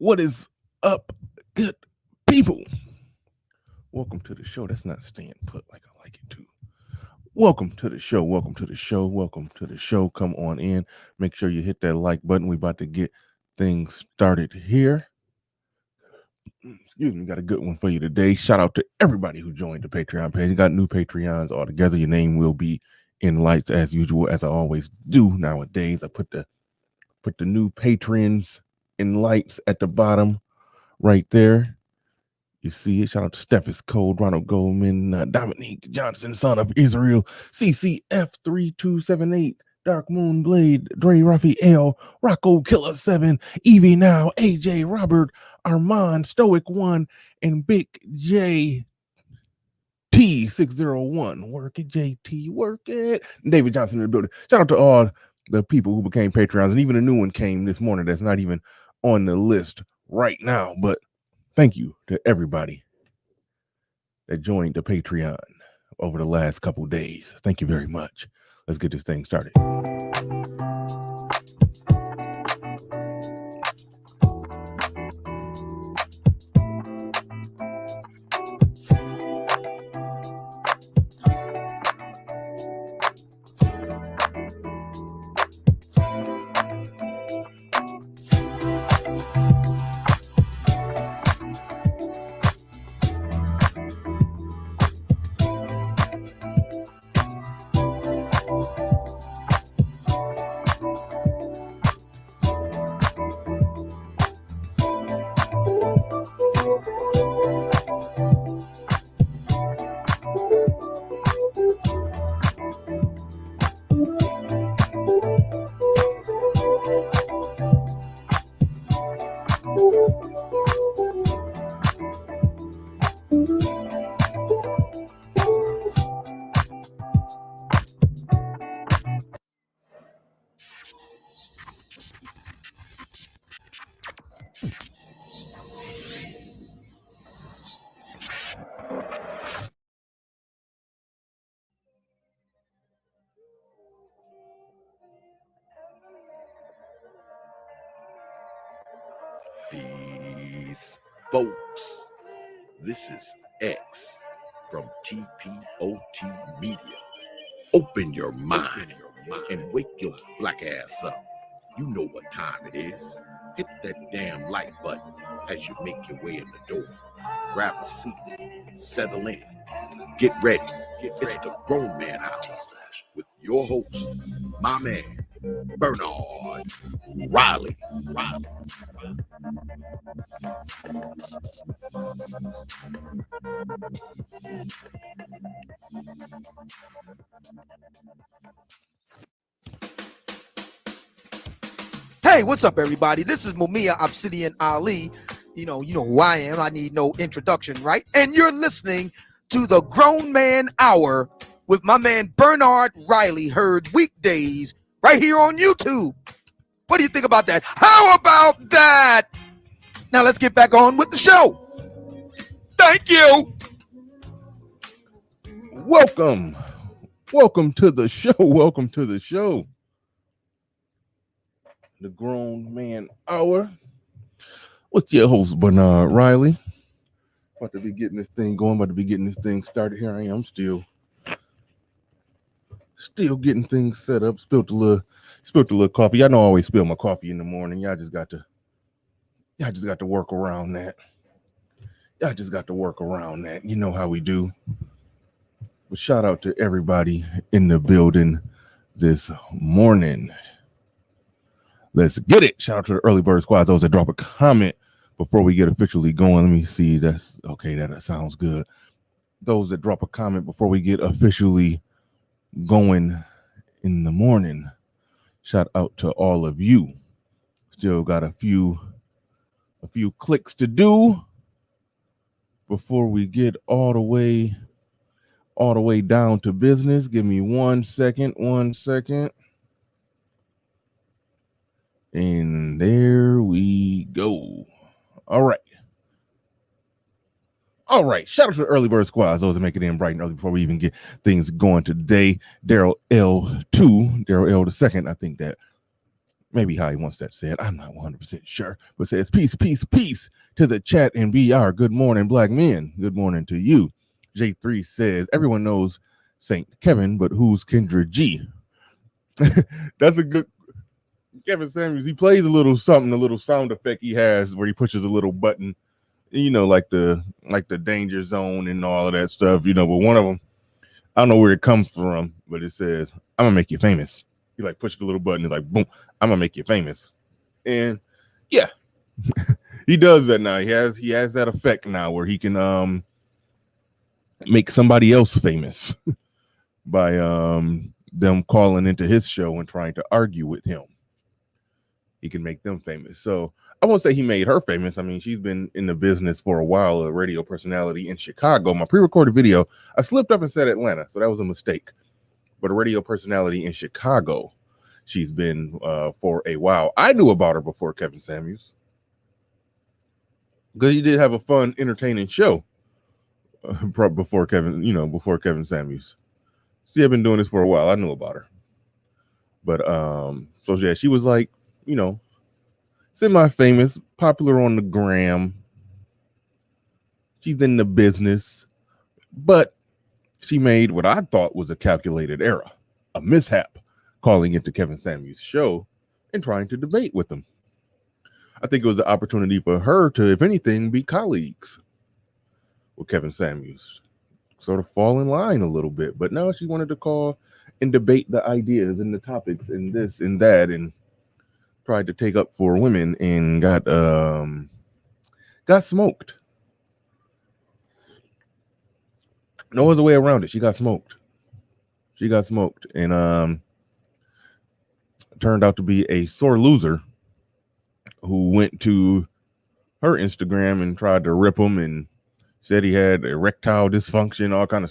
What is up, good people? Welcome to the show. That's not staying put like I like it to. Welcome to the show. Welcome to the show. Welcome to the show. Come on in. Make sure you hit that like button. We about to get things started here. Excuse me, got a good one for you today. Shout out to everybody who joined the Patreon page. You got new Patreons all together. Your name will be in lights as usual, as I always do nowadays. I put the new patrons in lights at the bottom right there. You see it. Shout out to Stephens Code, Ronald Goldman, Dominique Johnson, son of Israel, CCF3278, Dark Moon Blade, Dre Raphael, Rocco Killer 7, Evie Now, AJ Robert, Armand, Stoic 1, and Big J T601. Work it, JT, work it. David Johnson in the building. Shout out to all the people who became Patreons, and even a new one came this morning that's not even on the list right now, but thank you to everybody that joined the Patreon over the last couple days. Thank you very much. Let's get this thing started. Peace, folks. This is X from TPOT Media. Open your mind and wake your black ass up. You know what time it is. Hit that damn like button as you make your way in the door. Grab a seat, settle in, get ready. It's the Grown Man Hour with your host, my man, Bernard Riley. Hey, what's up, everybody? This is Mumia Obsidian Ali. You know who I am. I need no introduction, right? And you're listening to the Grown Man Hour with my man Bernard Riley, heard weekdays right here on YouTube. What do you think about that? How about that? Now let's get back on with the show. Thank you. Welcome to the show. Welcome to the show. The Grown Man Hour. What's your host, Bernard Riley? About to be getting this thing going, about to be getting this thing started. Here I am, still getting things set up. Spilled a little coffee. Y'all know I always spill my coffee in the morning. Y'all just got to work around that. You know how we do. But shout out to everybody in the building this morning. Let's get it. Shout out to the early bird squad, those that drop a comment before we get officially going. Let me see. That's okay. That sounds good. Those that drop a comment before we get officially going in the morning. Shout out to all of you. Still got a few clicks to do before we get all the way down to business. Give me 1 second. And there we go. All right. Shout out to the early bird squads, those that make it in bright and early before we even get things going today. Daryl L2, Daryl L the second, I think that maybe how he wants that said. I'm not 100% sure, but says peace, peace, peace to the chat and BR. Good morning, black men. Good morning to you. J3 says everyone knows Saint Kevin, but who's Kendra G? That's a good Kevin Samuels. He plays a little something, a little sound effect he has where he pushes a little button, like the danger zone and all of that stuff, but one of them, I don't know where it comes from, but it says, I'm gonna make you famous. He like pushed a little button, he's like, boom, I'm gonna make you famous. And yeah, he does that now. He has that effect now where he can make somebody else famous by them calling into his show and trying to argue with him. He can make them famous. So I won't say he made her famous. I mean, she's been in the business for a while, a radio personality in Chicago. My pre-recorded video, I slipped up and said Atlanta, so that was a mistake. But a radio personality in Chicago, she's been for a while. I knew about her before Kevin Samuels, because he did have a fun, entertaining show before Kevin Samuels. See, I've been doing this for a while. I knew about her. But so yeah, she was like, semi-famous, popular on the gram. She's in the business, but she made what I thought was a calculated error, a mishap, calling into Kevin Samuels' show and trying to debate with him. I think it was an opportunity for her to, if anything, be colleagues with Kevin Samuels, sort of fall in line a little bit. But now she wanted to call and debate the ideas and the topics and this and that, and tried to take up for women and got smoked. No other way around it. She got smoked. And turned out to be a sore loser who went to her Instagram and tried to rip him and said he had erectile dysfunction, all kind of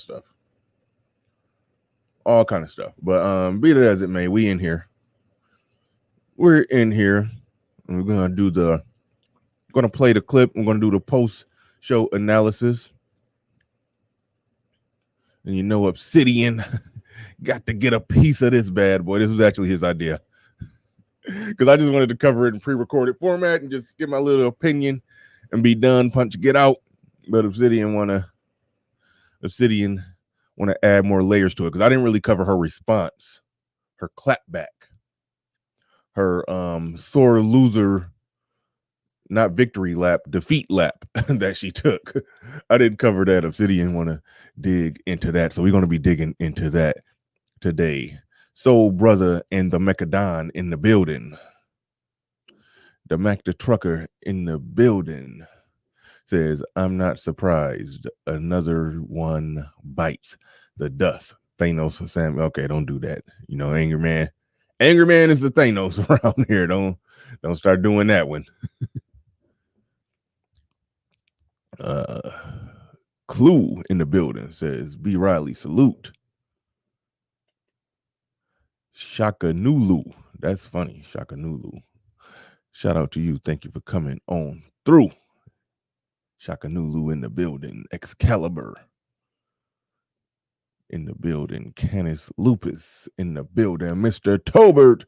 stuff. But be it as it may, we're in here. And we're gonna play the clip. We're gonna do the post-show analysis. And Obsidian got to get a piece of this bad boy. This was actually his idea, because I just wanted to cover it in pre-recorded format and just give my little opinion and be done, punch, get out. But Obsidian want to add more layers to it, because I didn't really cover her response, her clapback, her sore loser, not victory lap, defeat lap that she took. I didn't cover that. Obsidian want to dig into that, so we're going to be digging into that today. Soul Brother and the Mechadon in the building. The Mac the Trucker in the building says, I'm not surprised. Another one bites the dust. Thanos, Sam. Okay, don't do that. Angry Man. Angry Man is the Thanos around here. Don't start doing that one. Clue in the building says, B. Riley, salute. Shaka Nulu. That's funny. Shaka Nulu. Shout out to you. Thank you for coming on through. Shaka Nulu in the building. Excalibur in the building. Canis Lupus in the building. Mr. Tobert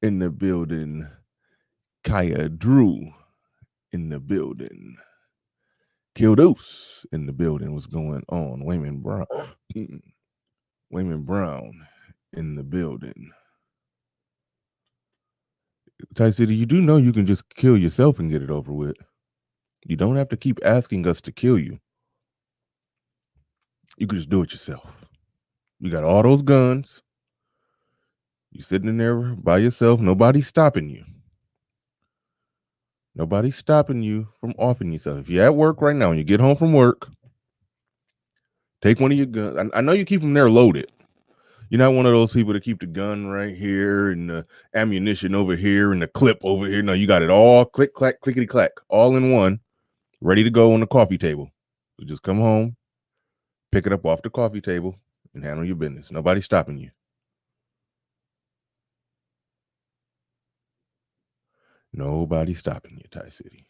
in the building. Kaya Drew in the building. Kildos in the building. What's going on? Wayman Brown in the building. Ty City, you do know you can just kill yourself and get it over with. You don't have to keep asking us to kill you. You can just do it yourself. You got all those guns. You sitting in there by yourself. Nobody's stopping you. Nobody's stopping you from offing yourself. If you're at work right now and you get home from work, take one of your guns. I know you keep them there loaded. You're not one of those people that keep the gun right here and the ammunition over here and the clip over here. No, you got it all click, clack, clickety, clack, all in one, ready to go on the coffee table. So just come home, pick it up off the coffee table, and handle your business. Nobody's stopping you. Nobody's stopping you, Ty City.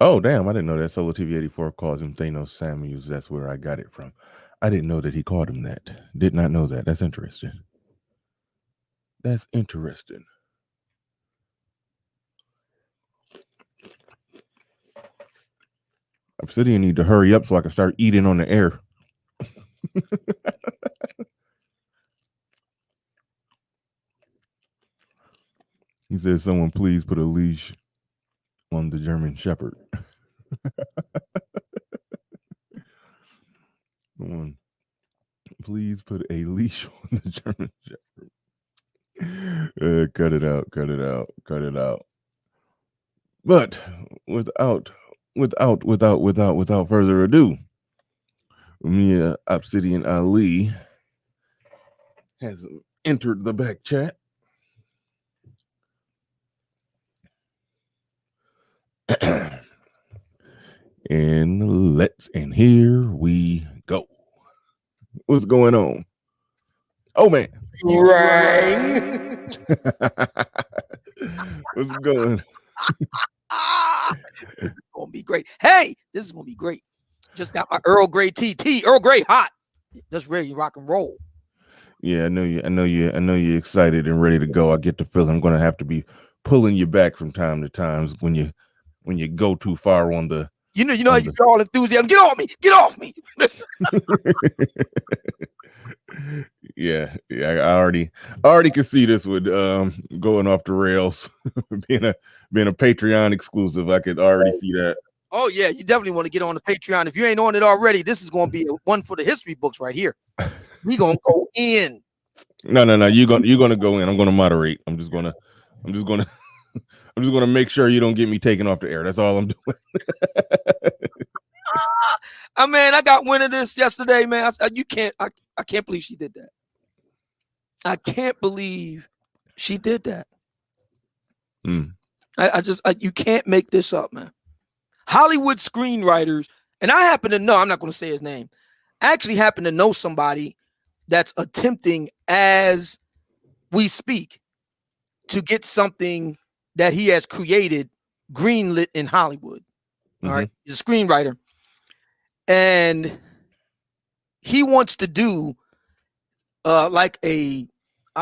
Oh, damn, I didn't know that. Solo TV 84 calls him Thanos Samuels. That's where I got it from. I didn't know that he called him that. Did not know that. That's interesting. That's interesting. Obsidian need to hurry up so I can start eating on the air. He says, someone please put a leash on the German Shepherd. Someone please put a leash on the German Shepherd. Cut it out, cut it out, cut it out. But without further ado, Mia Obsidian Ali has entered the back chat. And here we go. What's going on? Oh man. Rang. What's going? This is gonna be great. Hey, this is gonna be great. Just got my Earl Grey tea. Earl Grey hot. Just ready to rock and roll. Yeah, I know you're excited and ready to go. I get the feeling I'm gonna have to be pulling you back from time to time when you go too far on the you know you're all enthusiasm. Get off me. Yeah, I already can see this with going off the rails, being a Patreon exclusive. I could already see that. Oh yeah, you definitely want to get on the Patreon. If you ain't on it already, this is going to be one for the history books right here. We gonna go in. No. You're gonna go in. I'm gonna moderate. I'm just gonna make sure you don't get me taken off the air. That's all I'm doing. Man, I got wind of this yesterday, man. I can't believe she did that. I can't believe she did that. You can't make this up, man. Hollywood screenwriters, and I happen to know, I'm not going to say his name. I actually happen to know somebody that's attempting, as we speak, to get something that he has created greenlit in Hollywood. All right. He's a screenwriter. And he wants to do like I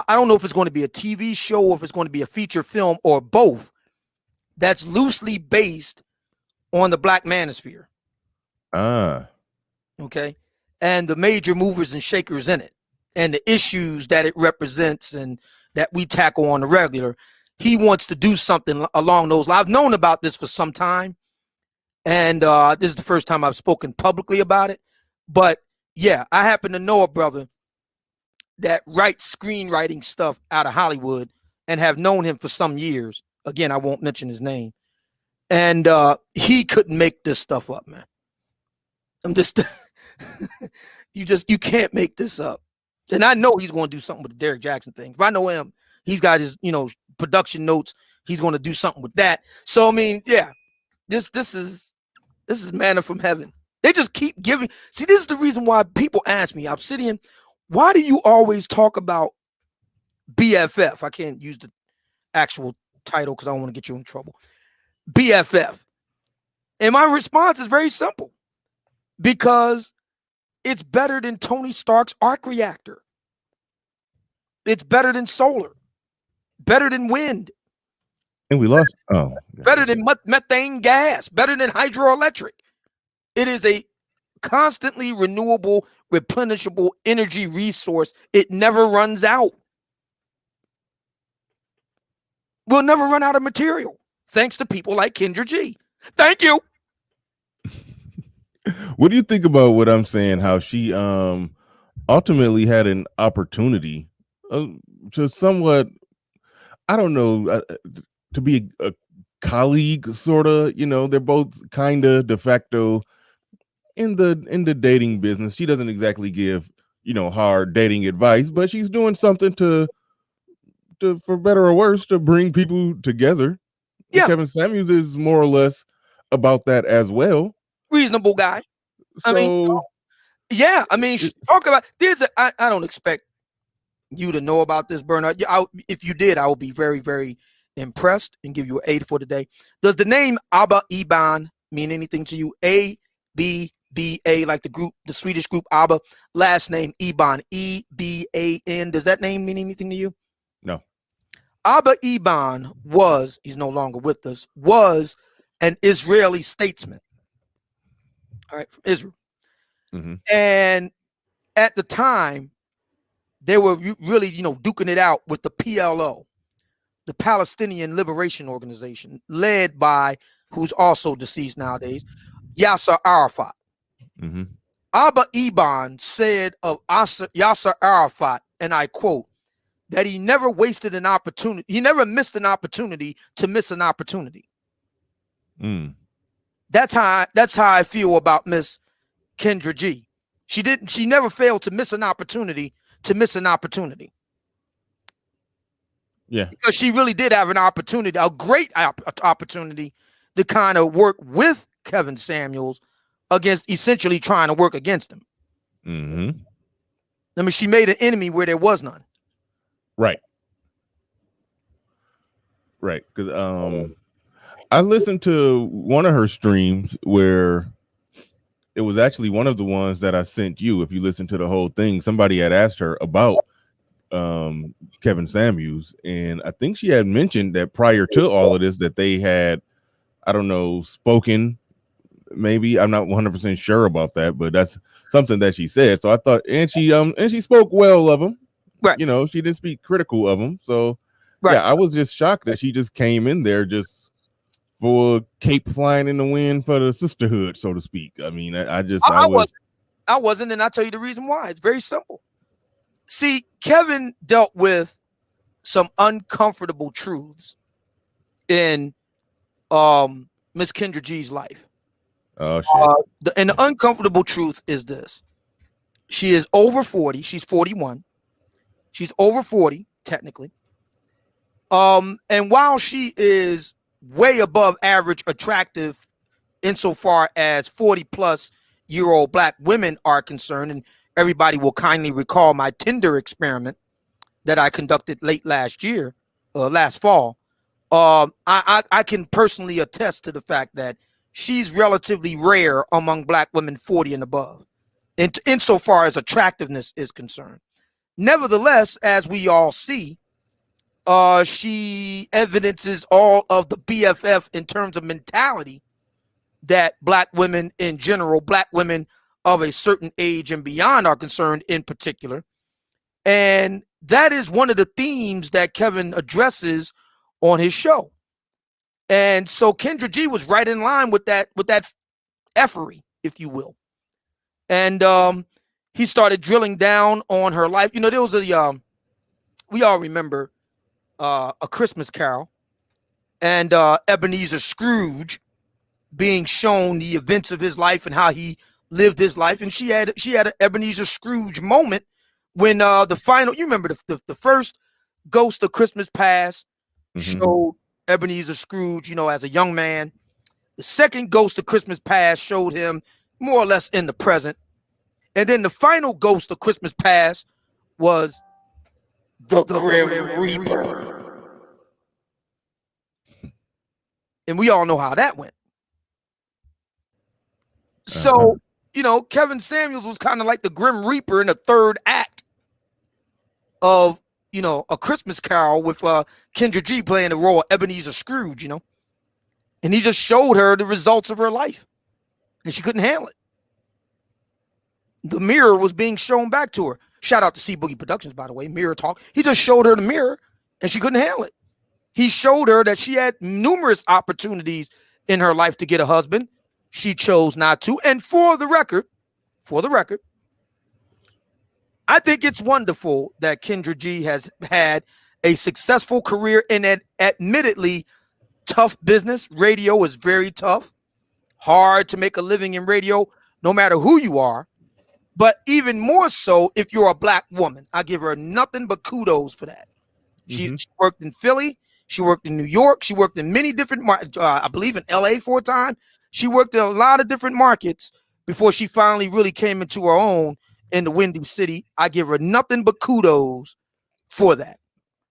don't know if it's going to be a TV show or if it's going to be a feature film or both, that's loosely based on the Black Manosphere. Okay. And the major movers and shakers in it and the issues that it represents and that we tackle on the regular. He wants to do something along those lines. I've known about this for some time. And this is the first time I've spoken publicly about it. But yeah, I happen to know a brother that writes screenwriting stuff out of Hollywood and have known him for some years. Again, I won't mention his name. And he couldn't make this stuff up, man. I'm just, you can't make this up. And I know he's going to do something with the Derek Jackson thing. If I know him, he's got his, production notes. He's going to do something with that. So, I mean, yeah, this is manna from heaven. They just keep giving. See, this is the reason why people ask me, Obsidian, why do you always talk about BFF? I can't use the actual title because I don't want to get you in trouble. BFF. And my response is very simple. Because it's better than Tony Stark's arc reactor. It's better than solar. Better than wind. And we lost. Oh. Better than methane gas. Better than hydroelectric. It is a constantly renewable, replenishable energy resource. It never runs out. We'll never run out of material. Thanks to people like Kendra G. Thank you. What do you think about what I'm saying? How she ultimately had an opportunity to somewhat, I don't know, to be a colleague, sort of. They're both kind of de facto in the dating business. She doesn't exactly give hard dating advice, but she's doing something to for better or worse to bring people together. Yeah, Kevin Samuels is more or less about that as well. Reasonable guy. I mean, talk about there's I don't expect you to know about this, Bernard. If you did, I would be very, very impressed and give you an A for today. Does the name Abba Eban mean anything to you? A, B, E-B-A, like the group, the Swedish group ABBA. Last name Eban, E-B-A-N. Does that name mean anything to you? No. Abba Eban was, he's no longer with us, was an Israeli statesman. All right, from Israel. Mm-hmm. And at the time, they were really, duking it out with the PLO, the Palestinian Liberation Organization, led by, who's also deceased nowadays, Yasser Arafat. Mm-hmm. Abba Eban said of Yasser Arafat, and I quote, that he never wasted an opportunity. He never missed an opportunity to miss an opportunity. Mm. That's how I feel about Miss Kendra G. She never failed to miss an opportunity to miss an opportunity. Yeah. Because she really did have an opportunity, a great opportunity to kind of work with Kevin Samuels against essentially trying to work against him. Mm-hmm. I mean, she made an enemy where there was none. Right. Because I listened to one of her streams where it was actually one of the ones that I sent you. If you listen to the whole thing, somebody had asked her about Kevin Samuels, and I think she had mentioned that prior to all of this that they had, I don't know, spoken. Maybe I'm not 100% sure about that, but that's something that she said. So I thought, and she spoke well of him. Right. She didn't speak critical of him. So right. Yeah, I was just shocked that she just came in there just for a cape flying in the wind for the sisterhood, so to speak. I mean, I wasn't, and I'll tell you the reason why. It's very simple. See, Kevin dealt with some uncomfortable truths in Miss Kendra G's life. Oh shit. And the uncomfortable truth is this. She is over 40. She's 41. She's over 40, technically. And while she is way above average attractive insofar as 40-plus-year-old black women are concerned, and everybody will kindly recall my Tinder experiment that I conducted late last year, last fall, I can personally attest to the fact that she's relatively rare among black women 40 and above, insofar as attractiveness is concerned. Nevertheless, as we all see, she evidences all of the BFF in terms of mentality that black women in general, black women of a certain age and beyond are concerned in particular. And that is one of the themes that Kevin addresses on his show. And so Kendra G was right in line with that effery, if you will. And he started drilling down on her life. There was we all remember A Christmas Carol, and Ebenezer Scrooge being shown the events of his life and how he lived his life. And she had an Ebenezer Scrooge moment when the final, you remember the first Ghost of Christmas Past showed Ebenezer Scrooge, as a young man. The second Ghost of Christmas Past showed him more or less in the present. And then the final Ghost of Christmas Past was the Grim Reaper. And we all know how that went. So, Kevin Samuels was kind of like the Grim Reaper in the third act of, A Christmas Carol with Kendra G playing the role of Ebenezer Scrooge, And he just showed her the results of her life. And she couldn't handle it. The mirror was being shown back to her. Shout out to C Boogie Productions, by the way, Mirror Talk. He just showed her the mirror and she couldn't handle it. He showed her that she had numerous opportunities in her life to get a husband. She chose not to. And for the record, I think it's wonderful that Kendra G has had a successful career in an admittedly tough business. Radio is very tough. Hard to make a living in radio, no matter who you are. But even more so if you're a black woman. I give her nothing but kudos for that. She worked in Philly. She worked in New York. She worked in many different markets. I believe in LA for a time. She worked in a lot of different markets before she finally really came into her own in the Windy City. I give her nothing but kudos for that.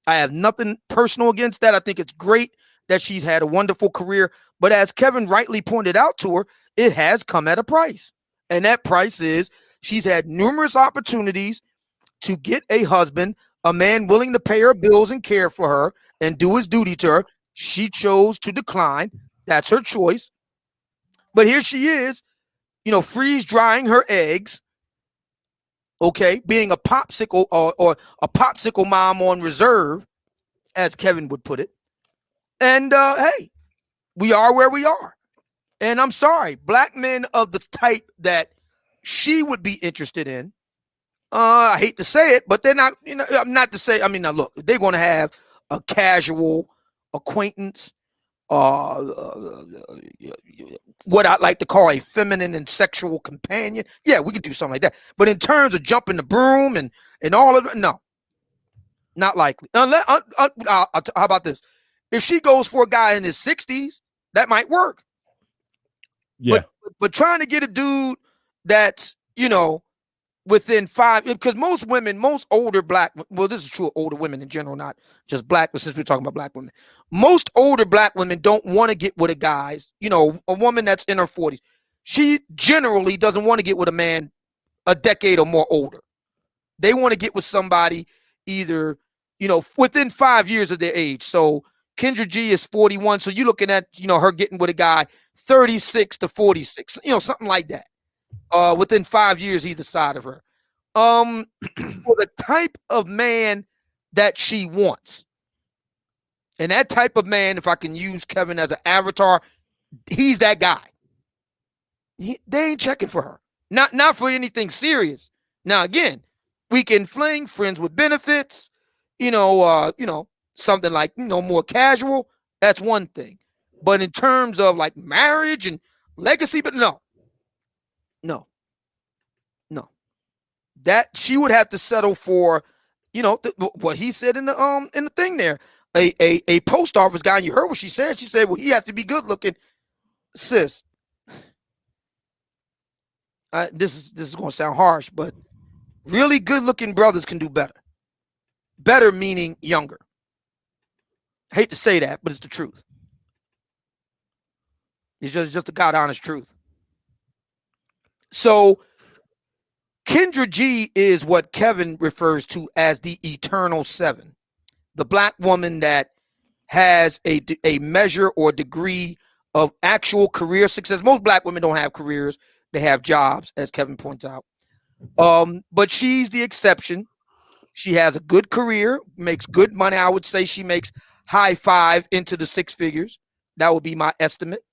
I have nothing personal against that. I think it's great that she's had a wonderful career. But as Kevin rightly pointed out to her, it has come at a price. And that price is she's had numerous opportunities to get a husband, a man willing to pay her bills and care for her and do his duty to her. She chose to decline. That's her choice. But here she is, freeze drying her eggs, okay, being a popsicle or a popsicle mom on reserve, as Kevin would put it. And hey, we are where we are. And I'm sorry, black men of the type that she would be interested in, I hate to say it, but they're not, not to say, now look, they're going to have a casual acquaintance, what I like to call a feminine and sexual companion. Yeah, we can do something like that. But in terms of jumping the broom and all of it, no, not likely. Unless, how about this? If she goes for a guy in his 60s, that might work. Yeah. But trying to get a dude that's, within 5, because most older black, well, this is true of older women in general, not just black, but since we're talking about black women, most older black women don't want to get with a guy's, a woman that's in her 40s. She generally doesn't want to get with a man a decade or more older. They want to get with somebody either, within 5 years of their age. So Kendra G is 41. So you're looking at, her getting with a guy 36 to 46, something like that. Within 5 years either side of her. For the type of man that she wants. And that type of man, if I can use Kevin as an avatar, he's that guy. They ain't checking for her. Not for anything serious. Now again, weekend fling, friends with benefits, something like, more casual, that's one thing. But in terms of like marriage and legacy, but no. That she would have to settle for, what he said in the thing there. A post office guy. And you heard what she said. She said, well, he has to be good looking. Sis, this is going to sound harsh, but really good looking brothers can do better. Better meaning younger. I hate to say that, but it's the truth. It's just the God honest truth. So Kendra G is what Kevin refers to as the eternal 7, the black woman that has a measure or degree of actual career success. Most black women don't have careers; they have jobs, as Kevin points out. But she's the exception. She has a good career, makes good money. I would say she makes high 5 into the 6 figures. That would be my estimate.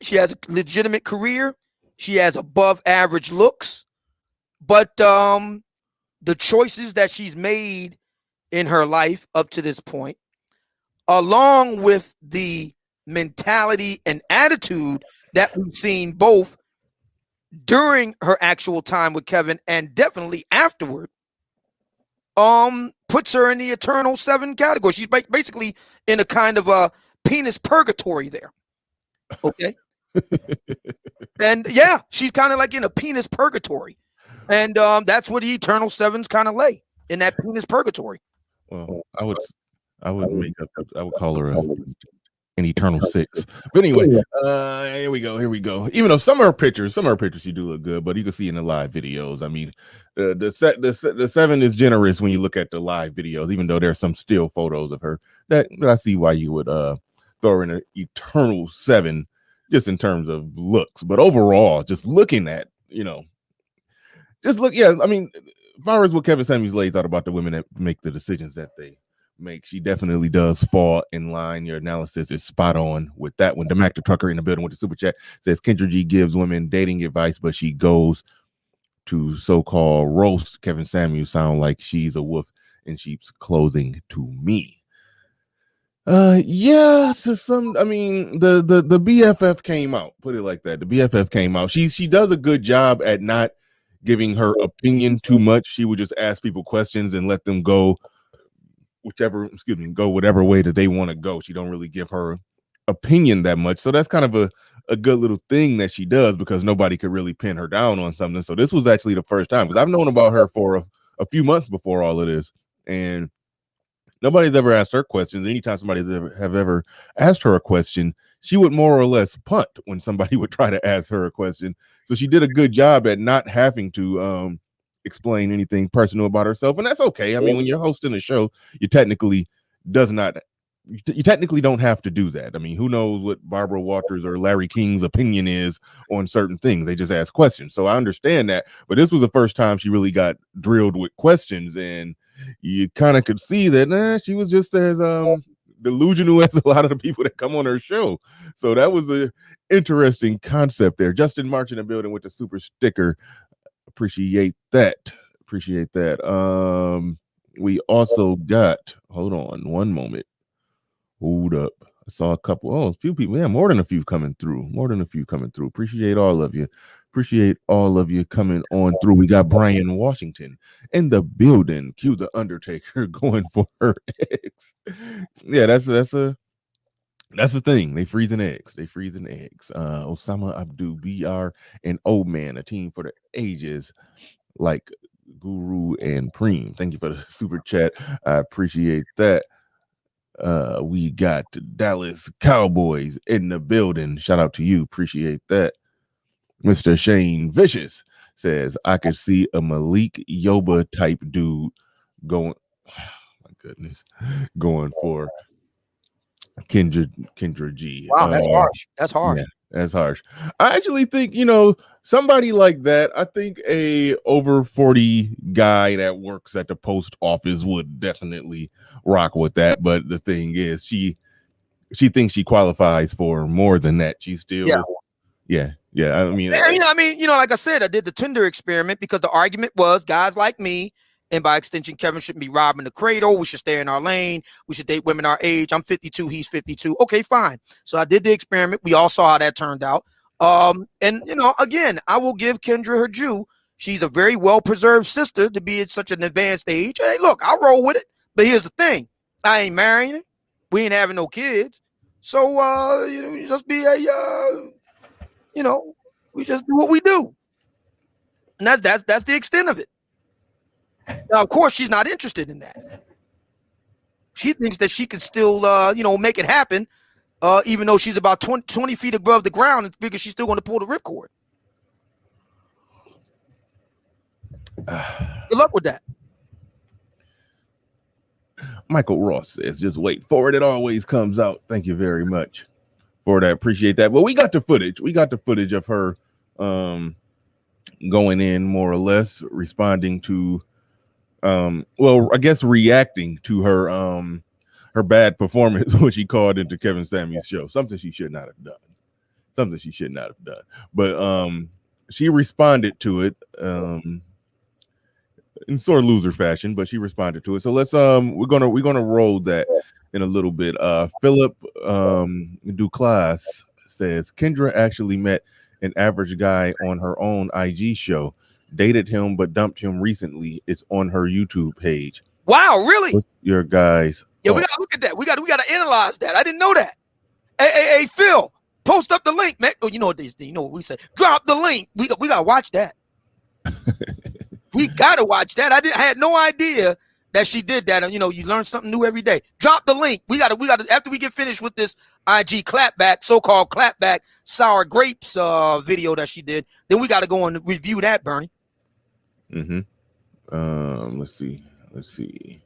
She has a legitimate career. She has above average looks, but the choices that she's made in her life up to this point, along with the mentality and attitude that we've seen both during her actual time with Kevin and definitely afterward, puts her in the eternal 7 category. She's basically in a kind of a penis purgatory there. Okay. And yeah, she's kind of like in a penis purgatory. And that's where the eternal 7s kind of lay, in that penis purgatory. Well, I would call her an eternal 6. But anyway, here we go. Even though some of her pictures, she do look good, but you can see in the live videos. I mean, the 7 is generous when you look at the live videos, even though there's some still photos of her that I see why you would throw her in an eternal 7. Just in terms of looks, but overall, just looking at, just look. Yeah, I mean, as far as what Kevin Samuels lays out about the women that make the decisions that they make, she definitely does fall in line. Your analysis is spot on with that one. DeMac the Trucker in the building with the super chat says Kendra G gives women dating advice, but she goes to so-called roast Kevin Samuels. Sound like she's a wolf in sheep's clothing to me. Yeah, to some. I mean, the BFF came out. Put it like that. The BFF came out. She does a good job at not giving her opinion too much. She would just ask people questions and let them go whatever way that they want to go. She don't really give her opinion that much. So that's kind of a good little thing that she does, because nobody could really pin her down on something. So this was actually the first time, because I've known about her for a few months before all of this, and nobody's ever asked her questions. Anytime somebody's ever asked her a question, she would more or less punt when somebody would try to ask her a question. So she did a good job at not having to explain anything personal about herself, and that's okay. I mean, when you're hosting a show, you technically don't have to do that. I mean, who knows what Barbara Walters or Larry King's opinion is on certain things? They just ask questions. So I understand that, but this was the first time she really got drilled with questions, and you kind of could see that she was just as delusional as a lot of the people that come on her show. So that was a interesting concept there. Justin March in the building with the super sticker. Appreciate that. We also got, hold on one moment. Hold up. I saw a couple. Oh, a few people. Yeah, more than a few coming through. Appreciate all of you. Coming on through. We got Brian Washington in the building. Cue the Undertaker going for her eggs. Yeah, that's the thing. They freezing eggs. Osama Abdul, BR, and Old Man, a team for the ages, like Guru and Preem. Thank you for the super chat. I appreciate that. We got Dallas Cowboys in the building. Shout out to you. Appreciate that. Mr. Shane Vicious says, I could see a Malik Yoba type dude going, my goodness, going for Kendra G. Wow, that's harsh. Yeah, that's harsh. I actually think, somebody like that, I think a over 40 guy that works at the post office would definitely rock with that. But the thing is, she thinks she qualifies for more than that. She's still, yeah. I mean, like I said, I did the Tinder experiment because the argument was guys like me, and by extension, Kevin shouldn't be robbing the cradle. We should stay in our lane. We should date women our age. I'm 52. He's 52. Okay, fine. So I did the experiment. We all saw how that turned out. And again, I will give Kendra her due. She's a very well-preserved sister to be at such an advanced age. Hey, look, I'll roll with it. But here's the thing. I ain't marrying her. We ain't having no kids. So, just be we just do what we do. And that's the extent of it. Now, of course, she's not interested in that. She thinks that she can still, make it happen, even though she's about 20 feet above the ground and figures she's still going to pull the ripcord. Good luck with that. Michael Ross says, just wait for it. It always comes out. Thank you very much for that. Appreciate that. Well, we got the footage of her going in, more or less, responding to I guess reacting to her bad performance when she called into Kevin Samuels' show. Something she should not have done. But she responded to it in sort of loser fashion, but she responded to it. So let's we're gonna roll that in a little bit. Philip Duclass says Kendra actually met an average guy on her own IG show, dated him but dumped him recently. It's on her YouTube page. Wow, really? What's your guys? Yeah, we gotta look at that. We gotta analyze that. I didn't know that. Hey, Phil, post up the link, man. Oh, you know what we say? Drop the link. We gotta watch that. We gotta watch that. I had no idea that she did that. You learn something new every day. Drop the link. We gotta after we get finished with this IG so-called clapback sour grapes video that she did, then we gotta go and review that, Bernie. Let's see.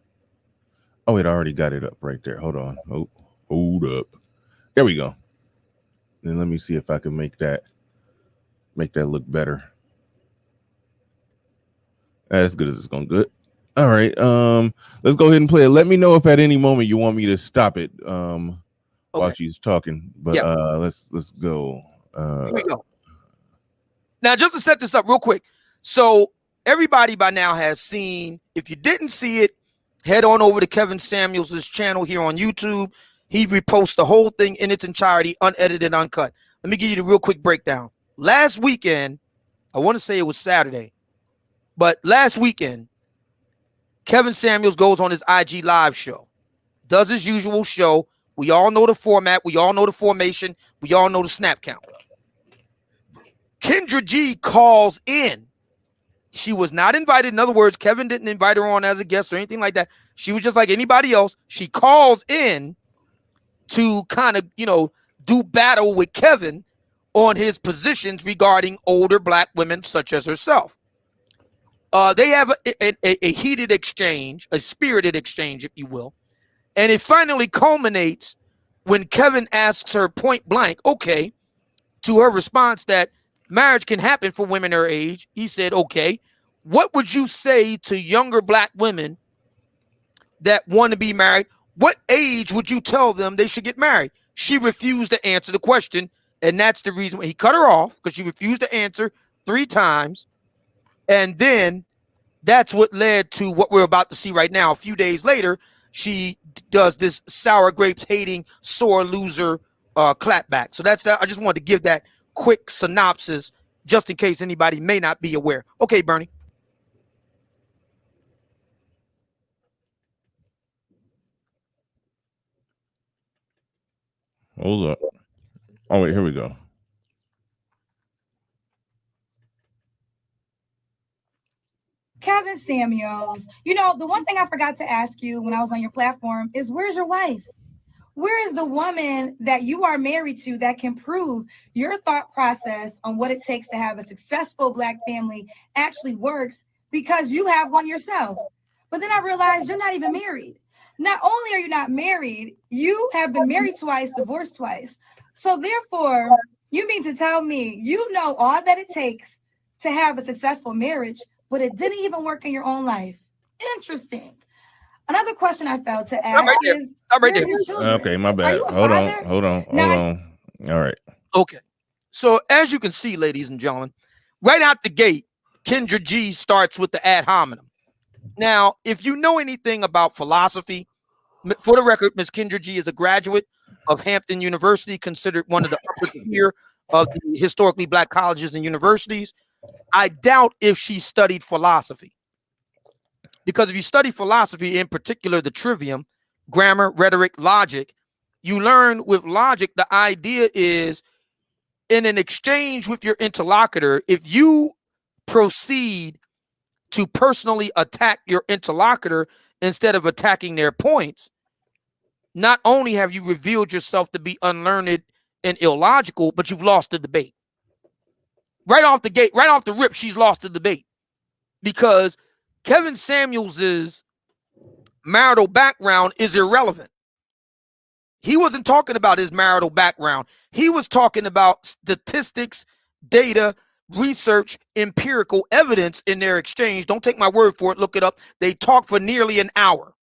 Oh, it already got it up right there. Hold on. Oh, hold up. There we go. Then let me see if I can make that look better. As good as it's going good. All right. Let's go ahead and play it. Let me know if at any moment you want me to stop it while she's talking. But let's go. Here we go. Now, just to set this up real quick. So everybody by now has seen, if you didn't see it, head on over to Kevin Samuels' channel here on YouTube. He reposts the whole thing in its entirety, unedited, uncut. Let me give you the real quick breakdown. Last weekend, I want to say it was Saturday, but last weekend, Kevin Samuels goes on his IG live show, does his usual show. We all know the format. We all know the formation. We all know the snap count. Kendra G calls in. She was not invited. In other words, Kevin didn't invite her on as a guest or anything like that. She was just like anybody else. She calls in to kind of, do battle with Kevin on his positions regarding older black women such as herself. They have a heated exchange, a spirited exchange, if you will. And it finally culminates when Kevin asks her point blank, okay, to her response that marriage can happen for women her age. He said, okay, what would you say to younger black women that want to be married? What age would you tell them they should get married? She refused to answer the question. And that's the reason he cut her off, because she refused to answer 3 times. And then that's what led to what we're about to see right now. A few days later, she does this sour grapes hating sore loser clapback. So that's that. I just wanted to give that quick synopsis just in case anybody may not be aware. Okay, Bernie. Hold up. Oh, wait, here we go. Kevin Samuels, you know, the one thing I forgot to ask you when I was on your platform is, where's your wife? Where is the woman that you are married to that can prove your thought process on what it takes to have a successful black family actually works, because you have one yourself? But then I realized you're not even married. Not only are you not married, you have been married twice, divorced twice. So therefore, you mean to tell me you know all that it takes to have a successful marriage, but it didn't even work in your own life? Interesting. Another question I felt to ask is, where are your children? Okay, my bad. Hold on. All right. Okay. So as you can see, ladies and gentlemen, right out the gate, Kendra G starts with the ad hominem. Now, if you know anything about philosophy, for the record, Ms. Kendra G is a graduate of Hampton University, considered one of the upper tier of the historically black colleges and universities. I doubt if she studied philosophy. Because if you study philosophy, in particular the trivium, grammar, rhetoric, logic, you learn with logic, the idea is in an exchange with your interlocutor, if you proceed to personally attack your interlocutor instead of attacking their points, not only have you revealed yourself to be unlearned and illogical, but you've lost the debate. Right off the gate, right off the rip, she's lost the debate. Because Kevin Samuels's marital background is irrelevant. He wasn't talking about his marital background. He was talking about statistics, data, research, empirical evidence in their exchange. Don't take my word for it. Look it up. They talked for nearly an hour.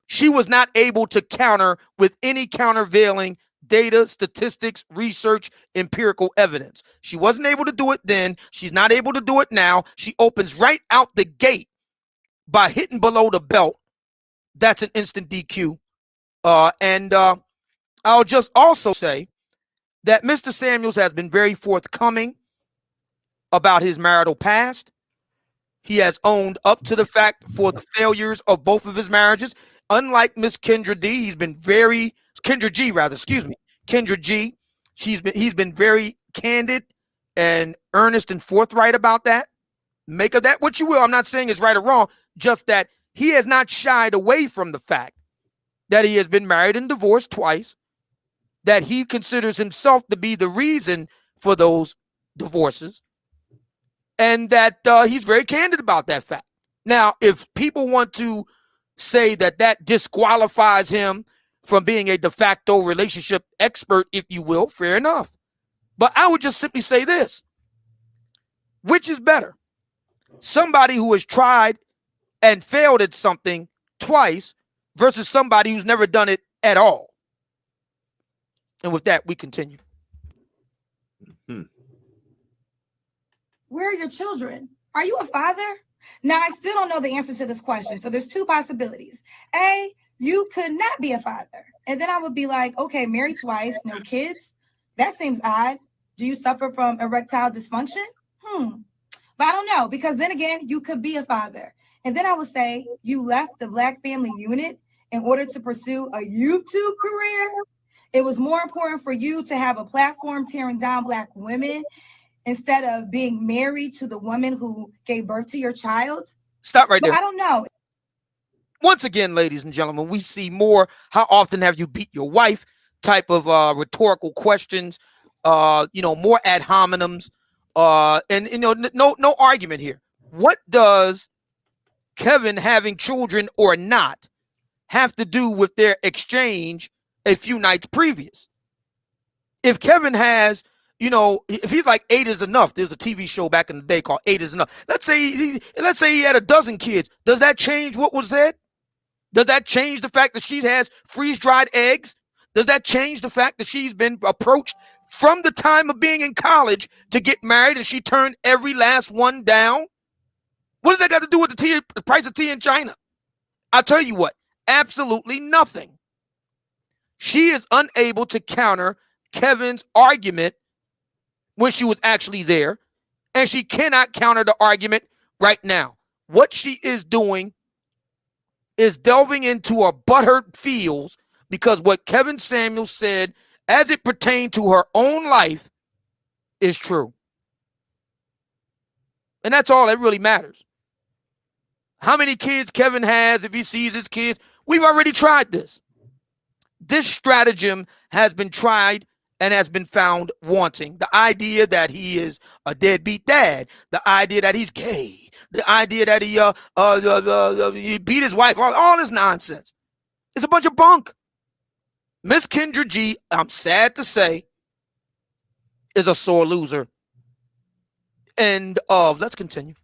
She was not able to counter with any countervailing data, statistics, research, empirical evidence. She wasn't able to do it then. She's not able to do it now. She opens right out the gate by hitting below the belt. That's an instant DQ. I'll just also say that Mr. Samuels has been very forthcoming about his marital past. He has owned up to the fact for the failures of both of his marriages. Unlike Miss Kendra D, Kendra G, he's been very candid and earnest and forthright about that. Make of that what you will. I'm not saying it's right or wrong, just that he has not shied away from the fact that he has been married and divorced twice, that he considers himself to be the reason for those divorces, and that he's very candid about that fact. Now, if people want to say that disqualifies him from being a de facto relationship expert, if you will, fair enough. But I would just simply say this: which is better? Somebody who has tried and failed at something twice versus somebody who's never done it at all? And with that, we continue. Where are your children? Are you a father? Now, I still don't know the answer to this question. So there's 2 possibilities. A, you could not be a father. And then I would be like, okay, married twice, no kids. That seems odd. Do you suffer from erectile dysfunction? But I don't know, because then again, you could be a father. And then I would say you left the Black Family Unit in order to pursue a YouTube career. It was more important for you to have a platform tearing down Black women instead of being married to the woman who gave birth to your child. Stop right there. I don't know. Once again, ladies and gentlemen, we see more. How often have you beat your wife? type of rhetorical questions, more ad hominems, and no argument here. What does Kevin having children or not have to do with their exchange a few nights previous? If Kevin has, if he's like 8 is enough, there's a TV show back in the day called 8 is enough. Let's say he had a dozen kids. Does that change what was said? Does that change the fact that she has freeze-dried eggs? Does that change the fact that she's been approached from the time of being in college to get married and she turned every last one down? What does that got to do with the price of tea in China? I'll tell you what, absolutely nothing. She is unable to counter Kevin's argument when she was actually there, and she cannot counter the argument right now. What she is doing is delving into her butthurt feels because what Kevin Samuels said as it pertained to her own life is true. And that's all that really matters. How many kids Kevin has, if he sees his kids, we've already tried this. This stratagem has been tried and has been found wanting. The idea that he is a deadbeat dad, the idea that he's gay, the idea that he beat his wife, all this nonsense. It's a bunch of bunk. Miss Kendra G, I'm sad to say, is a sore loser. And let's continue.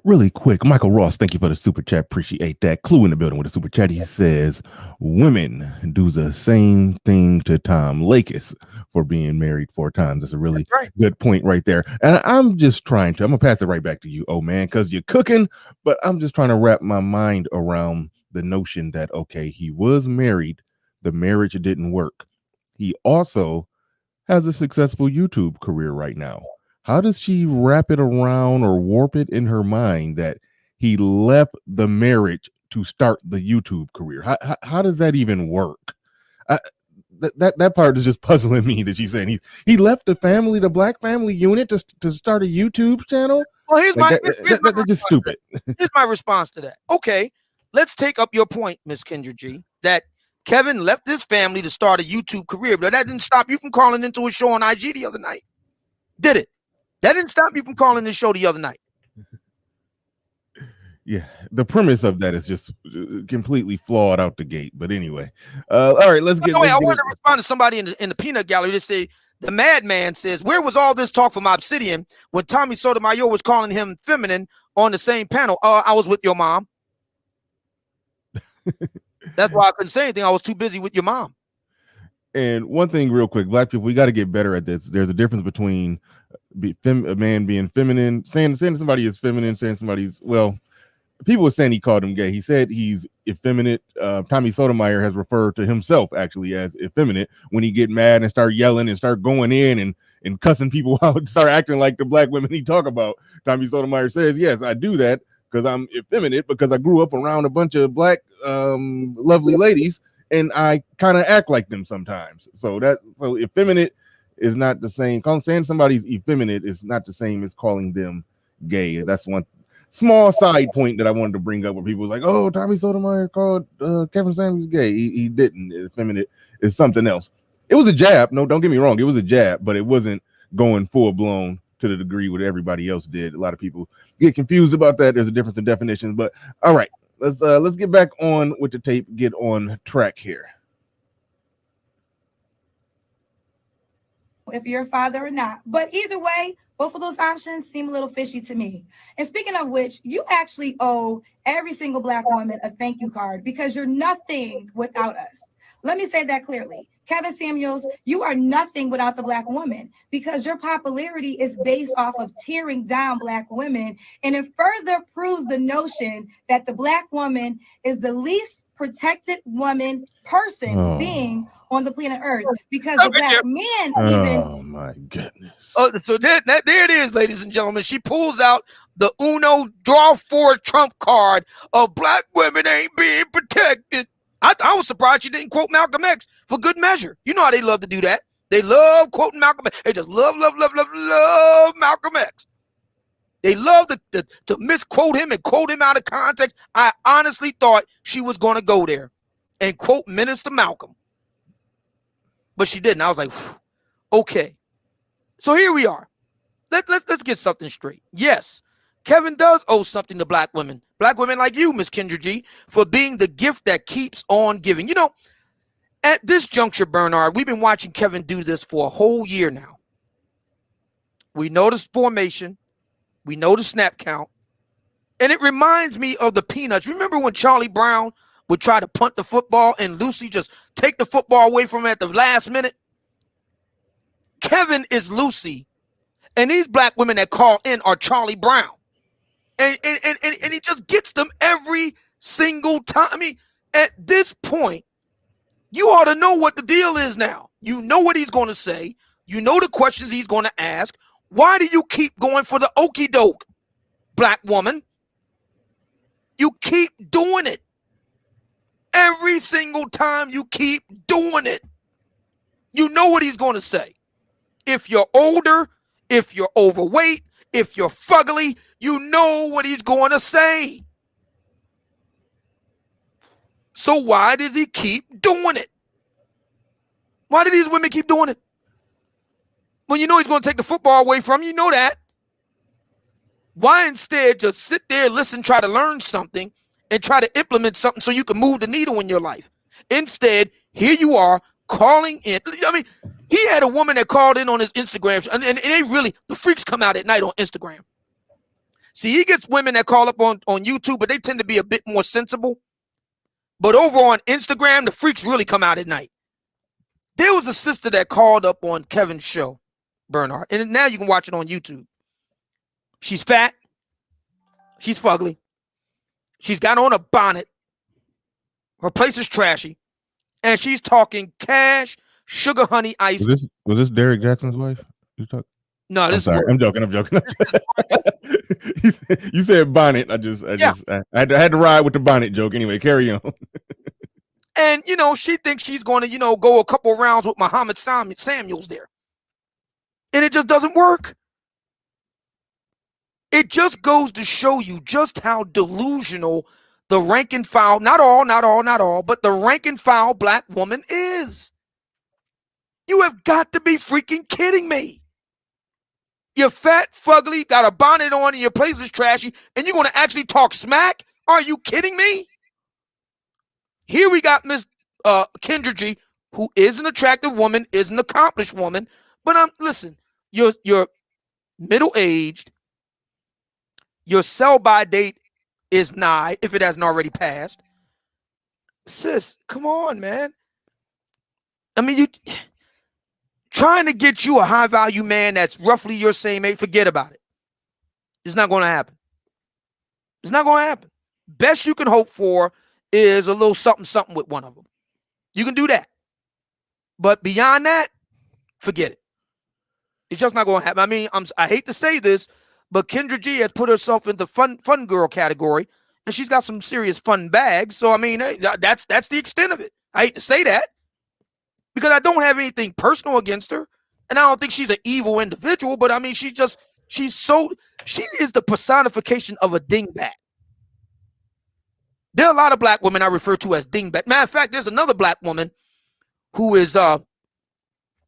Really quick, Michael Ross, thank you for the super chat. Appreciate that. Clue in the building with a super chat. He says, women do the same thing to Tom Lakis for being married 4 times. That's a really good point right there. And I'm going to pass it right back to you, man, because you're cooking, but I'm just trying to wrap my mind around the notion that, okay, he was married. The marriage didn't work. He also has a successful YouTube career right now. How does she wrap it around or warp it in her mind that he left the marriage to start the YouTube career? How does that even work? That part is just puzzling me, that she's saying he left the family, the black family unit, to start a YouTube channel. Well, here's that's just stupid. Here's my response to that. Okay, let's take up your point, Miss Kendra G, that Kevin left his family to start a YouTube career, but that didn't stop you from calling into a show on IG the other night, did it? That didn't stop you from calling this show the other night. Yeah, the premise of that is just completely flawed out the gate. But anyway, all right, let's get. I want to respond to somebody in the peanut gallery to say, the madman says, where was all this talk from Obsidian when Tommy Sotomayor was calling him feminine on the same panel? I was with your mom. That's why I couldn't say anything. I was too busy with your mom. And one thing real quick, black people, we got to get better at this. There's a difference between a man being feminine, saying somebody is feminine, saying somebody's, well, people were saying he called him gay. He said he's effeminate. Tommy Sotomayor has referred to himself actually as effeminate when he get mad and start yelling and start going in and cussing people out, start acting like the black women he talk about. Tommy Sotomayor says, yes, I do that because I'm effeminate, because I grew up around a bunch of black lovely ladies and I kind of act like them sometimes. So effeminate is not the same. Saying somebody's effeminate is not the same as calling them gay. That's one small side point that I wanted to bring up, where people was like, oh, Tommy Sotomayor called Kevin Samuels gay. He didn't. Effeminate is something else. It was a jab. No, don't get me wrong. It was a jab, but it wasn't going full blown to the degree what everybody else did. A lot of people get confused about that. There's a difference in definitions, but all right, let's get back on with the tape, get on track here. If you're a father or not. But either way, both of those options seem a little fishy to me. And speaking of which, you actually owe every single black woman a thank you card, because you're nothing without us. Let me say that clearly. Kevin Samuels, you are nothing without the black woman, because your popularity is based off of tearing down black women. And it further proves the notion that the black woman is the least protected person being on the planet Earth, because the black man even. Oh my goodness. So there it is, ladies and gentlemen. She pulls out the Uno draw 4 trump card of black women ain't being protected. I was surprised she didn't quote Malcolm X for good measure. You know how they love to do that. They love quoting Malcolm X. They just love Malcolm X. They love to misquote him and quote him out of context. I honestly thought she was going to go there and quote Minister Malcolm. but she didn't. I was like, okay. So here we are. Let's get something straight. Yes, Kevin does owe something to black women like you, Miss Kendra G, for being the gift that keeps on giving. You know, at this juncture, Bernard, we've been watching Kevin do this for a whole year now. We know the formation, we know the snap count, and it reminds me of the Peanuts. Remember when Charlie Brown would try to punt the football and Lucy just take the football away from him at the last minute? Kevin is Lucy, and these black women that call in are Charlie Brown. And he just gets them every single time. I mean, at this point, you ought to know what the deal is now. You know what he's going to say. You know the questions he's going to ask. Why do you keep going for the okie doke, black woman? You keep doing it. Every single time you keep doing it. You know what he's going to say. If you're older, if you're overweight, if you're fugly, you know what he's going to say. So why does he keep doing it? Why do these women keep doing it? Well, you know he's going to take the football away from you. You know that. Why instead just sit there, listen, try to learn something, and try to implement something so you can move the needle in your life? Instead, here you are calling in. I mean, he had a woman that called in on his Instagram, and they really, the freaks come out at night on Instagram. See, he gets women that call up on YouTube, but they tend to be a bit more sensible. But over on Instagram, the freaks really come out at night. There was a sister that called up on Kevin's show, Bernard, and now you can watch it on YouTube. She's fat. She's fugly. She's got on a bonnet. Her place is trashy. And she's talking cash, sugar honey ice. Was this Derek Jackson's wife? You talk? No, this I'm sorry. I'm joking. You said bonnet. I had to ride with the bonnet joke. Anyway, carry on. And, you know, she thinks she's going to, go a couple rounds with Muhammad Samuels there. And it just doesn't work. It just goes to show you just how delusional the rank and file, not all, but the rank and file black woman is. You have got to be freaking kidding me. You're fat, fugly, got a bonnet on, and your place is trashy, and you're going to actually talk smack? Are you kidding me? Here we got Miss Kendra G, who is an attractive woman, is an accomplished woman, but listen, you're middle-aged, your sell-by date is nigh, if it hasn't already passed. Sis, come on, man. I mean, you trying to get you a high-value man that's roughly your same age, forget about it. It's not going to happen. It's not going to happen. Best you can hope for is a little something with one of them. You can do that. But beyond that, forget it. It's just not going to happen. I mean, I hate to say this, but Kendra G has put herself in the fun girl category, and she's got some serious fun bags. So, I mean, that's the extent of it. I hate to say that because I don't have anything personal against her, and I don't think she's an evil individual, but I mean, she is the personification of a dingbat. There are a lot of black women I refer to as dingbat. Matter of fact, there's another black woman who is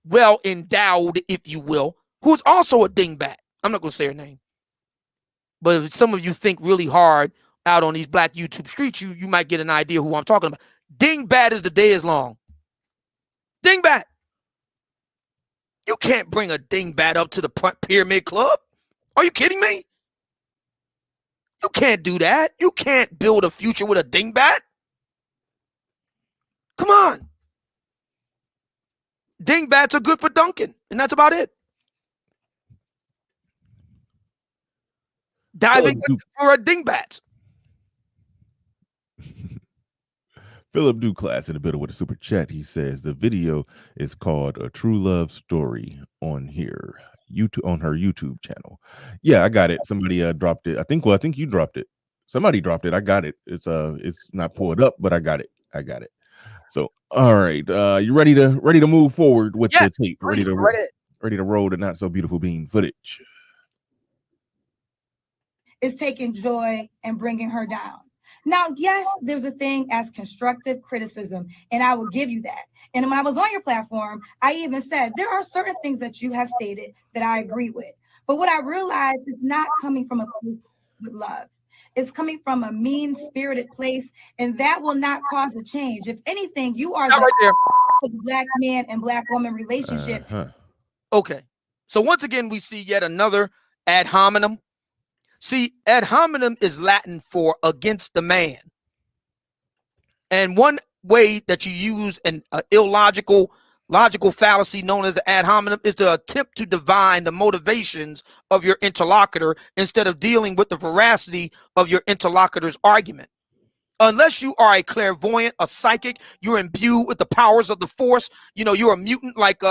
well endowed, if you will, who's also a dingbat. I'm not going to say her name. But if some of you think really hard out on these black YouTube streets, you might get an idea who I'm talking about. Dingbat as the day is long. Dingbat. You can't bring a dingbat up to the Pyramid Club. Are you kidding me? You can't do that. You can't build a future with a dingbat. Come on. Dingbats are good for dunking, and that's about it. Diving for a dingbat. Philip Duclass in the middle with a super chat. He says the video is called "A True Love Story" on here, on her YouTube channel. Yeah, I got it. Somebody dropped it. I think you dropped it. Somebody dropped it. I got it. It's not pulled up, but I got it. So, all right. You ready to move forward with the tape? Ready to roll the not so beautiful bean footage. Is taking joy and bringing her down. Now, yes, there's a thing as constructive criticism, and I will give you that. And when I was on your platform, I even said there are certain things that you have stated that I agree with. But what I realized is not coming from a place with love. It's coming from a mean-spirited place, and that will not cause a change. If anything, you are Not the right there. black man and black woman relationship. Okay. So once again, we see yet another ad hominem. See, ad hominem is Latin for against the man. And one way that you use an illogical logical fallacy known as ad hominem is to attempt to divine the motivations of your interlocutor instead of dealing with the veracity of your interlocutor's argument. Unless you are a clairvoyant, a psychic, you're imbued with the powers of the force, you're a mutant like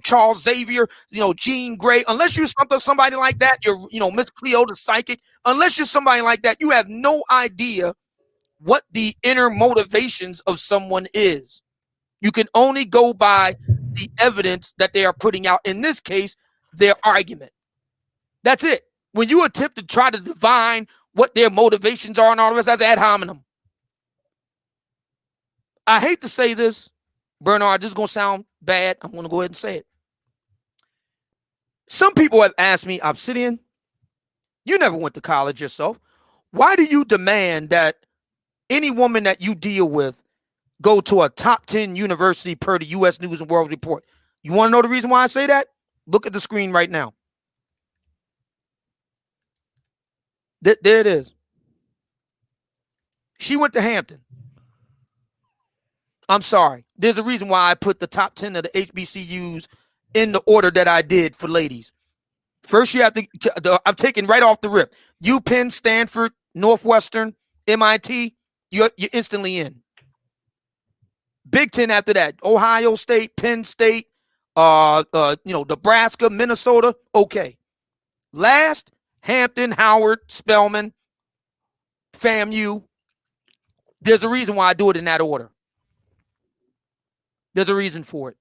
Charles Xavier, Jean Grey. Unless you're somebody like that, you're Miss Cleo the psychic. Unless you're somebody like that, you have no idea what the inner motivations of someone is. You can only go by the evidence that they are putting out. In this case, their argument. That's it. When you attempt to try to divine what their motivations are and all of this, that's ad hominem. I hate to say this, Bernard, this is going to sound bad. I'm going to go ahead and say it. Some people have asked me, Obsidian, you never went to college yourself. Why do you demand that any woman that you deal with go to a top 10 university per the U.S. News and World Report? You want to know the reason why I say that? Look at the screen right now. There it is. She went to Hampton. I'm sorry. There's a reason why I put the top 10 of the HBCUs in the order that I did for ladies. First, you have to, I'm taking right off the rip. UPenn, Stanford, Northwestern, MIT, you're instantly in. Big 10 after that. Ohio State, Penn State, Nebraska, Minnesota. Okay. Last, Hampton, Howard, Spelman, FAMU. There's a reason why I do it in that order. There's a reason for it.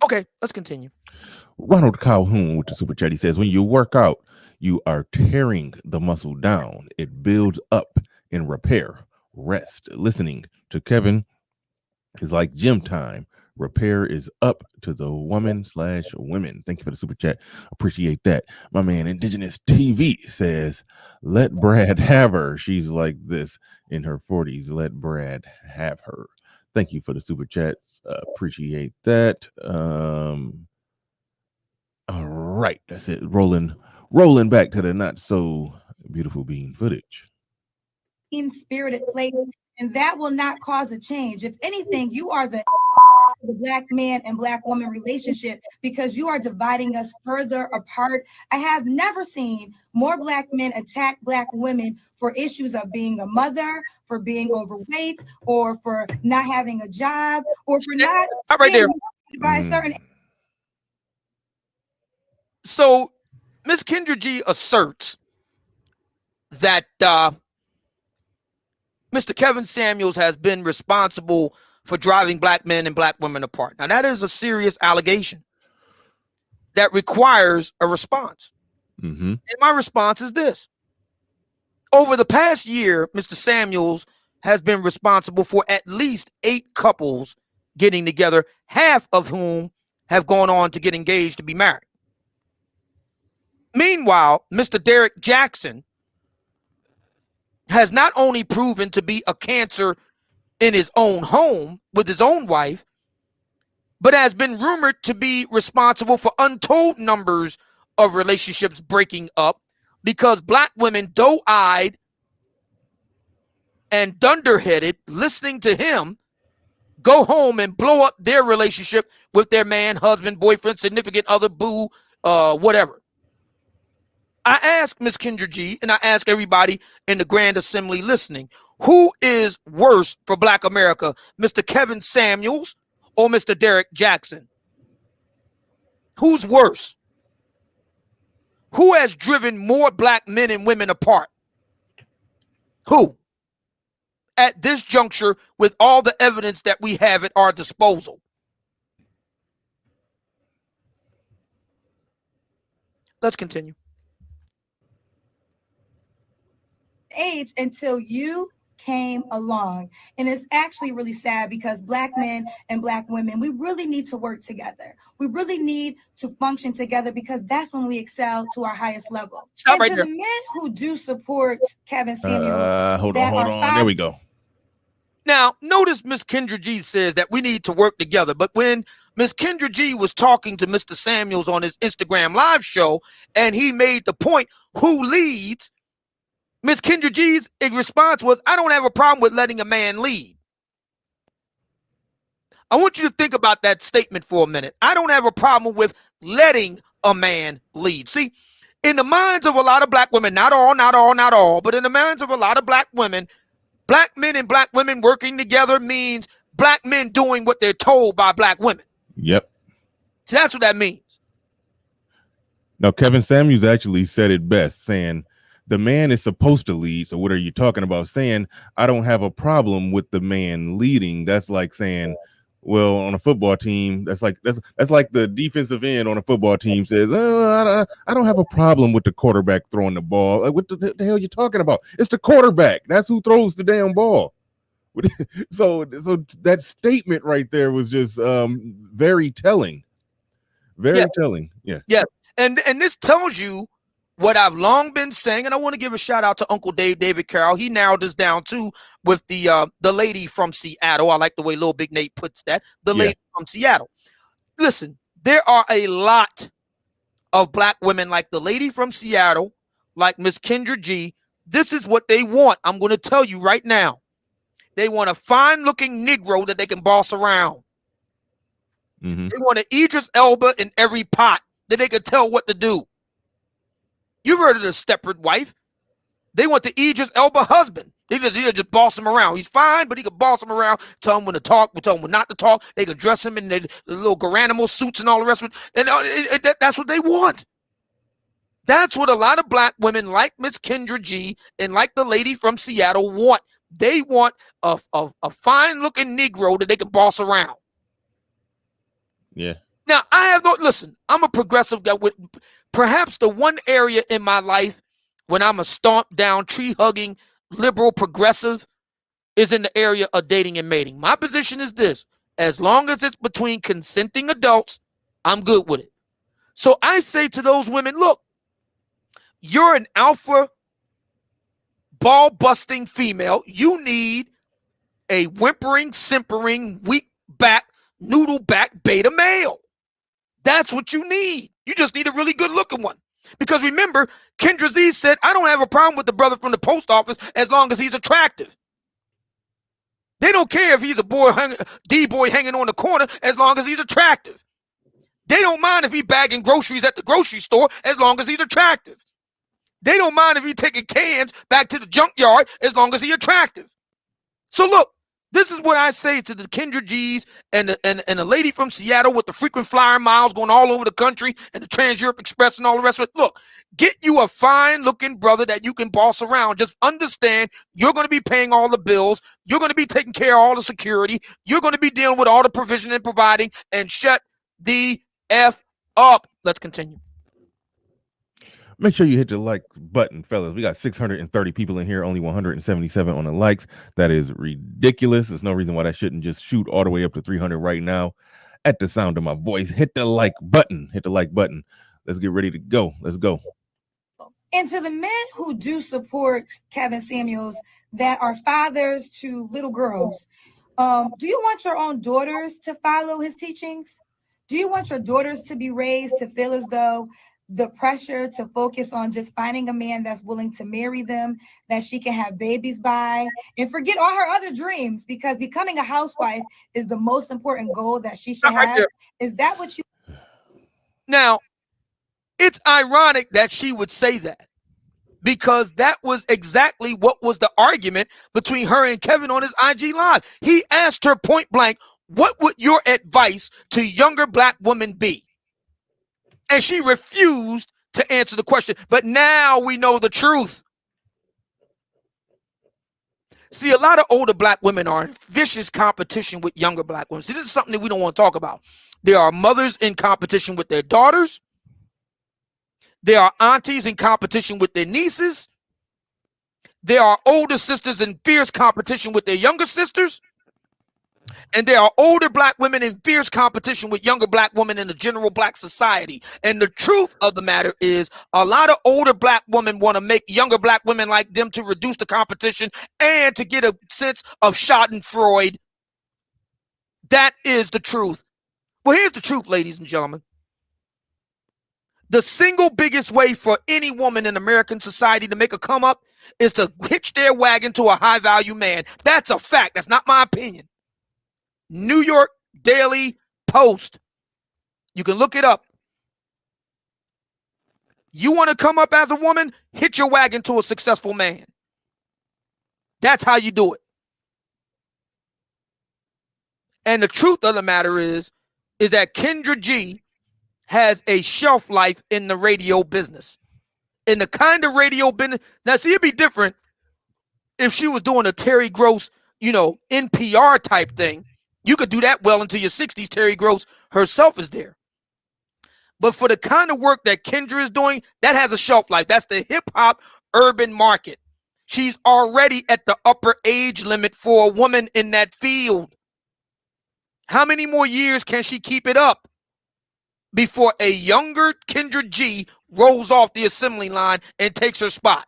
Okay, let's continue. Ronald Calhoun with the super chat. He says, when you work out, you are tearing the muscle down. It builds up in repair. Rest. Listening to Kevin is like gym time. Repair is up to the woman/women. Thank you for the super chat. Appreciate that. My man, Indigenous TV says, let Brad have her. She's like this in her 40s. Let Brad have her. Thank you for the super chat. Appreciate that. All right, that's it. Rolling back to the not so beautiful bean footage. In-spirited place, and that will not cause a change. If anything, you are the black man and black woman relationship because you are dividing us further apart. I have never seen more black men attack black women for issues of being a mother, for being overweight, or for not having a job, or for not right there by a certain. So Ms. Kendra G asserts that Mr. Kevin Samuels has been responsible for driving black men and black women apart. Now, that is a serious allegation that requires a response. Mm-hmm. And my response is this. Over the past year, Mr. Samuels has been responsible for at least 8 couples getting together, half of whom have gone on to get engaged to be married. Meanwhile, Mr. Derek Jackson has not only proven to be a cancer in his own home with his own wife, but has been rumored to be responsible for untold numbers of relationships breaking up because black women doe-eyed and dunderheaded listening to him go home and blow up their relationship with their man, husband, boyfriend, significant other, boo, whatever. I ask Ms. Kendra G, and I ask everybody in the Grand Assembly listening, who is worse for Black America, Mr. Kevin Samuels or Mr. Derek Jackson? Who's worse? Who has driven more black men and women apart? Who? At this juncture, with all the evidence that we have at our disposal. Let's continue. age until you came along. And it's actually really sad because Black men and Black women, we really need to work together. We really need to function together because that's when we excel to our highest level. Stop and right to there. the men who do support Kevin Samuels, Hold on. There we go. Now, notice Miss Kendra G says that we need to work together. But when Miss Kendra G was talking to Mr. Samuels on his Instagram live show, and he made the point, who leads, Miss Kendra G's response was, I don't have a problem with letting a man lead. I want you to think about that statement for a minute. I don't have a problem with letting a man lead. See, in the minds of a lot of Black women, not all, but in the minds of a lot of Black women, Black men and Black women working together means Black men doing what they're told by Black women. Yep. So that's what that means. Now, Kevin Samuels actually said it best, saying, the man is supposed to lead. So what are you talking about? Saying, I don't have a problem with the man leading. That's like saying, well, on a football team, that's like the defensive end on a football team says, oh, I don't have a problem with the quarterback throwing the ball. Like, what the hell are you talking about? It's the quarterback. That's who throws the damn ball. So that statement right there was just very telling. Very telling. Yeah. Yeah. And this tells you what I've long been saying, and I want to give a shout out to Uncle David Carroll. He narrowed this down too with the lady from Seattle. I like the way Lil Big Nate puts that. The lady from Seattle. Listen, there are a lot of Black women like the lady from Seattle, like Miss Kendra G. This is what they want. I'm going to tell you right now. They want a fine-looking Negro that they can boss around. Mm-hmm. They want an Idris Elba in every pot that they can tell what to do. You've heard of the Stepford wife. They want the Idris Elba husband. They just boss him around. He's fine, but he can boss him around, tell him when to talk, tell him when not to talk. They can dress him in the little Garanimal suits and all the rest of it. And that's what they want. That's what a lot of Black women like Miss Kendra G and like the lady from Seattle want. They want a fine-looking Negro that they can boss around. Yeah. Now, listen, I'm a progressive guy with perhaps the one area in my life when I'm a stomp down, tree hugging, liberal progressive is in the area of dating and mating. My position is this: as long as it's between consenting adults, I'm good with it. So I say to those women, look, you're an alpha ball busting female. You need a whimpering, simpering, weak back, noodle back beta male. That's what you need. You just need a really good looking one. Because remember, Kendra Z said, I don't have a problem with the brother from the post office as long as he's attractive. They don't care if he's a D-boy hanging on the corner as long as he's attractive. They don't mind if he's bagging groceries at the grocery store as long as he's attractive. They don't mind if he's taking cans back to the junkyard as long as he's attractive. So look, this is what I say to the Kendra G's and the lady from Seattle with the frequent flyer miles going all over the country and the Trans-Europe Express and all the rest of it. Look, get you a fine-looking brother that you can boss around. Just understand you're going to be paying all the bills. You're going to be taking care of all the security. You're going to be dealing with all the provision and providing, and shut the F up. Let's continue. Make sure you hit the like button, fellas. We got 630 people in here, only 177 on the likes. That is ridiculous. There's no reason why that shouldn't just shoot all the way up to 300 right now. At the sound of my voice, hit the like button. Hit the like button. Let's get ready to go. Let's go. And to the men who do support Kevin Samuels that are fathers to little girls, do you want your own daughters to follow his teachings? Do you want your daughters to be raised to feel as though the pressure to focus on just finding a man that's willing to marry them, that she can have babies by, and forget all her other dreams, because becoming a housewife is the most important goal that she should have? Is that what you... Now, it's ironic that she would say that, because that was exactly what was the argument between her and Kevin on his IG Live. He asked her point blank, what would your advice to younger Black women be? And she refused to answer the question. But now we know the truth. See, a lot of older Black women are in vicious competition with younger Black women. See, this is something that we don't want to talk about. There are mothers in competition with their daughters. There are aunties in competition with their nieces. there are older sisters in fierce competition with their younger sisters, and there are older black women in fierce competition with younger black women in the general black society. And the truth of the matter is, a lot of older black women want to make younger black women like them to reduce the competition and to get a sense of schadenfreude. That is the truth. Well, here's the truth, ladies and gentlemen. The single biggest way for any woman in American society to make a come up is to hitch their wagon to a high value man. That's a fact. That's not my opinion. New York Daily Post. You can look it up. You want to come up as a woman? Hitch your wagon to a successful man. That's how you do it. And the truth of the matter is that Kendra G has a shelf life in the radio business. In the kind of radio business. Now, see, it'd be different if she was doing a Terry Gross, NPR type thing. You could do that well into your 60s. Terry Gross herself is there. But for the kind of work that Kendra is doing, that has a shelf life. That's the hip hop urban market. She's already at the upper age limit for a woman in that field. How many more years can she keep it up before a younger Kendra G rolls off the assembly line and takes her spot?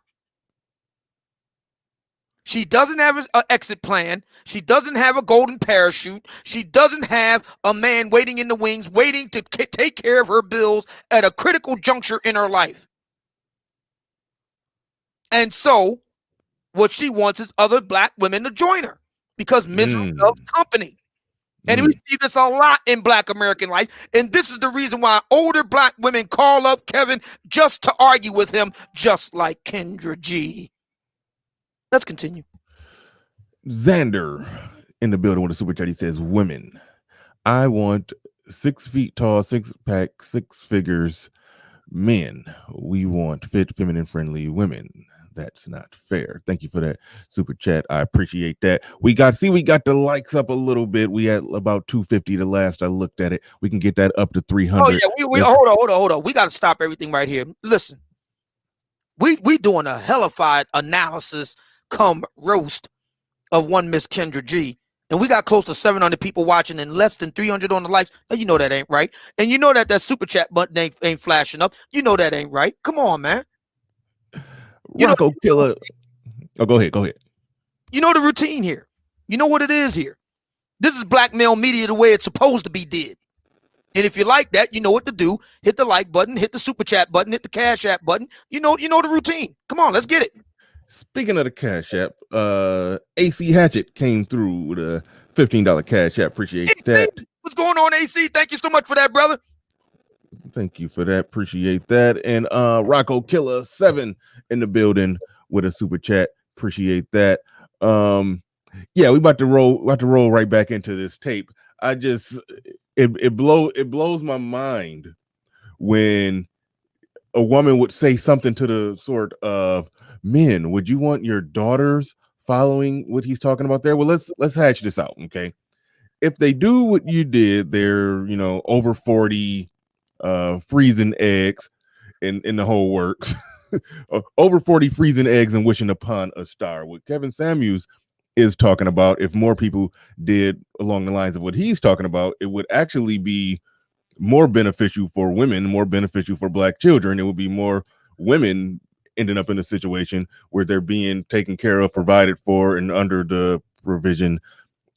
She doesn't have an exit plan. She doesn't have a golden parachute. She doesn't have a man waiting in the wings, waiting to take care of her bills at a critical juncture in her life. And so what she wants is other black women to join her, because misery loves company. And we see this a lot in black American life. And this is the reason why older black women call up Kevin just to argue with him, just like Kendra G. Let's continue. Xander in the building with a super chat. He says, women, I want 6 feet tall, 6-pack, 6 figures men. We want fit, feminine, friendly women. That's not fair. Thank you for that super chat. I appreciate that. We got the likes up a little bit. We had about 250 the last I looked at it. We can get that up to 300. Oh yeah, we hold on. We got to stop everything right here. Listen, we doing a hellified analysis come roast of one Miss Kendra G, and we got close to 700 people watching and less than 300 on the likes. Now, you know that ain't right, and you know that super chat button ain't flashing up. You know that ain't right. Come on, man. Rocco Killer. Oh, go ahead. You know the routine here. You know what it is here. This is black male media the way it's supposed to be did. And if you like that, you know what to do. Hit the like button, hit the super chat button, hit the Cash App button. You know the routine. Come on, let's get it. Speaking of the Cash App, AC Hatchet came through with a $15 Cash App. Appreciate that. What's going on, AC? Thank you so much for that, brother. Thank you for that. Appreciate that. And Rocco Killer 7 in the building with a super chat. Appreciate that. Yeah, we about to roll right back into this tape. It blows my mind when a woman would say something to the sort of, men, would you want your daughters following what he's talking about there? Well, let's hash this out, okay? If they do what you did, they're over 40, freezing eggs in the whole works. Over 40 freezing eggs and wishing upon a star. What Kevin Samuels is talking about, if more people did along the lines of what he's talking about, it would actually be more beneficial for women, more beneficial for black children. It would be more women ending up in a situation where they're being taken care of, provided for, and under the provision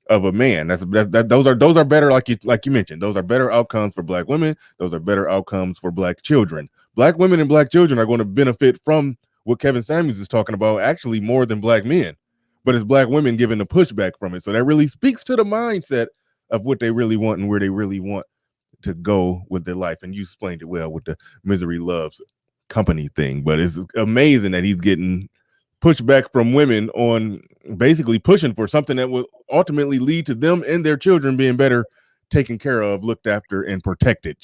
of a man. Those are better, like you mentioned. Those are better outcomes for black women. Those are better outcomes for black children. Black women and black children are going to benefit from what Kevin Samuels is talking about, actually more than black men. But it's black women giving the pushback from it. So that really speaks to the mindset of what they really want and where they really want to go with their life. And you explained it well with the misery loves company thing. But it's amazing that he's getting pushback from women on basically pushing for something that will ultimately lead to them and their children being better taken care of, looked after, and protected.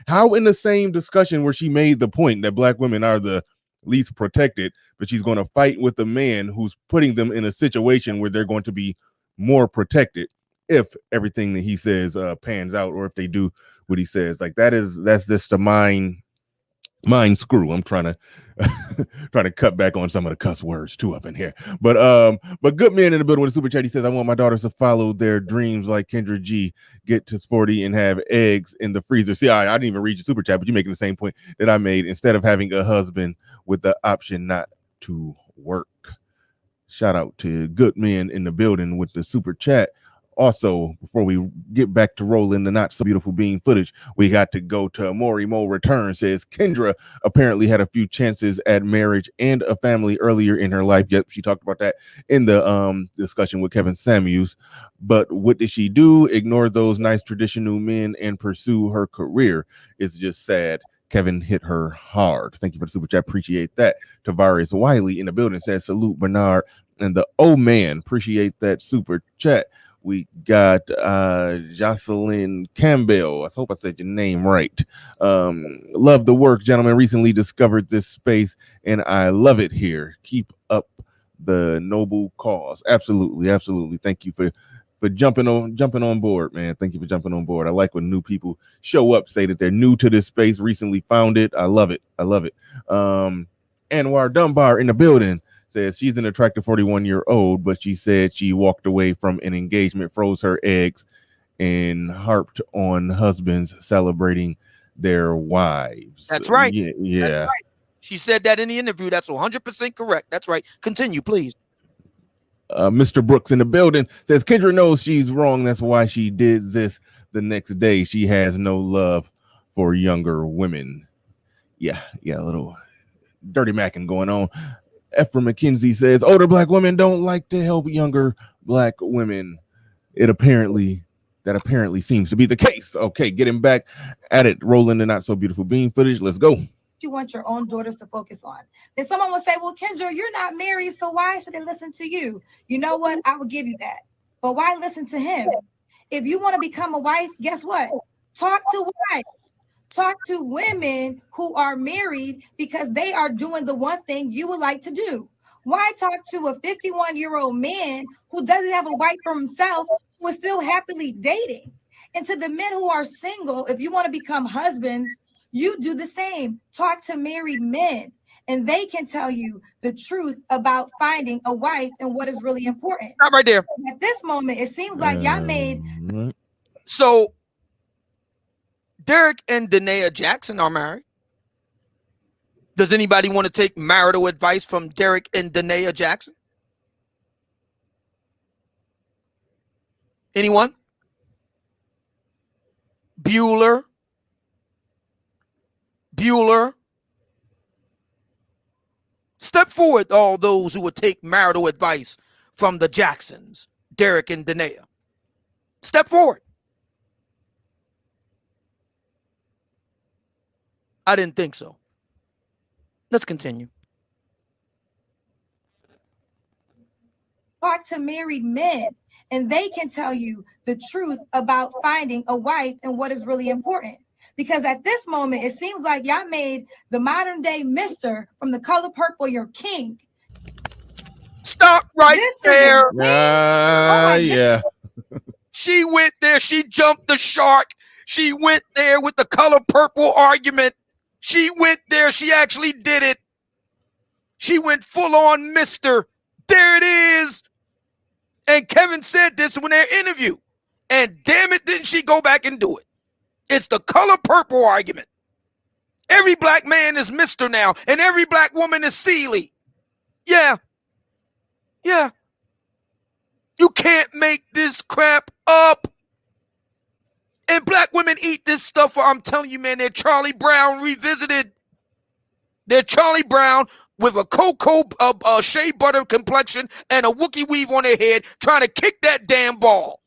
How in the same discussion where she made the point that black women are the least protected, but she's going to fight with a man who's putting them in a situation where they're going to be more protected if everything that he says pans out, or if they do what he says. Like that's just the Mind screw. I'm trying to trying to cut back on some of the cuss words too up in here. But good man in the building with a super chat. He says, I want my daughters to follow their dreams like Kendra G, get to sporty and have eggs in the freezer. See, I didn't even read your super chat, but you're making the same point that I made. Instead of having a husband with the option not to work. Shout out to good men in the building with the super chat. Also, before we get back to rolling the not so beautiful bean footage, we got to go to Maury Mo Return. Says Kendra apparently had a few chances at marriage and a family earlier in her life. Yep, she talked about that in the discussion with Kevin Samuels. But what did she do? Ignore those nice traditional men and pursue her career. It's just sad. Kevin hit her hard. Thank you for the super chat. Appreciate that. Tavares Wiley in the building says salute Bernard and the man. Appreciate that super chat. We got Jocelyn Campbell. I hope I said your name right. Love the work, gentlemen. Recently discovered this space, and I love it here. Keep up the noble cause. Absolutely, absolutely. Thank you for jumping on board, man. Thank you for jumping on board. I like when new people show up, say that they're new to this space, recently found it. I love it. I love it. Anwar Dunbar in the building. Says she's an attractive 41-year-old, but she said she walked away from an engagement, froze her eggs, and harped on husbands celebrating their wives. That's right. Yeah. That's right. She said that in the interview. That's 100% correct. That's right. Continue, please. Mr. Brooks in the building says Kendra knows she's wrong. That's why she did this the next day. She has no love for younger women. Yeah, a little dirty macking going on. Ephraim McKenzie says older black women don't like to help younger black women. That apparently seems to be the case. Okay, getting back at it, rolling the not so beautiful bean footage. Let's go. You want your own daughters to focus on. Then someone will say, well, Kendra, you're not married, so why should they listen to you? You know what? I will give you that. But why listen to him? If you want to become a wife, guess what? Talk to wives. Talk to women who are married because they are doing the one thing you would like to do. Why talk to a 51-year-old man who doesn't have a wife for himself, who is still happily dating? And to the men who are single, if you want to become husbands, you do the same. Talk to married men, and they can tell you the truth about finding a wife and what is really important. Stop right there. At this moment, it seems like y'all made. So Derek and Danae Jackson are married. Does anybody want to take marital advice from Derek and Danae Jackson? Anyone? Bueller. Step forward, all those who would take marital advice from the Jacksons, Derek and Danae. Step forward. I didn't think so. Let's continue. Talk to married men, and they can tell you the truth about finding a wife and what is really important. Because at this moment, it seems like y'all made the modern day Mr. from The Color Purple your king. Stop right there. Yeah. She went there. She jumped the shark. She went there with the Color Purple argument. She went there. She actually did it. She went full on Mr. There it is. And Kevin said this in their interview. And damn it, didn't she go back and do it? It's the Color Purple argument. Every black man is Mr. now, and every black woman is Sealy. Yeah. You can't make this crap up. And black women eat this stuff. I'm telling you, man, they're Charlie Brown revisited. They're Charlie Brown with a cocoa shea butter complexion and a Wookiee weave on their head trying to kick that damn ball.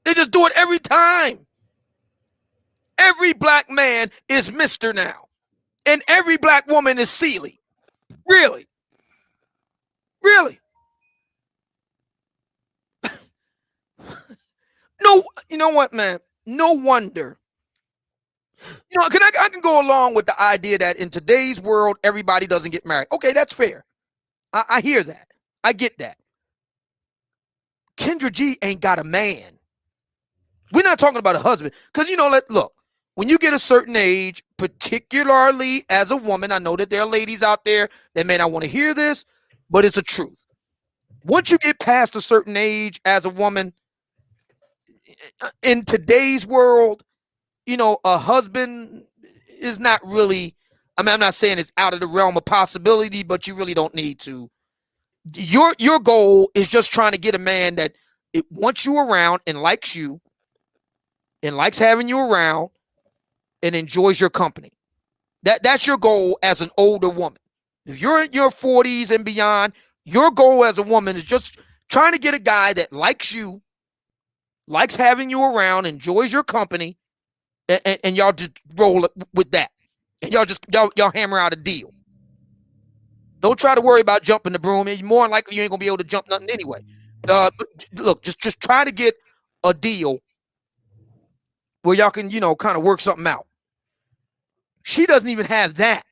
They just do it every time. Every black man is Mr. now. And every black woman is Sealy. Really? No, you know what, man? No wonder. You know, I can go along with the idea that in today's world, everybody doesn't get married. Okay, that's fair. I hear that. I get that. Kendra G ain't got a man. We're not talking about a husband. Because, you know, look, when you get a certain age, particularly as a woman, I know that there are ladies out there that may not want to hear this, but it's a truth. Once you get past a certain age as a woman, in today's world, a husband is not really, I mean, I'm not saying it's out of the realm of possibility, but you really don't need to. Your goal is just trying to get a man that wants you around and likes you and likes having you around and enjoys your company. That's your goal as an older woman. If you're in your 40s and beyond, your goal as a woman is just trying to get a guy that likes you, likes having you around, enjoys your company, and y'all just roll with that. And y'all hammer out a deal. Don't try to worry about jumping the broom. More than likely, you ain't gonna be able to jump nothing anyway. Look, just try to get a deal where y'all can, kind of work something out. She doesn't even have that.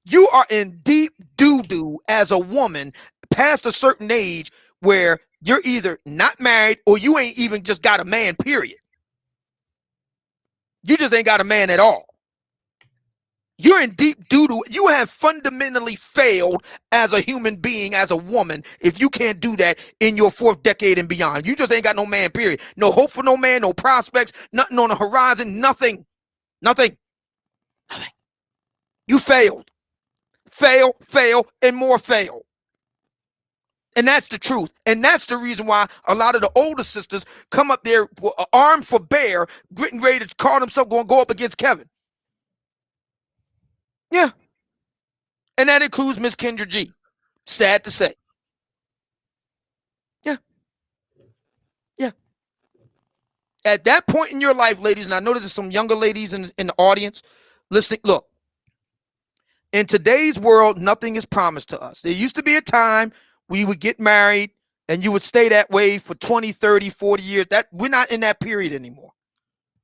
You are in deep doo-doo as a woman past a certain age where you're either not married or you ain't even just got a man, period. You just ain't got a man at all. You're in deep doo-doo. You have fundamentally failed as a human being, as a woman, if you can't do that in your 4th decade and beyond. You just ain't got no man, period. No hope for no man, no prospects, nothing on the horizon, nothing. You failed. Fail, and more fail. And that's the truth. And that's the reason why a lot of the older sisters come up there armed for bear, getting ready to call themselves going to go up against Kevin. Yeah. And that includes Miss Kendra G. Sad to say. Yeah. At that point in your life, ladies, and I know there's some younger ladies in the audience listening. Look, in today's world, nothing is promised to us. There used to be a time we would get married and you would stay that way for 20, 30, 40 years. We're not in that period anymore.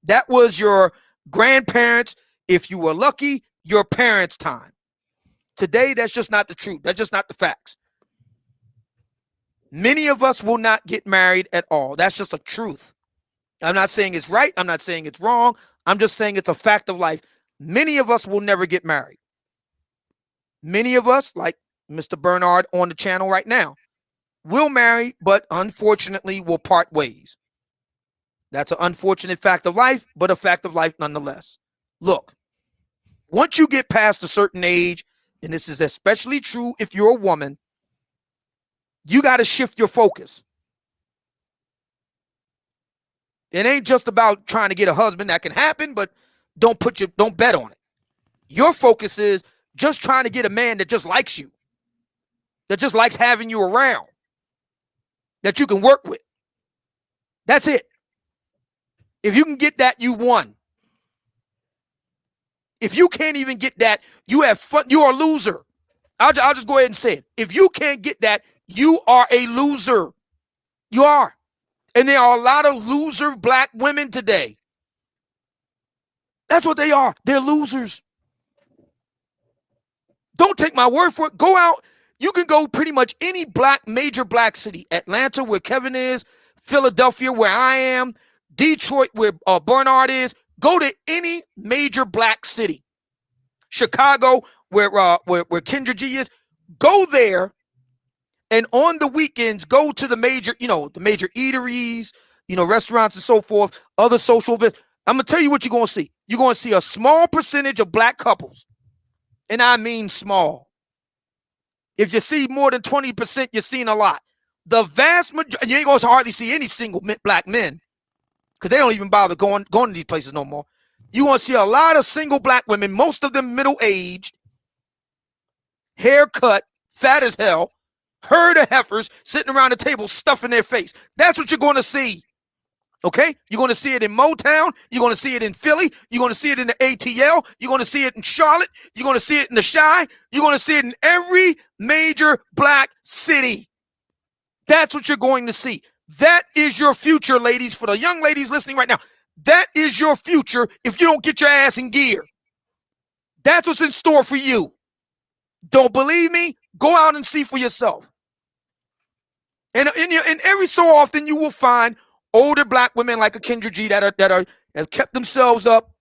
That was your grandparents, if you were lucky, your parents' time. Today, that's just not the truth. That's just not the facts. Many of us will not get married at all. That's just a truth. I'm not saying it's right. I'm not saying it's wrong. I'm just saying it's a fact of life. Many of us will never get married. Many of us, like Mr. Bernard on the channel right now, will marry, but unfortunately will part ways. That's an unfortunate fact of life, but a fact of life nonetheless. Look, once you get past a certain age, and this is especially true if you're a woman, you got to shift your focus. It ain't just about trying to get a husband. That can happen, but don't bet on it. Your focus is just trying to get a man that just likes you, that just likes having you around, that you can work with. That's it. If you can get that, you won. If you can't even get that, you have fun. You are a loser. I'll just go ahead and say it. If you can't get that, you are a loser. You are. And there are a lot of loser black women today. That's what they are. They're losers. Don't take my word for it. Go out. You can go pretty much any major black city. Atlanta, where Kevin is. Philadelphia, where I am. Detroit, where Bernard is. Go to any major black city. Chicago, where Kendra G is. Go there. And on the weekends, go to the major eateries, restaurants and so forth, other social events. I'm going to tell you what you're going to see. You're going to see a small percentage of black couples. And I mean small. If you see more than 20%, you're seeing a lot. The vast majority, you ain't going to hardly see any single black men because they don't even bother going to these places no more. You're going to see a lot of single black women, most of them middle-aged, haircut, fat as hell, herd of heifers sitting around the table stuffing their face. That's what you're going to see. Okay? You're going to see it in Motown. You're going to see it in Philly. You're going to see it in the ATL. You're going to see it in Charlotte. You're going to see it in the Chi. You're going to see it in every major black city. That's what you're going to see. That is your future, ladies. For the young ladies listening right now, that is your future if you don't get your ass in gear. That's what's in store for you. Don't believe me? Go out and see for yourself. And every so often you will find older black women like a Kendra G that have kept themselves up,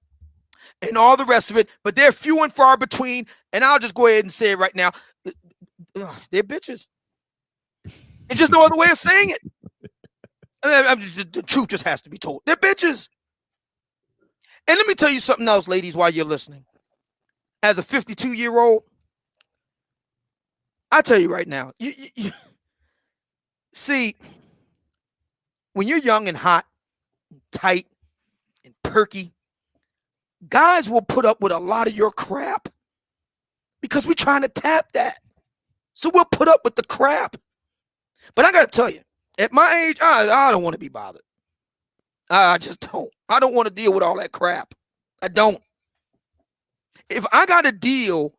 and all the rest of it, but they're few and far between. And I'll just go ahead and say it right now. They're bitches. There's just no other way of saying it. The truth just has to be told. They're bitches. And let me tell you something else, ladies, while you're listening. As a 52-year-old, I tell you right now, you see, when you're young and hot, and tight, and perky, guys will put up with a lot of your crap because we're trying to tap that. So we'll put up with the crap. But I got to tell you, at my age, I don't want to be bothered. I just don't. I don't want to deal with all that crap. I don't. If I got to deal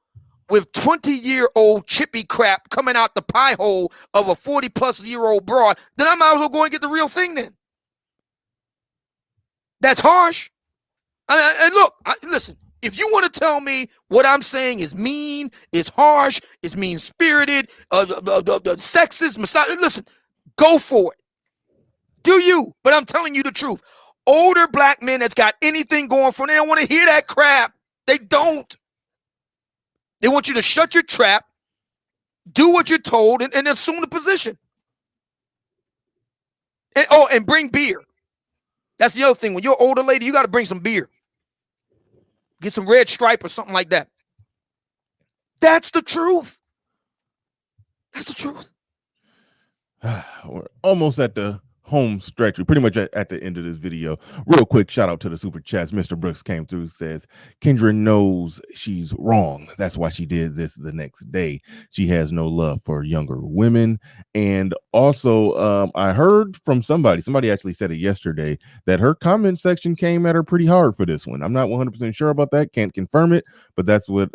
with 20-year-old chippy crap coming out the pie hole of a 40-plus-year-old broad, then I might as well go and get the real thing then. That's harsh. And look, listen, if you want to tell me what I'm saying is mean, is harsh, is mean-spirited, sexist, misogynist, listen, go for it. Do you? But I'm telling you the truth. Older black men that's got anything going for them, they don't want to hear that crap. They don't. They want you to shut your trap, do what you're told, and assume the position. And bring beer. That's the other thing. When you're an older lady, you got to bring some beer. Get some Red Stripe or something like that. That's the truth. That's the truth. We're almost at the home stretch. We're pretty much at the end of this video. Real quick, shout out to the super chats. Mr. Brooks came through, says Kendra knows she's wrong. That's why she did this the next day. She has no love for younger women. And also, I heard from somebody actually said it yesterday, that her comment section came at her pretty hard for this one. I'm not 100% sure about that. Can't confirm it, but that's what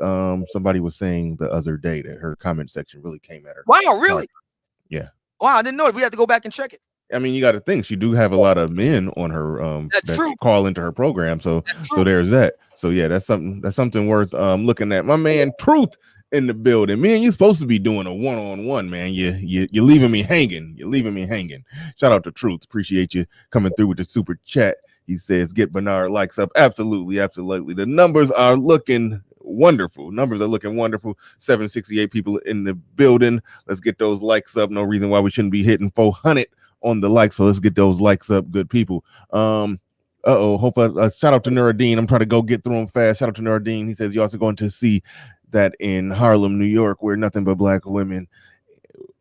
somebody was saying the other day, that her comment section really came at her. Wow, really? Hard. Yeah. Wow, I didn't know it. We had to go back and check it. I mean, you got to think she do have a lot of men on her that call into her program, so there's that. So yeah, that's something worth looking at. My man Truth in the building. Man, you're supposed to be doing a one-on-one, man. You're leaving me hanging. You're leaving me hanging. Shout out to Truth. Appreciate you coming through with the super chat. He says, get Bernard likes up. Absolutely. The numbers are looking wonderful. 768 people in the building. Let's get those likes up. No reason why we shouldn't be hitting 400 on the likes. So let's get those likes up, good people. Hope shout out to Nuruddin. I'm trying to go get through them fast. Shout out to Nuruddin. He says you're also going to see that in Harlem, New York, where nothing but black women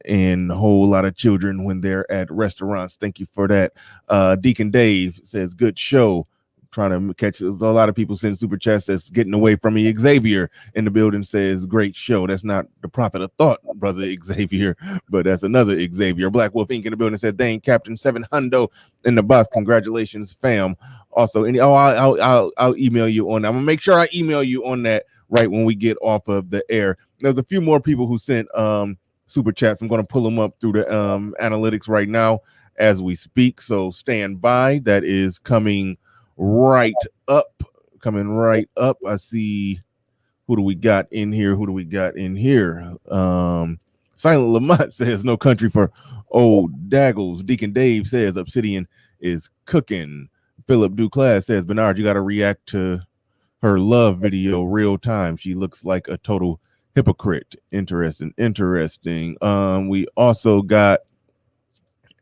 and a whole lot of children when they're at restaurants. Thank you for that. Deacon Dave says good show. Trying to catch a lot of people send super chats that's getting away from me. Xavier in the building says great show. That's not the prophet of thought, brother Xavier, but that's another Xavier. Black Wolf Inc. in the building said dang, Captain 700 in the box. Congratulations, fam. Also, I'll email you on that. I'm gonna make sure I email you on that right when we get off of the air. There's a few more people who sent super chats. I'm gonna pull them up through the analytics right now as we speak. So stand by. That is coming right up. I see. Who do we got in here? Silent Lamont says no country for old daggles. Deacon Dave says Obsidian is cooking. Philip Duclass says Bernard, you got to react to her love video real time. She looks like a total hypocrite. Interesting. We also got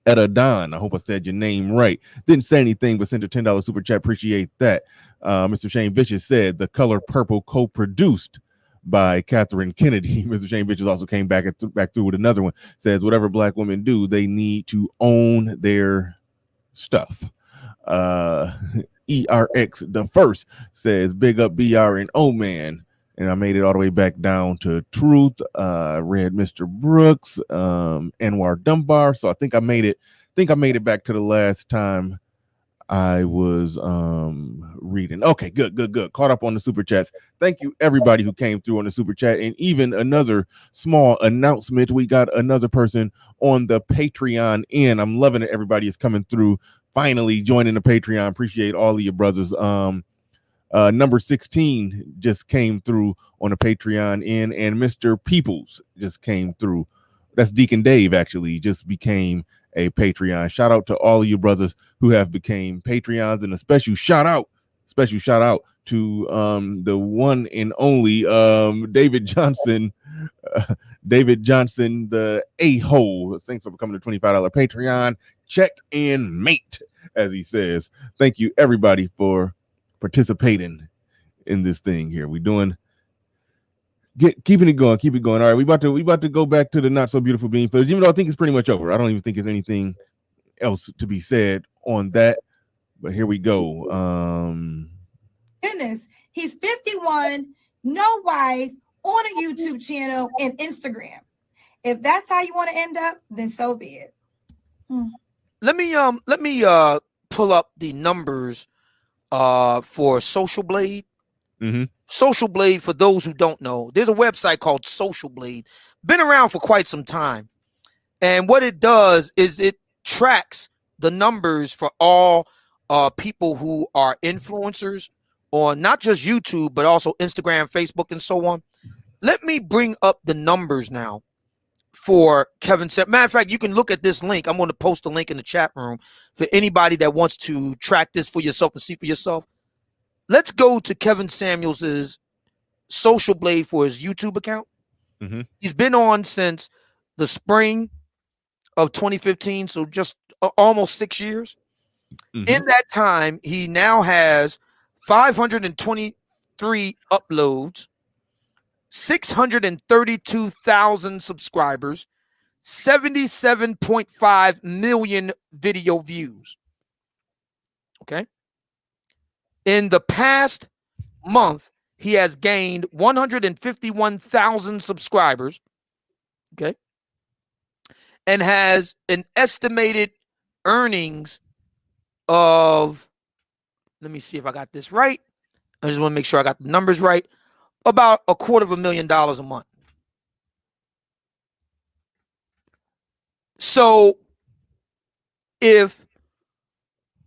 Etta Don. I hope I said your name right. Didn't say anything, but sent a $10 super chat. Appreciate that. Mr. Shane Vicious said The Color Purple co-produced by Catherine Kennedy. Mr. Shane Vicious also came back through with another one. Says whatever black women do, they need to own their stuff. ERX the first says big up BR and O man. And I made it all the way back down to Truth. Read Mr. Brooks, Anwar Dunbar. So I think I made it back to the last time I was reading. Okay, good. Caught up on the super chats. Thank you everybody who came through on the super chat. And even another small announcement. We got another person on the Patreon in. I'm loving it. Everybody is coming through, finally joining the Patreon. Appreciate all of you brothers. Number 16 just came through on the Patreon in, and Mr. Peoples just came through. That's Deacon Dave, actually, just became a Patreon. Shout out to all of you brothers who have became Patreons, and a special shout out to the one and only David Johnson. David Johnson, the a-hole. Thanks for becoming a $25 Patreon check and mate, as he says. Thank you, everybody, for participating in this thing here. We doing keeping it going, keep it going. All right, we about to go back to the not so beautiful being footage, even though I think it's pretty much over. I don't even think there's anything else to be said on that. But here we go. Goodness, he's 51, no wife, on a YouTube channel and Instagram. If that's how you want to end up, then so be it. Let me pull up the numbers for Social Blade. Mm-hmm. Social Blade, for those who don't know, there's a website called Social Blade. Been around for quite some time. And what it does is it tracks the numbers for all people who are influencers on not just YouTube, but also Instagram, Facebook, and so on. Let me bring up the numbers now for Kevin Samuels. Matter of fact, you can look at this link. I'm going to post a link in the chat room for anybody that wants to track this for yourself and see for yourself. Let's go to Kevin Samuels's Social Blade for his YouTube account. Mm-hmm. He's been on since the spring of 2015, so just almost 6 years. Mm-hmm. In that time, he now has 523 uploads, 632,000 subscribers, 77.5 million video views. Okay. In the past month, he has gained 151,000 subscribers. Okay. And has an estimated earnings of, let me see if I got this right. I just want to make sure I got the numbers right. About $250,000 a month. So if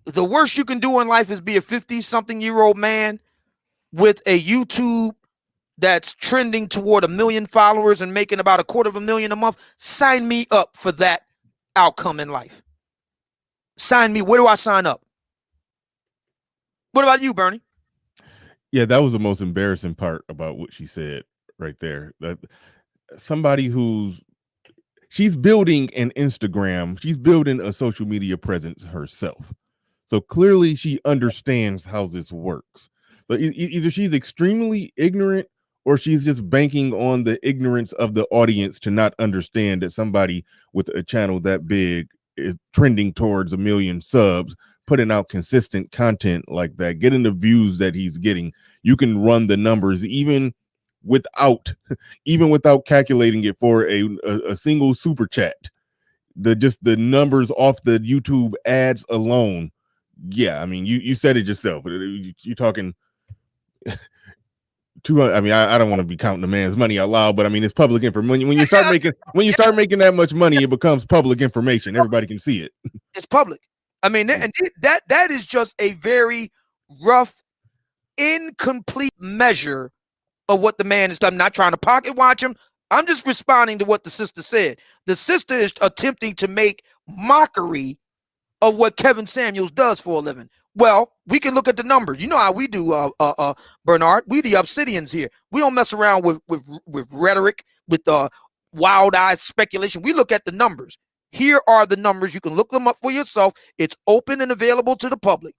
the worst you can do in life is be a 50-something-year-old man with a YouTube that's trending toward 1 million followers and making about $250,000 a month, sign me up for that outcome in life. Sign me. Where do I sign up? What about you, Bernie? Yeah, that was the most embarrassing part about what she said right there. That somebody she's building an Instagram, she's building a social media presence herself. So clearly she understands how this works. So either she's extremely ignorant or she's just banking on the ignorance of the audience to not understand that somebody with a channel that big is trending towards 1 million subs, putting out consistent content like that, getting the views that he's getting. You can run the numbers even without calculating it for a single super chat. The numbers off the YouTube ads alone. Yeah, I mean, you said it yourself. You're talking 200. I mean, I don't want to be counting the man's money out loud, but I mean, it's public information. When you start making that much money, it becomes public information. Everybody can see it. It's public. I mean, and that is just a very rough, incomplete measure of what the man has done. I'm not trying to pocket watch him. I'm just responding to what the sister said. The sister is attempting to make mockery of what Kevin Samuels does for a living. Well, we can look at the numbers. You know how we do, Bernard. We the Obsidians here. We don't mess around with rhetoric, with wild-eyed speculation. We look at the numbers. Here are the numbers. You can look them up for yourself. It's open and available to the public.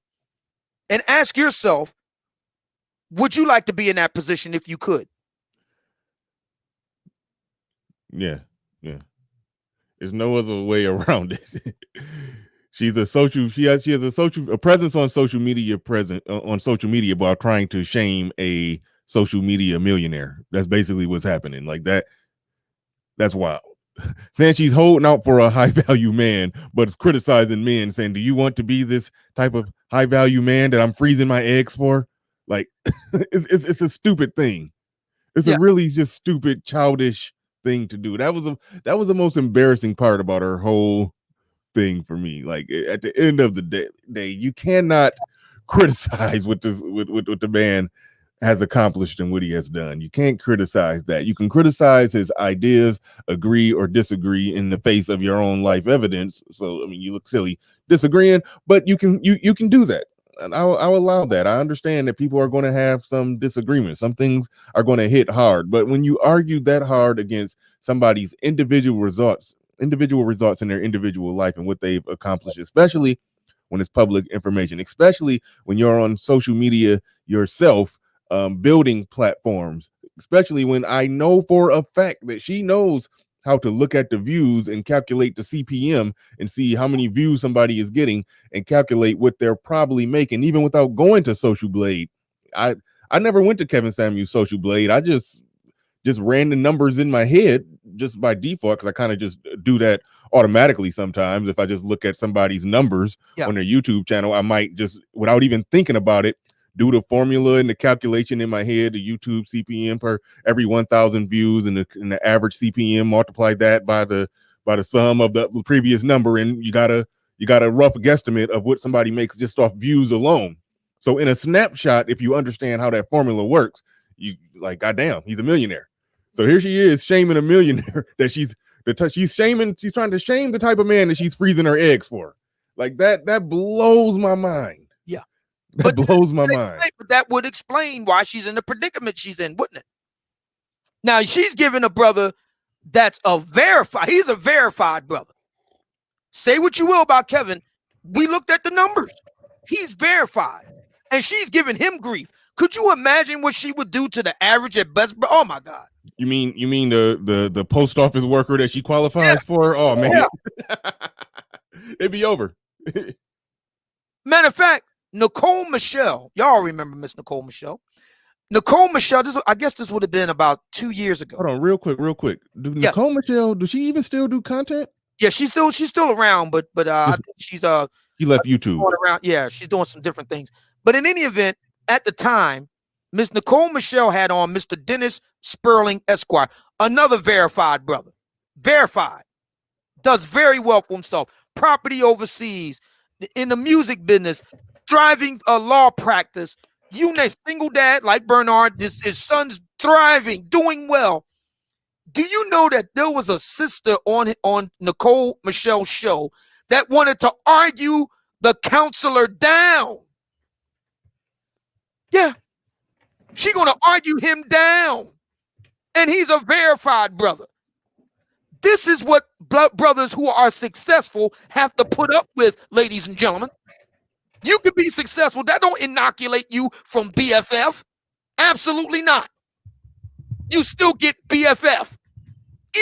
And ask yourself, would you like to be in that position if you could? Yeah. There's no other way around it. She has a presence on social media while trying to shame a social media millionaire. That's basically what's happening. Like that. That's wild. Saying she's holding out for a high value man, but it's criticizing men, saying, do you want to be this type of high value man that I'm freezing my eggs for? Like, it's a stupid thing. It's a really just stupid, childish thing to do. That was the most embarrassing part about her whole thing for me. Like, at the end of the day, you cannot criticize what the man has accomplished and what he has done. You can't criticize that. You can criticize his ideas, agree or disagree in the face of your own life evidence. So I mean, you look silly disagreeing, but you can do that. I'll allow that. I understand that people are going to have some disagreements. Some things are going to hit hard. But when you argue that hard against somebody's individual results in their individual life and what they've accomplished, especially when it's public information, especially when you're on social media yourself, building platforms, especially when I know for a fact that she knows how to look at the views and calculate the CPM and see how many views somebody is getting and calculate what they're probably making, even without going to Social Blade. I never went to Kevin Samuel's Social Blade. I just ran the numbers in my head just by default, because I kind of just do that automatically sometimes. If I just look at somebody's numbers on their YouTube channel, I might just, without even thinking about it, do the formula and the calculation in my head, the YouTube CPM per every 1,000 views, and the average CPM, multiply that by the sum of the previous number, and you got a rough guesstimate of what somebody makes just off views alone. So in a snapshot, if you understand how that formula works, you like, goddamn, he's a millionaire. So here she is shaming a millionaire that she's trying to shame the type of man that she's freezing her eggs for. Like that blows my mind. Yeah. That blows my mind. But that would explain why she's in the predicament she's in, wouldn't it? Now she's giving a brother that's he's a verified brother. Say what you will about Kevin. We looked at the numbers. He's verified. And she's giving him grief. Could you imagine what she would do to the average at best? Oh my God. You mean the post office worker that she qualifies for? Oh man. Yeah. It'd be over. Matter of fact, Nicole Michelle, y'all remember Miss Nicole Michelle? Nicole Michelle, I guess this would have been about 2 years ago. Hold on, real quick. Nicole Michelle, does she even still do content? Yeah, she's still around, but I think she's she left YouTube. Around. Yeah, she's doing some different things. But in any event, at the time, Miss Nicole Michelle had on Mr. Dennis Sperling Esquire, another verified brother. Verified. Does very well for himself. Property overseas, in the music business, driving a law practice. You name, single dad like Bernard, his son's thriving, doing well. Do you know that there was a sister on Nicole Michelle's show that wanted to argue the counselor down? Yeah. She's going to argue him down. And he's a verified brother. This is what brothers who are successful have to put up with, ladies and gentlemen. You can be successful. That don't inoculate you from BFF. Absolutely not. You still get BFF.